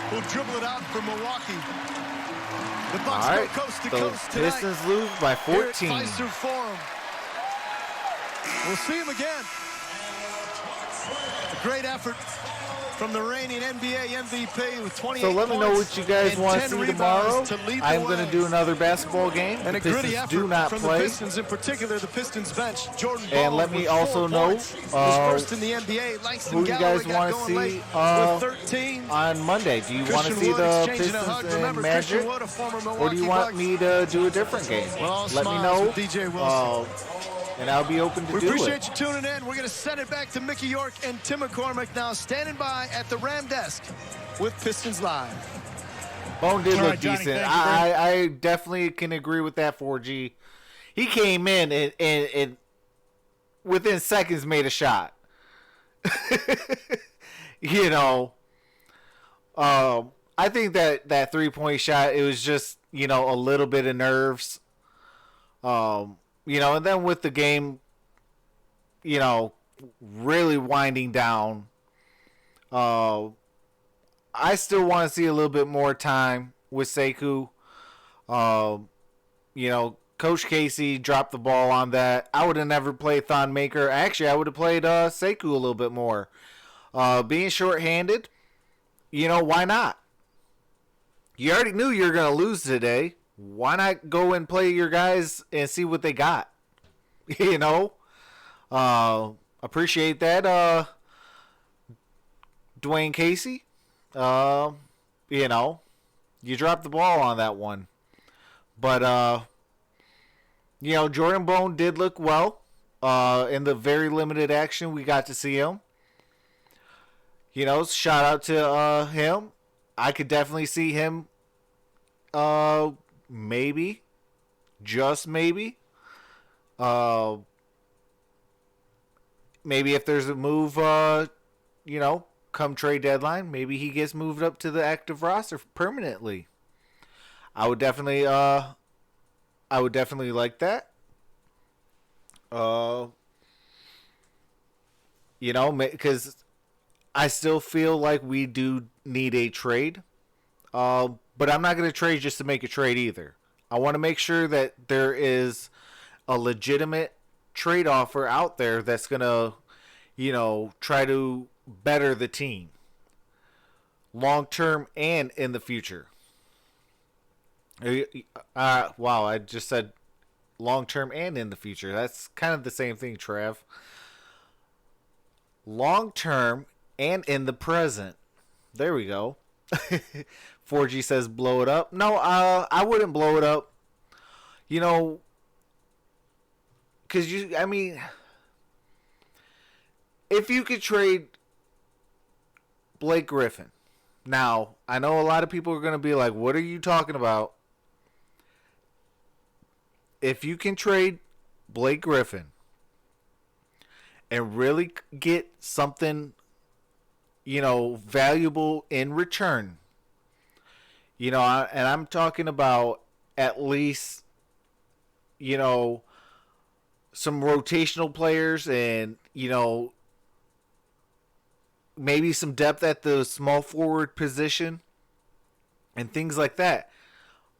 who'll dribble it out for Milwaukee. The Bucks All right. go coast to The coast tonight. Pistons lose by 14. Here at Fiserv Forum. We'll see him again. A great effort from the reigning NBA MVP with 28 So let me know what you guys want to see tomorrow. I'm going to do another basketball game. And The a gritty Pistons effort do not from play. the Pistons, in particular the Pistons bench. Jordan And Ball let me with also 4 know points. Was first in the NBA. Langston who you Galloway guys got want going to late see with 13. on Monday. Do you want to Christian see Wood the exchanging a hug. Pistons and Remember, Magic? Christian Wood, a former Or do Milwaukee you want Buck. me to do a different game? Well, all Let me smiles know. with DJ Wilson. And I'll be open to We do appreciate it. you tuning in. We're going to send it back to Mickey York and Tim McCormick now standing by at the Ram desk with Pistons Live. Bone did All look right, Johnny, decent. thank you very I definitely can agree with that, 4G. He came in and within seconds made a shot. You know, I think that 3-point shot, it was just, you know, a little bit of nerves. You know, and then with the game, you know, really winding down, I still want to see a little bit more time with Sekou. You know, Coach Casey dropped the ball on that. I would have never played Thon Maker. Actually, I would have played Sekou a little bit more. Being shorthanded, you know, why not? You already knew you were going to lose today. Why not go and play your guys and see what they got? You know? Appreciate that, Dwayne Casey. You know, you dropped the ball on that one. But, you know, Jordan Bone did look well in the very limited action we got to see him. You know, shout out to him. I could definitely see him maybe, just maybe, maybe if there's a move, you know, come trade deadline, maybe he gets moved up to the active roster permanently. I would definitely like that. You know, because I still feel like we do need a trade. But I'm not going to trade just to make a trade either. I want to make sure that there is a legitimate trade offer out there that's going to, you know, try to better the team long term and in the future. Wow, I just said long term and in the future. That's kind of the same thing, Trav. Long term and in the present. There we go. 4G says blow it up. No, I wouldn't blow it up. You know, because I mean, if you could trade Blake Griffin. Now, I know a lot of people are going to be like, what are you talking about? If you can trade Blake Griffin and really get something, you know, valuable in return, you know, and I'm talking about at least, you know, some rotational players and, you know, maybe some depth at the small forward position and things like that.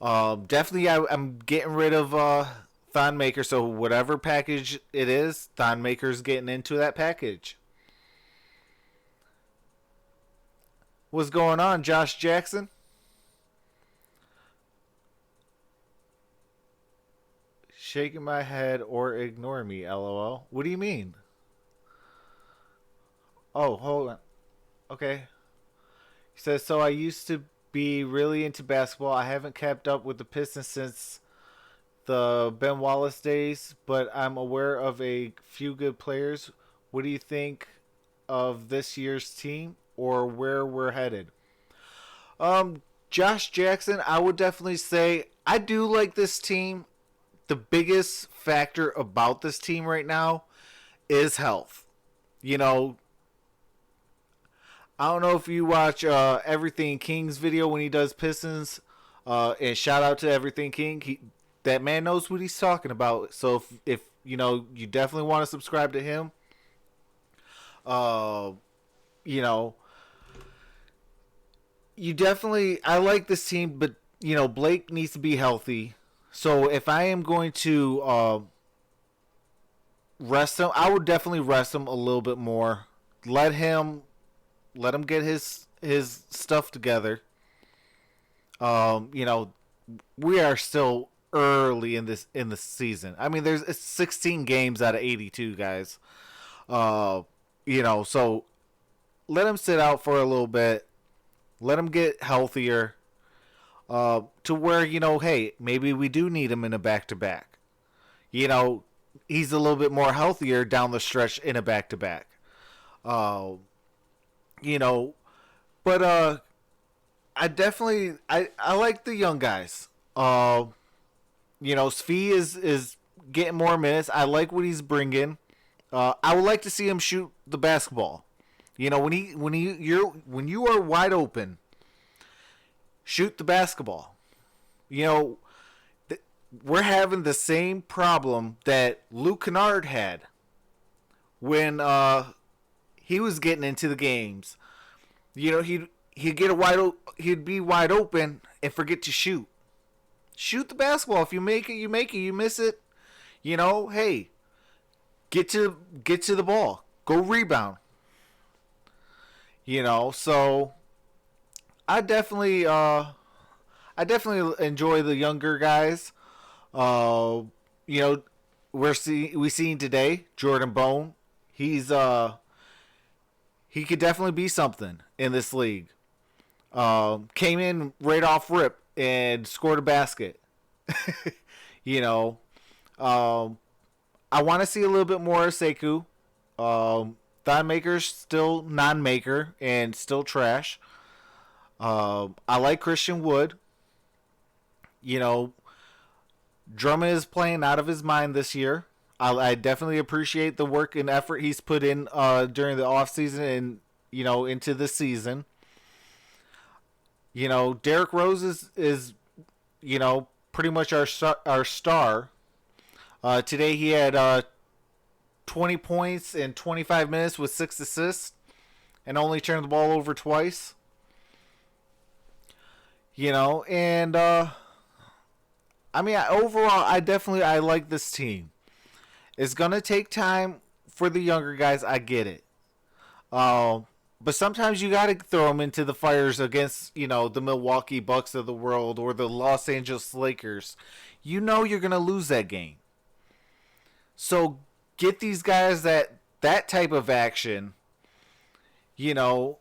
Definitely, I'm getting rid of Thon Maker. So whatever package it is, Thon Maker's getting into that package. What's going on, Josh Jackson? Shaking my head or ignore me, LOL. What do you mean? Oh, hold on. Okay. He says, so I used to be really into basketball. I haven't kept up with the Pistons since the Ben Wallace days, but I'm aware of a few good players. What do you think of this year's team or where we're headed? Josh Jackson, I would definitely say I do like this team. The biggest factor about this team right now is health. You know, I don't know if you watch Everything King's video when he does Pistons, and shout out to Everything King. That man knows what he's talking about. So if you know, you definitely want to subscribe to him. You know, you definitely, I like this team, but you know, Blake needs to be healthy. So if I am going to rest him, I would definitely rest him a little bit more. Let him get his stuff together. You know, we are still early in the season. I mean, it's 16 games out of 82, guys. You know, so let him sit out for a little bit. Let him get healthier. To where, you know, hey, maybe we do need him in a back-to-back. You know, he's a little bit more healthier down the stretch in a back-to-back. You know, but I definitely I like the young guys. You know, Svi is getting more minutes. I like what he's bringing. I would like to see him shoot the basketball. You know, when you are wide open, shoot the basketball. You know, we're having the same problem that Luke Kennard had when he was getting into the games. You know, he'd be wide open and forget to shoot. Shoot the basketball. If you make it, you make it. You miss it, you know, hey, get to the ball. Go rebound. You know, so I definitely enjoy the younger guys. You know, we seen today Jordan Bone. He could definitely be something in this league. Came in right off rip and scored a basket. You know, I want to see a little bit more of Sekou. Thon Maker's still non-maker and still trash. I like Christian Wood. You know, Drummond is playing out of his mind this year. I definitely appreciate the work and effort he's put in during the offseason and, you know, into the season. You know, Derrick Rose is you know, pretty much our star. Today he had 20 points in 25 minutes with 6 assists and only turned the ball over twice. You know, and I mean, overall, I like this team. It's going to take time for the younger guys. I get it. But sometimes you got to throw them into the fires against, you know, the Milwaukee Bucks of the world or the Los Angeles Lakers. You know you're going to lose that game. So get these guys that type of action, you know,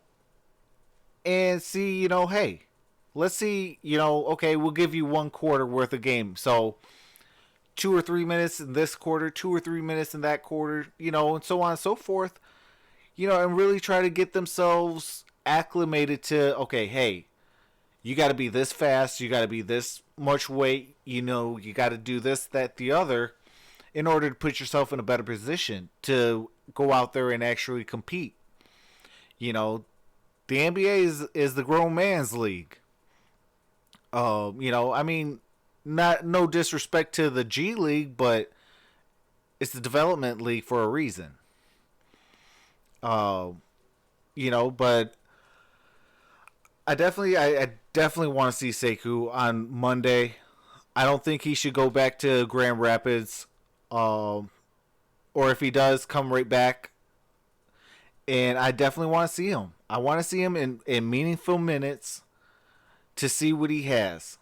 and see, you know, hey, let's see, you know, okay, we'll give you 1 quarter worth of game. So 2 or 3 minutes in this quarter, 2 or 3 minutes in that quarter, you know, and so on and so forth. You know, and really try to get themselves acclimated to, okay, hey, you got to be this fast, you got to be this much weight, you know, you got to do this, that, the other, in order to put yourself in a better position to go out there and actually compete. You know, the NBA is the grown man's league. You know, I mean, no disrespect to the G League, but it's the development league for a reason. You know, but I definitely want to see Sekou on Monday. I don't think he should go back to Grand Rapids, or if he does, come right back. And I definitely want to see him. I want to see him in meaningful minutes to see what he has.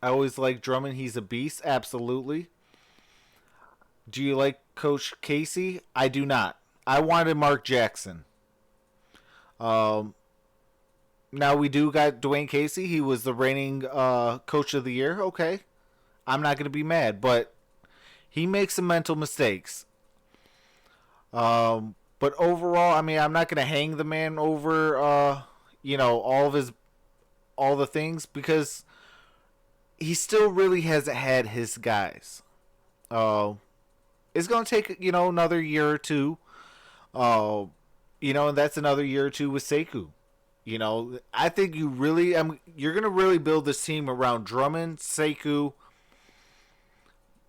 I always like Drummond. He's a beast, absolutely. Do you like Coach Casey? I do not. I wanted Mark Jackson. Now we do got Dwayne Casey. He was the reigning coach of the year. Okay. I'm not going to be mad, but he makes some mental mistakes. But overall, I mean, I'm not going to hang the man over, all the things, because he still really hasn't had his guys. It's going to take, another year or two. And that's another year or two with Sekou. I think you're going to really build this team around Drummond, Sekou,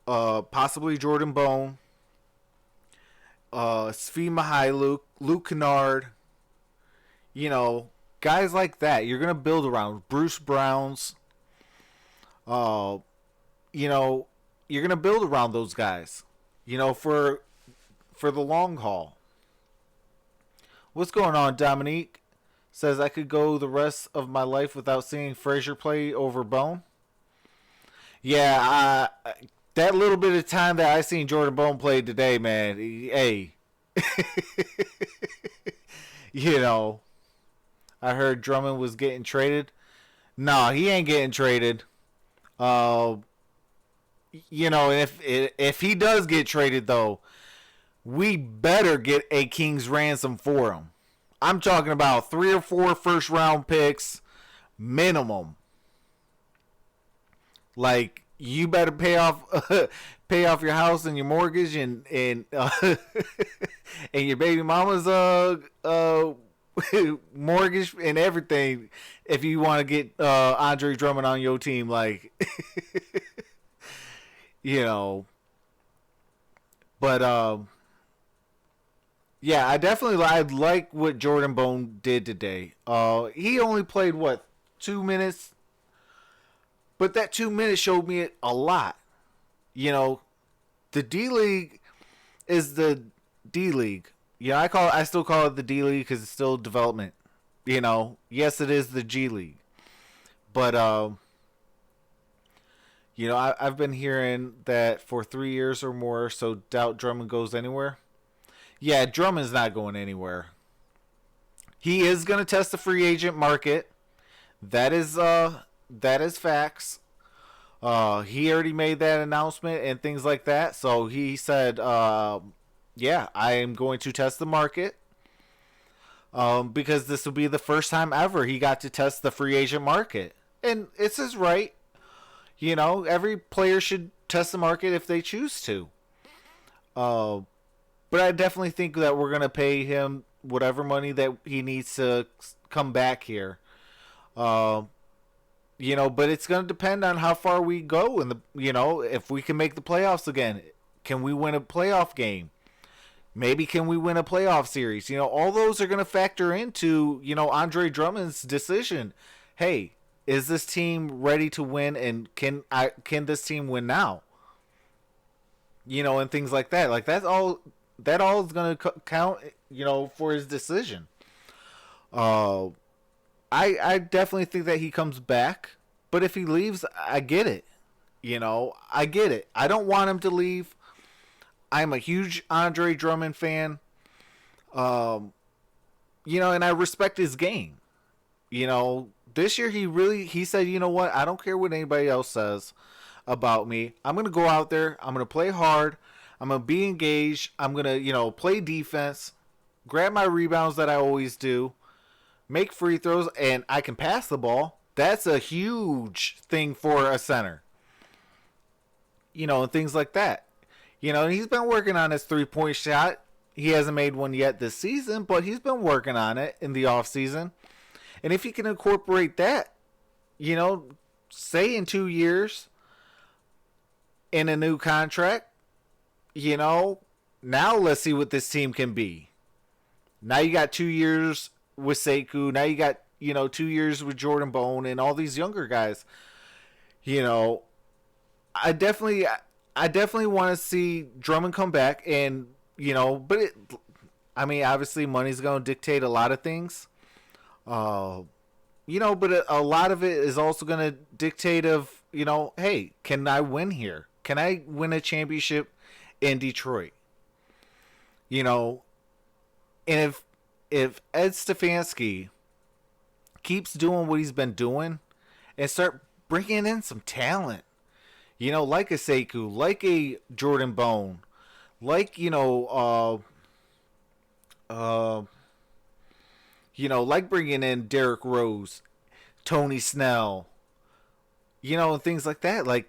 possibly Jordan Bone, Svi Mihailuk, Luke Kennard, guys like that. You're going to build around Bruce Browns. You're going to build around those guys, for the long haul. What's going on, Dominique? Says I could go the rest of my life without seeing Frazier play over Bone. Yeah, that little bit of time that I seen Jordan Bone play today, man. Hey, I heard Drummond was getting traded. No, he ain't getting traded. If he does get traded, though, we better get a king's ransom for him. I'm talking about 3 or 4 first-round picks minimum. Like, you better pay off your house and your mortgage and and your baby mama's mortgage and everything if you want to get Andre Drummond on your team, like but yeah, I like what Jordan Bone did today. He only played 2 minutes, but that 2 minutes showed me a lot. The D League is the D League. I still call it the D League because it's still development. Yes, it is the G League, but I've been hearing that for 3 years or more, so doubt Drummond goes anywhere. Yeah, Drummond's not going anywhere. He is going to test the free agent market. That is facts. He already made that announcement and things like that. So he said, yeah, I am going to test the market. Because this will be the first time ever he got to test the free agent market. And it's his right. Every player should test the market if they choose to. But I definitely think that we're going to pay him whatever money that he needs to come back here. But it's going to depend on how far we go. And, if we can make the playoffs again. Can we win a playoff game? Maybe can we win a playoff series? All those are going to factor into, Andre Drummond's decision. Hey, is this team ready to win? And can this team win now? And things like that. Like, that all is going to count, for his decision. I definitely think that he comes back, but if he leaves, I get it. I get it. I don't want him to leave. I'm a huge Andre Drummond fan. And I respect his game. This year he said, you know what? I don't care what anybody else says about me. I'm going to go out there. I'm going to play hard. I'm going to be engaged. I'm going to, play defense, grab my rebounds that I always do, make free throws, and I can pass the ball. That's a huge thing for a center. And things like that. And he's been working on his three-point shot. He hasn't made one yet this season, but he's been working on it in the offseason. And if he can incorporate that, say in 2 years in a new contract, now let's see what this team can be. Now you got 2 years with Sekou. Now you got, 2 years with Jordan Bone and all these younger guys. I definitely want to see Drummond come back and, but obviously money's going to dictate a lot of things. But a lot of it is also going to dictate of, hey, can I win here? Can I win a championship in Detroit? And if Ed Stefanski keeps doing what he's been doing and start bringing in some talent. Like a Sekou, like a Jordan Bone, like, like bringing in Derrick Rose, Tony Snell, and things like that. Like,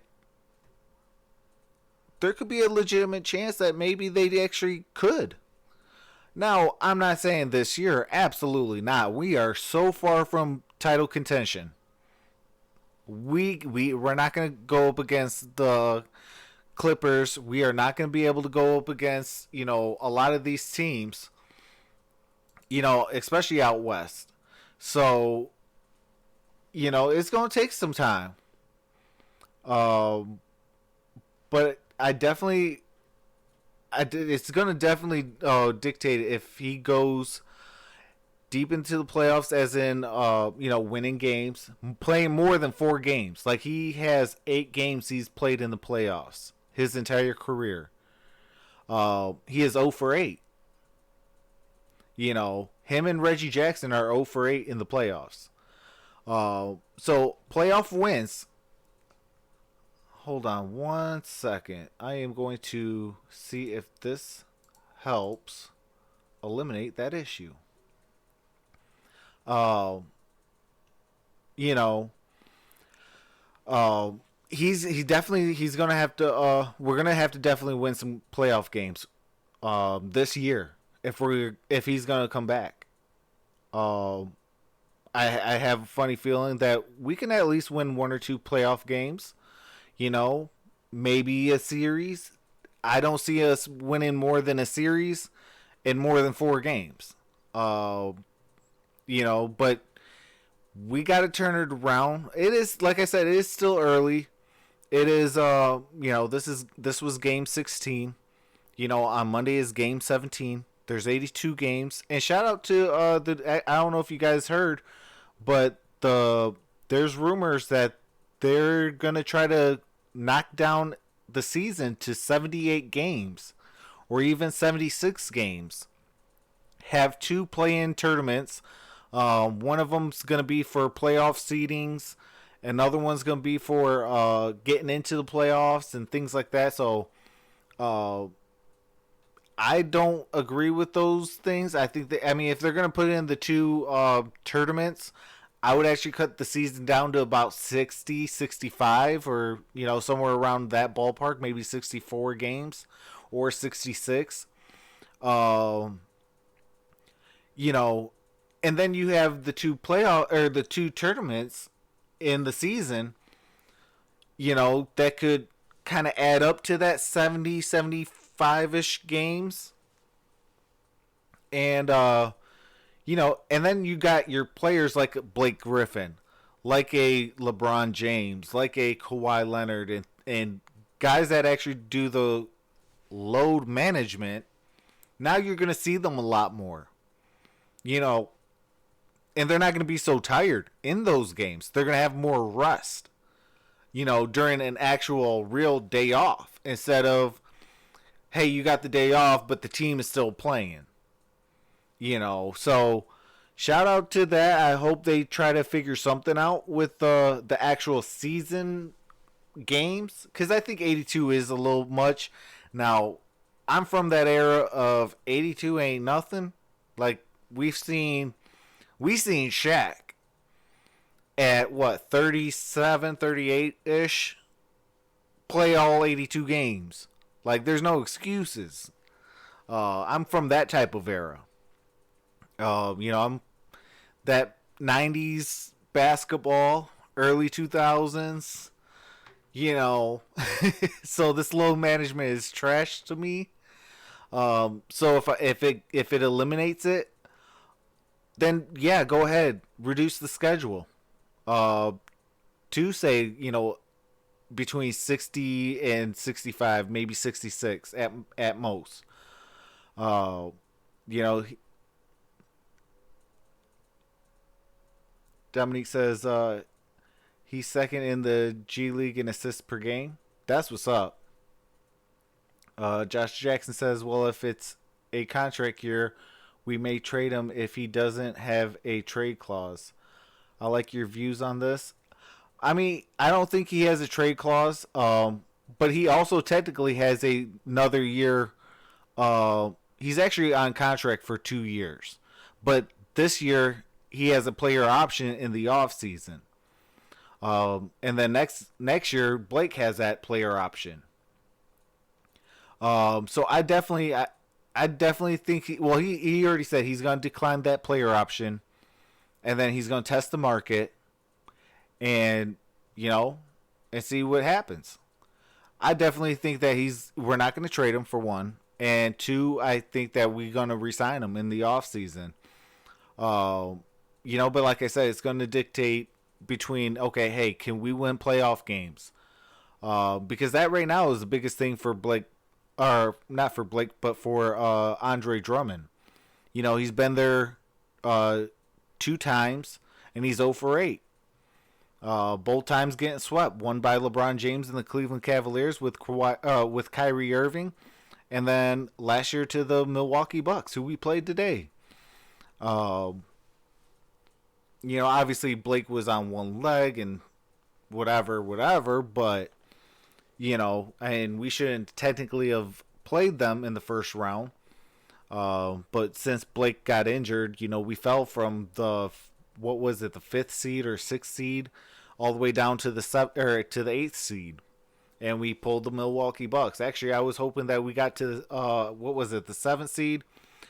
there could be a legitimate chance that maybe they actually could. Now, I'm not saying this year. Absolutely not. We are so far from title contention. We're not going to go up against the Clippers. We are not going to be able to go up against, a lot of these teams, especially out west. So, it's going to take some time. But it's going to definitely dictate if he goes deep into the playoffs, as in, winning games, playing more than 4 games. Like, he has 8 games he's played in the playoffs his entire career. He is 0 for 8. Him and Reggie Jackson are 0 for 8 in the playoffs. So, playoff wins. Hold on one second. I am going to see if this helps eliminate that issue. He's gonna have to. We're gonna have to definitely win some playoff games, this year if he's gonna come back. I have a funny feeling that we can at least win 1 or 2 playoff games. Maybe a series. I don't see us winning more than a series in more than 4 games. But we got to turn it around. It is, like I said, it is still early. It is, this was game 16. On Monday is game 17. There's 82 games. And shout out to, I don't know if you guys heard, but there's rumors that they're going to try to knock down the season to 78 games or even 76 games. Have 2 play-in tournaments. One of them's going to be for playoff seedings. Another one's going to be for getting into the playoffs and things like that. So I don't agree with those things. I think that, if they're going to put in the 2 tournaments, I would actually cut the season down to about 60, 65, or, somewhere around that ballpark, maybe 64 games or 66. And then you have the 2 the 2 tournaments in the season, that could kind of add up to that 70, 75-ish games. And, and then you got your players like Blake Griffin, like a LeBron James, like a Kawhi Leonard, and guys that actually do the load management. Now you're going to see them a lot more, and they're not going to be so tired in those games. They're going to have more rest, during an actual real day off, instead of, hey, you got the day off, but the team is still playing. So shout out to that. I hope they try to figure something out with the actual season games, because I think 82 is a little much. Now, I'm from that era of 82 ain't nothing. Like, we seen Shaq at 37, 38-ish play all 82 games. Like, there's no excuses. I'm from that type of era. I'm that 90s basketball, early 2000s, so this load management is trash to me. So if it eliminates it, then yeah, go ahead, reduce the schedule. To say, between 60 and 65, maybe 66 at most. Dominique says he's second in the G League in assists per game. That's what's up. Josh Jackson says, well, if it's a contract year, we may trade him if he doesn't have a trade clause. I like your views on this. I mean, I don't think he has a trade clause, but he also technically has another year. He's actually on contract for 2 years, but this year he has a player option in the off season. And then next year Blake has that player option. So I definitely think he already said he's going to decline that player option, and then he's going to test the market, and and see what happens. I definitely think that we're not going to trade him, for one, and two, I think that we're going to re-sign him in the offseason. But like I said, it's going to dictate between, okay, hey, can we win playoff games? Because that right now is the biggest thing for Blake, or not for Blake, but for Andre Drummond. He's been there 2 times, and he's 0 for 8. Both times getting swept. One by LeBron James and the Cleveland Cavaliers with Kyrie Irving, and then last year to the Milwaukee Bucks, who we played today. Obviously Blake was on one leg and whatever, but and we shouldn't technically have played them in the first round. But since Blake got injured, we fell from the 5th seed or 6th seed all the way down to the 8th seed, and we pulled the Milwaukee Bucks. Actually, I was hoping that we got to the 7th seed,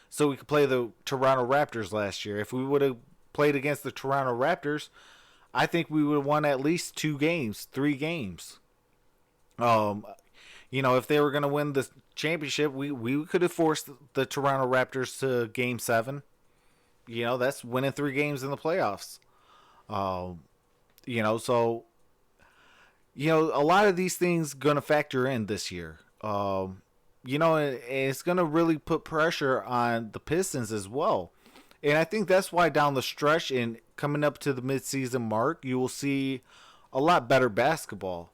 so we could play the Toronto Raptors last year. If we would have played against the Toronto Raptors, I think we would have won at least 3 games. If they were going to win the championship, we could have forced the Toronto Raptors to Game 7. That's winning 3 games in the playoffs. So a lot of these things going to factor in this year. And it's going to really put pressure on the Pistons as well. And I think that's why down the stretch and coming up to the midseason mark, you will see a lot better basketball.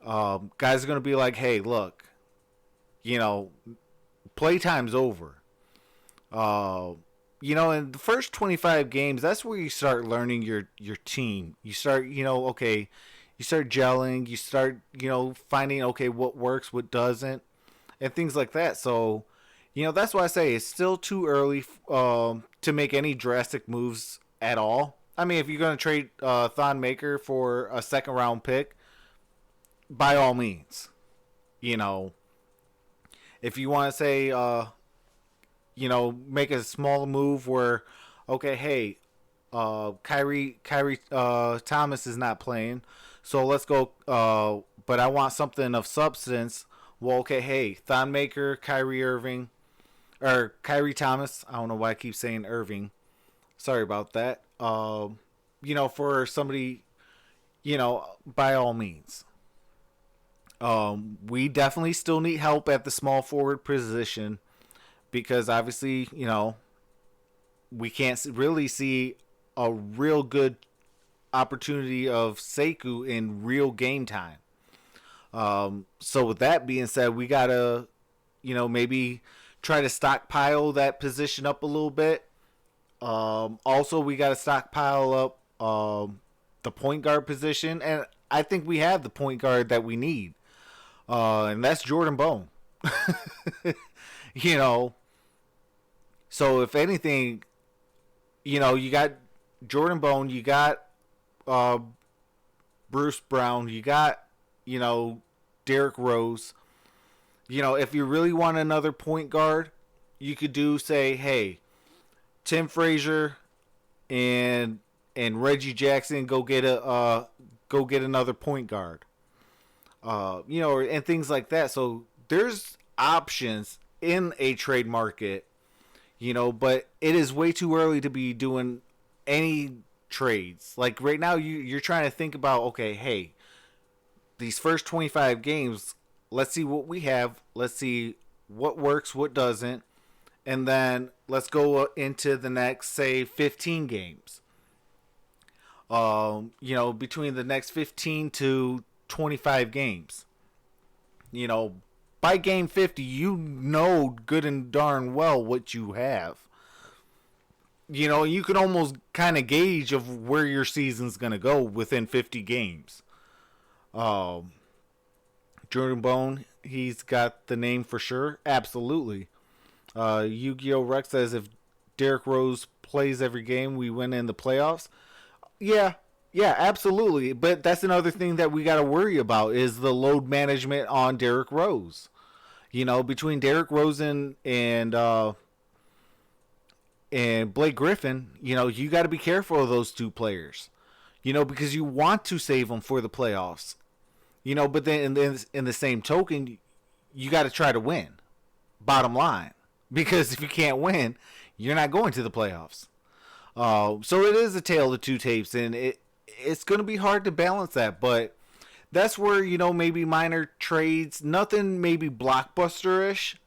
Guys are going to be like, hey, look, playtime's over. In the first 25 games, that's where you start learning your team. You start, you start gelling. You start, finding, okay, what works, what doesn't, and things like that. So, that's why I say it's still too early to make any drastic moves at all. I mean, if you're going to trade Thon Maker for a second-round pick, by all means. If you want to say, make a small move where, okay, hey, Kyrie Thomas is not playing, so let's go, but I want something of substance. Well, okay, hey, Thon Maker, Kyrie Thomas, I don't know why I keep saying Irving. Sorry about that. For somebody, by all means. We definitely still need help at the small forward position, because obviously, we can't really see a real good opportunity of Sekou in real game time. So with that being said, we gotta, maybe try to stockpile that position up a little bit. Also, we gotta stockpile up the point guard position, and I think we have the point guard that we need, and that's Jordan Bone. So if anything, you got Jordan Bone, you got Bruce Brown, you got Derrick Rose. If you really want another point guard, you could say, hey, Tim Frazier and Reggie Jackson, go get another point guard. And things like that. So there's options in a trade market, but it is way too early to be doing any trades. Like right now, you're trying to think about, okay, hey, these first 25 games, let's see what we have. Let's see what works, what doesn't. And then let's go into the next, say, 15 games. Between the next 15 to 25 games. By game 50, good and darn well what you have. You know, you can almost kind of gauge of where your season's going to go within 50 games. Jordan Bone, he's got the name for sure. Absolutely. Yu-Gi-Oh! Rex says if Derrick Rose plays every game, we win in the playoffs. Yeah, absolutely. But that's another thing that we got to worry about is the load management on Derrick Rose. You know, between Derrick Rose and Blake Griffin, you know, you got to be careful of those two players. You know, because you want to save them for the playoffs. You know, but then in the same token, you got to try to win. Bottom line. Because if you can't win, you're not going to the playoffs. So it is a tale of two tapes, and it's going to be hard to balance that. But that's where, you know, maybe minor trades, nothing maybe blockbuster-ish.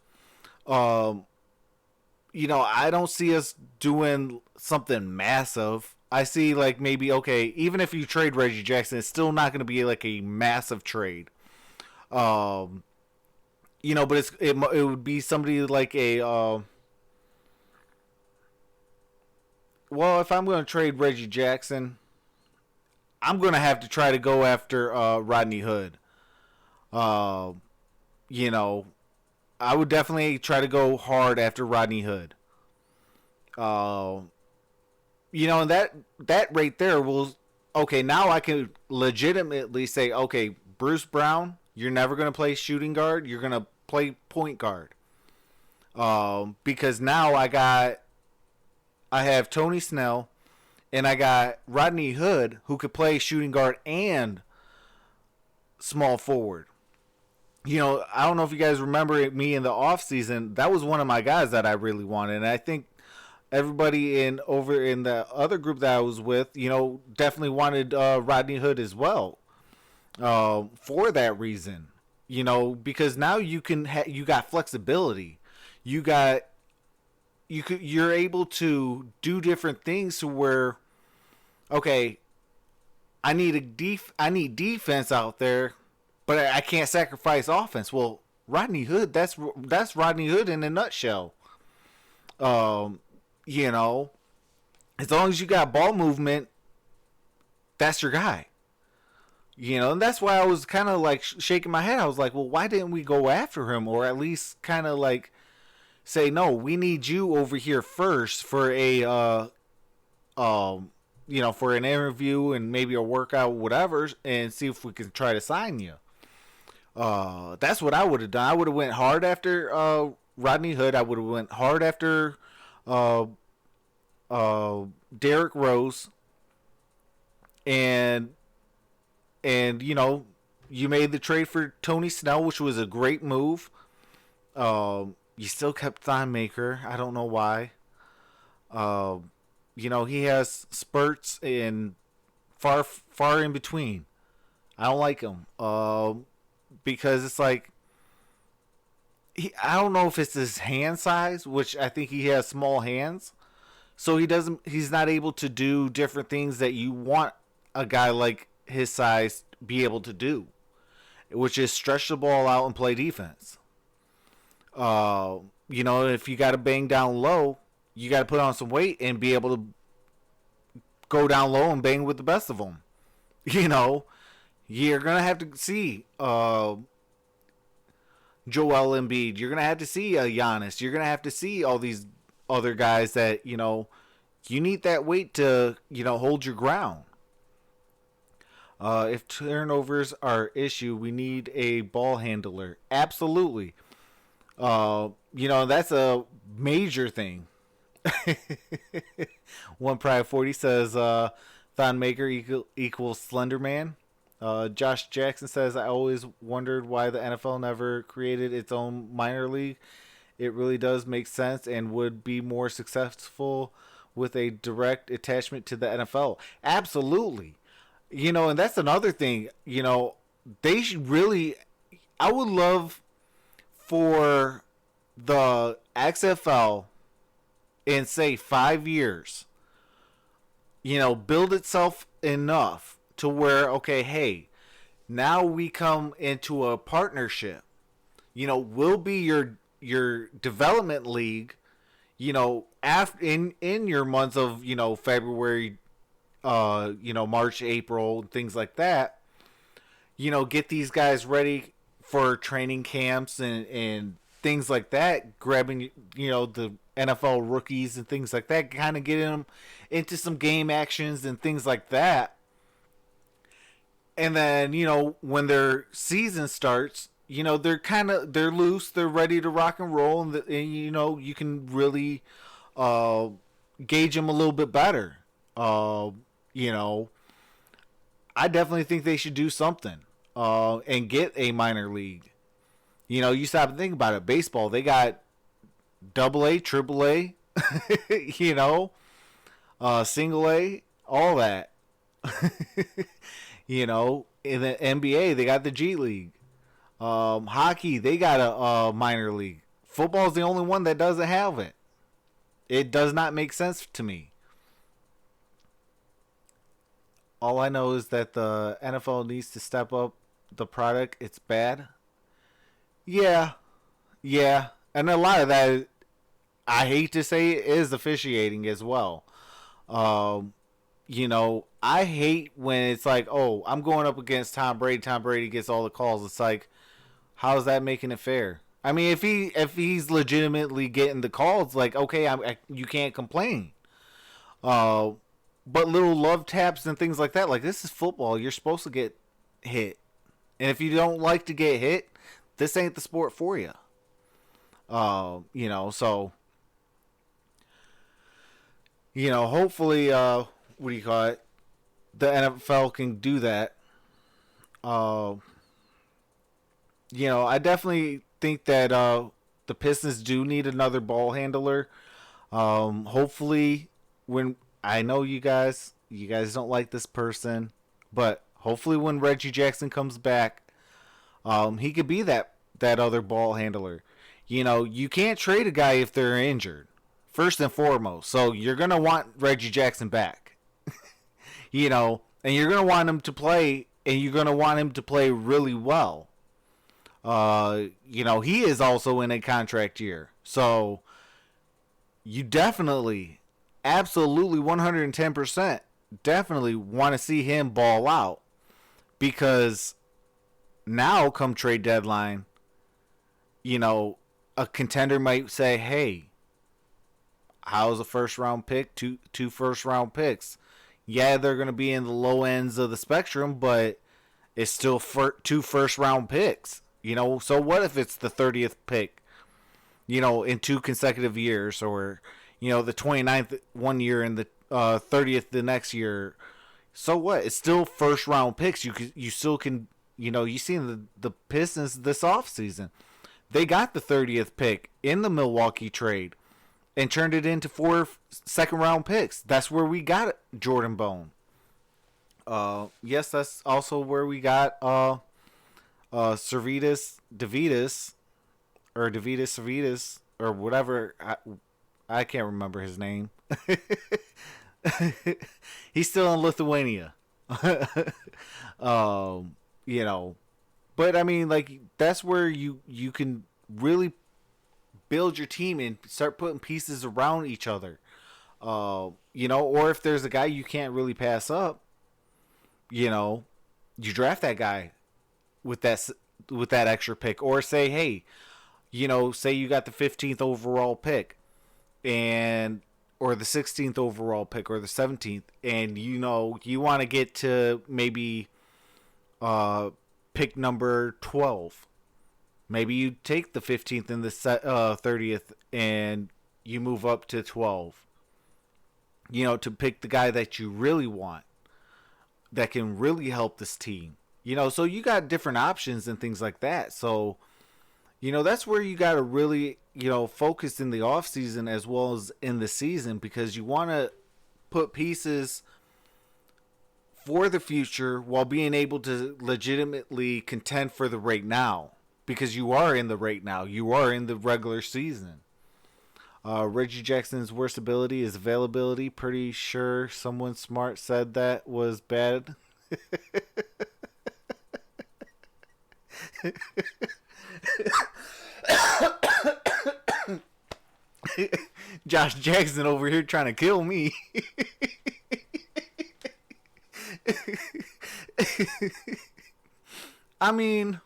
You know, I don't see us doing something massive. I see, like, maybe, okay, even if you trade Reggie Jackson, it's still not going to be, like, a massive trade. You know, but it would be somebody like a... well, if I'm going to trade Reggie Jackson, I'm going to have to try to go after Rodney Hood. You know, I would definitely try to go hard after Rodney Hood. You know, and that right there will... Okay, now I can legitimately say, okay, Bruce Brown, you're never going to play shooting guard. You're going to play point guard. Because now I have Tony Snell, and I got Rodney Hood, who could play shooting guard and small forward. You know, I don't know if you guys remember me in the offseason. That was one of my guys that I really wanted. And I think everybody over in the other group that I was with, you know, definitely wanted Rodney Hood as well. For that reason. You know, because now you got flexibility. You're able to do different things to where, okay, I need defense out there, but I can't sacrifice offense. Well, Rodney Hood, that's Rodney Hood in a nutshell. You know, as long as you got ball movement, that's your guy. You know, and that's why I was kind of like shaking my head. I was like, well, why didn't we go after him, or at least kind of like say, no, we need you over here first for a, you know, for an interview and maybe a workout, whatever, and see if we can try to sign you. That's what I would have done. I would have went hard after Rodney Hood. I would have went hard after Derrick Rose, and you know, you made the trade for Tony Snell, which was a great move. You still kept Thon Maker. I don't know why. You know, he has spurts in far in between. I don't like him. Because it's like, I don't know if it's his hand size, which I think he has small hands. So he's not able to do different things that you want a guy like his size be able to do, which is stretch the ball out and play defense. You know, if you got to bang down low, you got to put on some weight and be able to go down low and bang with the best of them. You know, you're going to have to see Joel Embiid. You're going to have to see Giannis. You're going to have to see all these other guys that, you know, you need that weight to, you know, hold your ground. If turnovers are issue, we need a ball handler. Absolutely. You know, that's a major thing. One Pride 40 says Thon Maker equals Slender Man. Josh Jackson says, I always wondered why the NFL never created its own minor league. It really does make sense and would be more successful with a direct attachment to the NFL. Absolutely. You know, and that's another thing. You know, they should really... I would love for the XFL in, say, 5 years, you know, build itself enough to where, okay, hey, now we come into a partnership. You know, we'll be your development league. in your months of, February, March, April, things like that, get these guys ready for training camps and things like that, grabbing, the NFL rookies and things like that, kind of getting them into some game actions and things like that. And then, when their season starts, they're loose, they're ready to rock and roll, and you can really gauge them a little bit better. I definitely think they should do something and get a minor league. You stop and think about it. Baseball, they got AA, AAA, single A, all that. In the NBA, they got the G League. Hockey, they got a minor league. Football's the only one that doesn't have it. It does not make sense to me. All I know is that the NFL needs to step up the product. It's bad. Yeah. And a lot of that, I hate to say it, is officiating as well. I hate when it's like, oh, I'm going up against Tom Brady. Tom Brady gets all the calls. It's like, how is that making it fair? I mean, if he's legitimately getting the calls, like, okay, you can't complain. But little love taps and things like that, like, this is football. You're supposed to get hit. And if you don't like to get hit, this ain't the sport for you. So, hopefully, what do you call it? The NFL can do that. I definitely think that the Pistons do need another ball handler. Hopefully, when I know you guys don't like this person, but hopefully when Reggie Jackson comes back, he could be that other ball handler. You can't trade a guy if they're injured, first and foremost. So you're gonna want Reggie Jackson back. And you're going to want him to play, and you're going to want him to play really well. He is also in a contract year. So you definitely, absolutely 110%, definitely want to see him ball out. Because now, come trade deadline, a contender might say, hey, how's a first-round pick, two first-round picks? Yeah, they're going to be in the low ends of the spectrum, but it's still two first-round picks. So what if it's the 30th pick, in 2 consecutive years, or, the 29th one year and the 30th the next year? So what? It's still first-round picks. You still can, you seen the Pistons this offseason. They got the 30th pick in the Milwaukee trade and turned it into 4 second-round picks. That's where we got Jordan Bone. Yes, that's also where we got Servidis Davidis, or Davidis Servidis, or whatever. I can't remember his name. He's still in Lithuania. But I mean, like, that's where you can really build your team and start putting pieces around each other. Or if there's a guy you can't really pass up, you draft that guy with that extra pick, or say, hey, say you got the 15th overall pick, or the 16th overall pick, or the 17th, and you want to get to maybe pick number 12. Maybe you take the 15th and the 30th, and you move up to 12. To pick the guy that you really want, that can really help this team. So you got different options and things like that. So, that's where you got to really, focus in the offseason as well as in the season, because you want to put pieces for the future while being able to legitimately contend for the right now. Because you are in the right now. You are in the regular season. Reggie Jackson's worst ability is availability. Pretty sure someone smart said that was bad. Josh Jackson over here trying to kill me. I mean,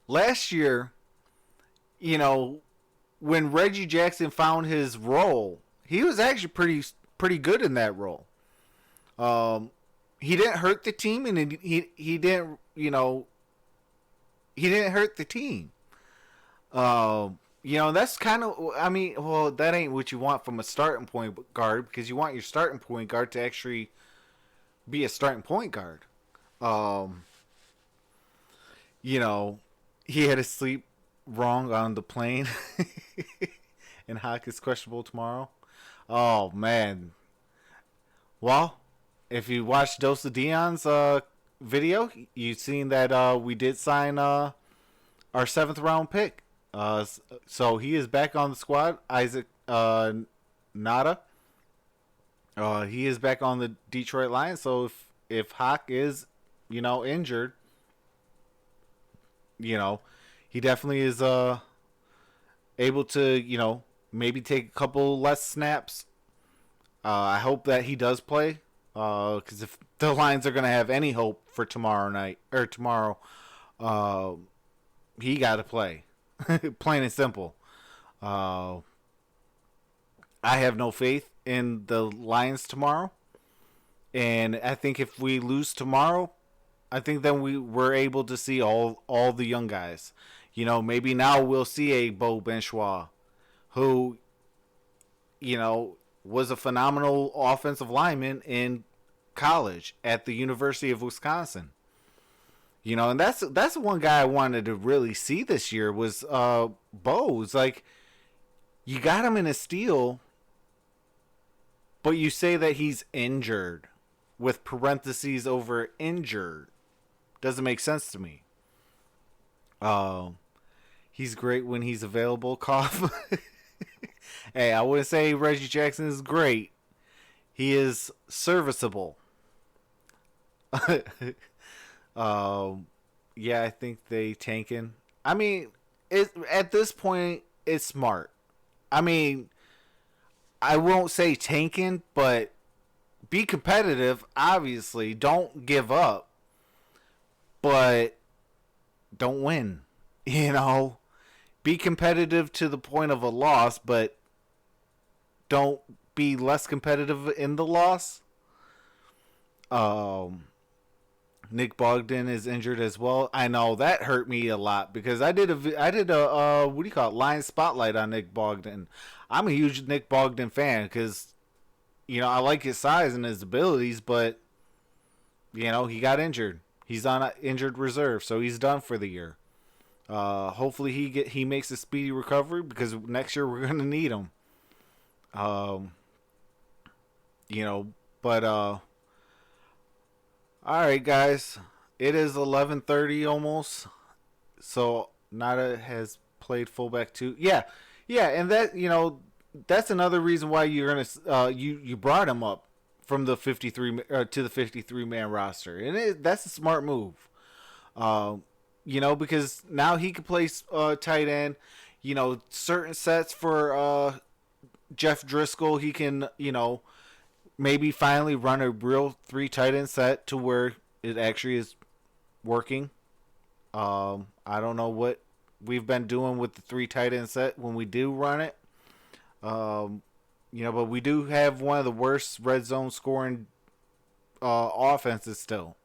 last year, you know, when Reggie Jackson found his role, he was actually pretty good in that role. He didn't hurt the team, and he didn't, you know, he didn't hurt the team. You know, that's kind of, I mean, well, that ain't what you want from a starting point guard, because you want your starting point guard to actually be a starting point guard. You know, he had to sleep wrong on the plane, and Hawk is questionable tomorrow. Oh, man. Well, if you watched Dose of Dion's video, you've seen that we did sign our 7th round pick. So he is back on the squad. Isaac Nada. He is back on the Detroit Lions. So if Hawk is, you know, injured, you know, he definitely is able to, you know, maybe take a couple less snaps. I hope that he does play, because if the Lions are going to have any hope for tomorrow, he got to play. Plain and simple. I have no faith in the Lions tomorrow. And I think if we lose tomorrow, I think then we're able to see all the young guys. You know, maybe now we'll see a Bo Benchois, who, you know, was a phenomenal offensive lineman in college at the University of Wisconsin. You know, and that's one guy I wanted to really see this year was Bo. It's like, you got him in a steal, but you say that he's injured with parentheses over injured. Doesn't make sense to me. He's great when he's available, cough. Hey, I wouldn't say Reggie Jackson is great. He is serviceable. Yeah, I think they tanking. I mean, at this point, it's smart. I mean, I won't say tanking, but be competitive, obviously. Don't give up. But don't win. You know? Be competitive to the point of a loss, but don't be less competitive in the loss. Nick Bogdan is injured as well. I know that hurt me a lot because I did a what do you call it, line spotlight on Nick Bogdan. I'm a huge Nick Bogdan fan because, you know, I like his size and his abilities, but, you know, he got injured. He's on an injured reserve, so he's done for the year. Hopefully he makes a speedy recovery because next year we're gonna need him. You know, but all right, guys, it is 11:30 almost. So Nada has played fullback too. Yeah, and that, you know, that's another reason why you're gonna you brought him up from the 53 to the 53-man roster, and that's a smart move. You know, because now he can play tight end. You know, certain sets for Jeff Driscoll, he can, you know, maybe finally run a real 3 tight end set to where it actually is working. I don't know what we've been doing with the 3 tight end set when we do run it. You know, but we do have one of the worst red zone scoring offenses still.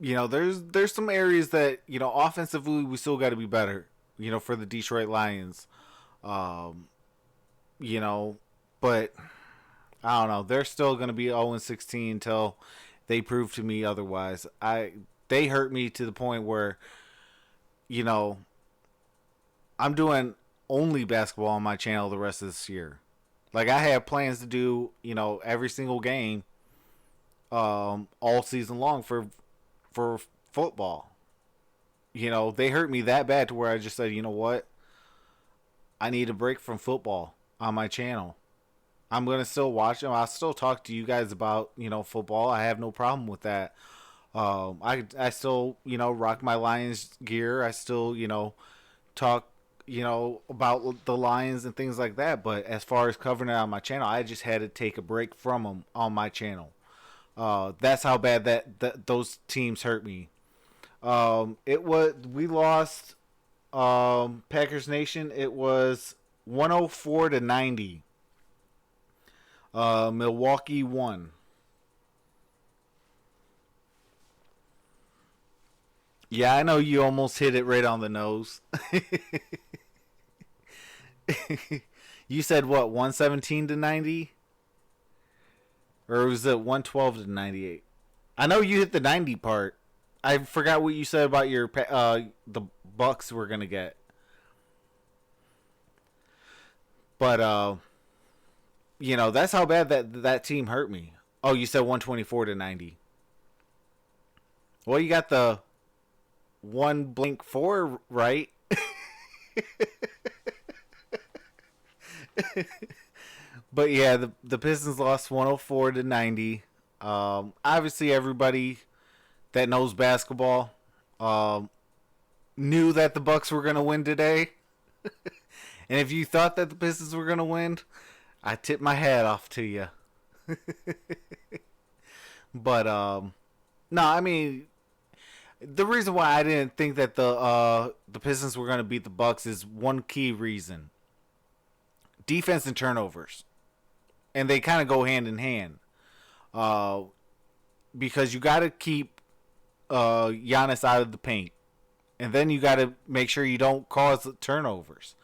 You know, there's some areas that, you know, offensively we still got to be better, you know, for the Detroit Lions. You know, but I don't know. They're still going to be 0-16 until they prove to me otherwise. They hurt me to the point where, you know, I'm doing only basketball on my channel the rest of this year. Like, I have plans to do, you know, every single game all season long for football. You know, they hurt me that bad to where I just said, you know what? I need a break from football on my channel. I'm going to still watch them. I'll still talk to you guys about, you know, football. I have no problem with that. I still, you know, rock my Lions gear. I still, you know, talk, about the Lions and things like that. But as far as covering it on my channel, I just had to take a break from them on my channel. That's how bad that those teams hurt me. We lost Packers Nation. It was 104-90. Milwaukee won. Yeah, I know you almost hit it right on the nose. You said what, 117-90? Or was it 112-98? I know you hit the 90 part. I forgot what you said about your the Bucks were gonna get. But that's how bad that team hurt me. Oh, you said 124-90. Well, you got the 1-4 right. But yeah, the Pistons lost 104-90. Obviously, everybody that knows basketball knew that the Bucks were going to win today. And if you thought that the Pistons were going to win, I tip my hat off to you. But no, I mean, the reason why I didn't think that the Pistons were going to beat the Bucks is one key reason: defense and turnovers, and they kind of go hand in hand. Because you got to keep Giannis out of the paint, and then you got to make sure you don't cause turnovers.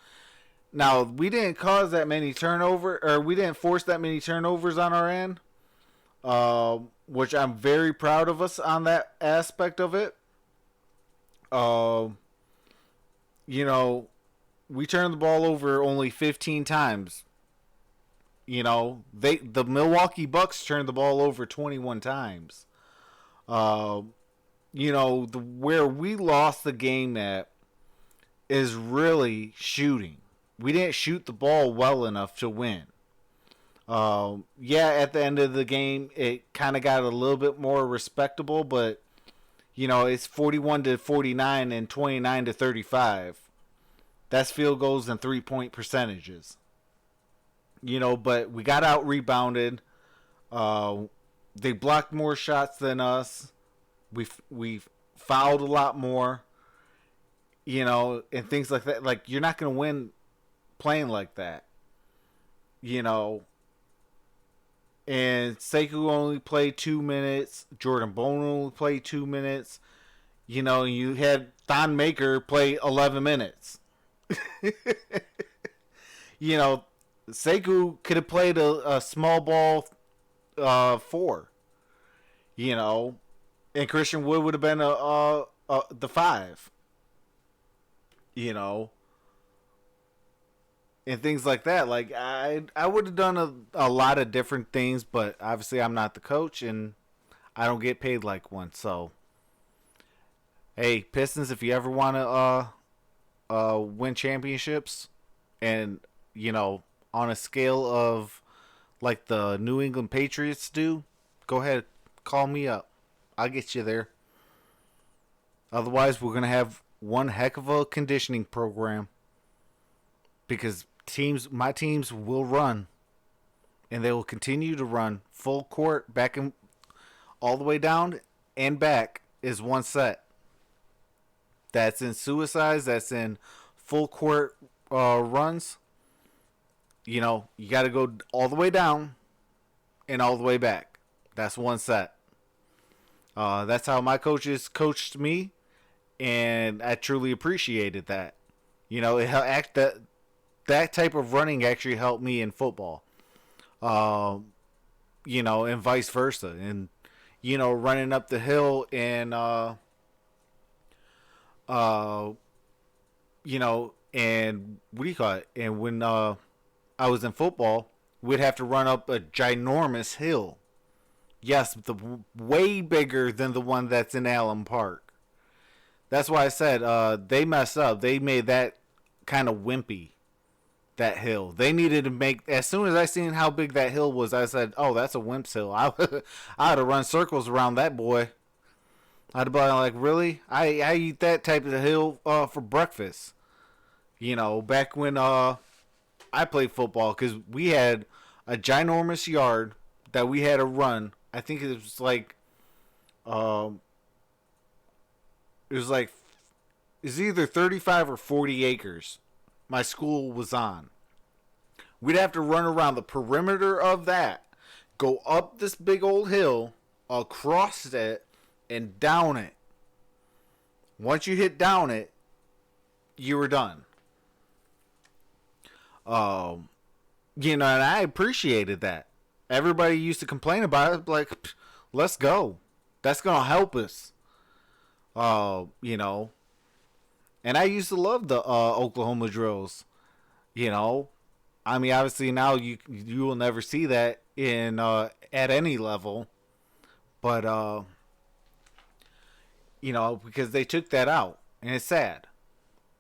Now, we didn't cause that many turnovers, or we didn't force that many turnovers on our end, which I'm very proud of us on that aspect of it. We turned the ball over only 15 times. The Milwaukee Bucks turned the ball over 21 times. Where we lost the game at is really shooting. We didn't shoot the ball well enough to win. At the end of the game, it kind of got a little bit more respectable, but it's 41-49 and 29-35. That's field goals and 3-point percentages. But we got out rebounded. They blocked more shots than us. We fouled a lot more. And things like that. Like, you're not going to win playing like that. And Sekou only played 2 minutes. Jordan Bone only played 2 minutes. You had Thon Maker play 11 minutes. Sekou could have played a small ball 4. And Christian Wood would have been the 5. And things like that. Like, I would have done a lot of different things, but obviously I'm not the coach and I don't get paid like one. So, hey, Pistons, if you ever want to win championships, and on a scale of like the New England Patriots do, go ahead, call me up. I'll get you there. Otherwise, we're going to have one heck of a conditioning program, because my teams will run, and they will continue to run full court, back and all the way down and back is one set. That's in suicides. That's in full court runs. You got to go all the way down and all the way back. That's one set. That's how my coaches coached me, and I truly appreciated that. That type of running actually helped me in football. And vice versa. And, running up the hill and, and what do you call it? And when I was in football, we'd have to run up a ginormous hill. Yes, way bigger than the one that's in Allen Park. That's why I said they messed up. They made that kind of wimpy, that hill. They needed to make, as soon as I seen how big that hill was, I said, oh, that's a wimp's hill. I would have run circles around that boy. I'd be like, really? I eat that type of hill for breakfast. You know, back when I played football, because we had a ginormous yard that we had to run. I think it was like, it's either 35 or 40 acres my school was on. We'd have to run around the perimeter of that, go up this big old hill, across it, and down it. Once you hit down it, you were done. You know, and I appreciated that. Everybody used to complain about it, like, let's go. That's going to help us. You know. And I used to love the Oklahoma drills. You know. I mean, obviously now you will never see that in at any level. But, you know, because they took that out. And it's sad.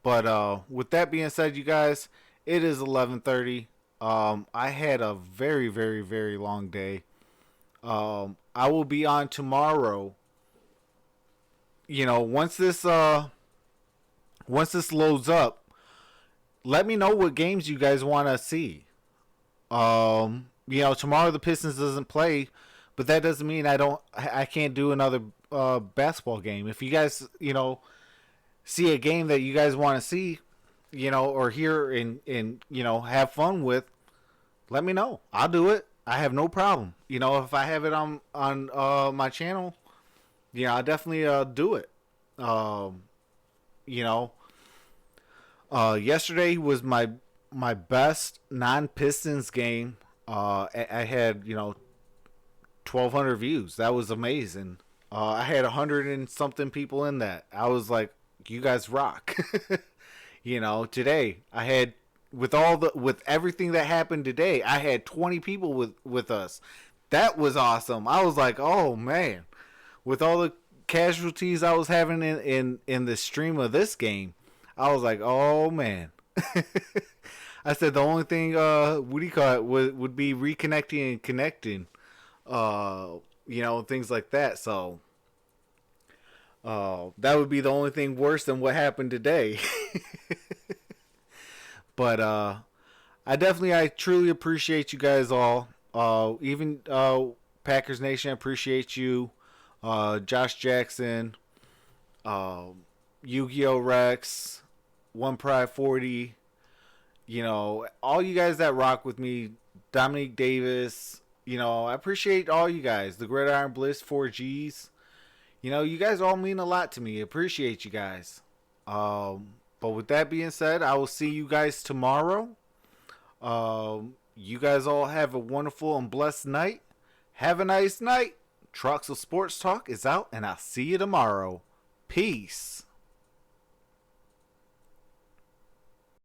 But with that being said, you guys, it is 11:30. I had a very, very, very long day. I will be on tomorrow. You know, once this loads up, let me know what games you guys want to see. You know, tomorrow the Pistons doesn't play, but that doesn't mean I can't do another basketball game. If you guys, you know, see a game that you guys want to see, you know, or hear and you know, have fun with, let me know. I'll do it. I have no problem. You know, if I have it on my channel, yeah, I'll definitely do it. You know, yesterday was my best non-Pistons game. I had, you know, 1,200 views. That was amazing. I had 100 and something people in that. I was like, you guys rock. You know, today I had, with everything that happened today, I had 20 people with us. That was awesome. I was like, oh man, with all the casualties I was having in the stream of this game, I was like, oh man. I said the only thing what do you call it would be reconnecting and connecting, you know, things like that. So that would be the only thing worse than what happened today. But I truly appreciate you guys all. Even Packers Nation, I appreciate you. Josh Jackson, Yu-Gi-Oh! Rex, One Pride 40, you know, all you guys that rock with me, Dominique Davis, you know, I appreciate all you guys. The Gridiron Bliss 4Gs, you know, you guys all mean a lot to me. I appreciate you guys. But with that being said, I will see you guys tomorrow. You guys all have a wonderful and blessed night. Have a nice night. Troxel Sports Talk is out, and I'll see you tomorrow. Peace.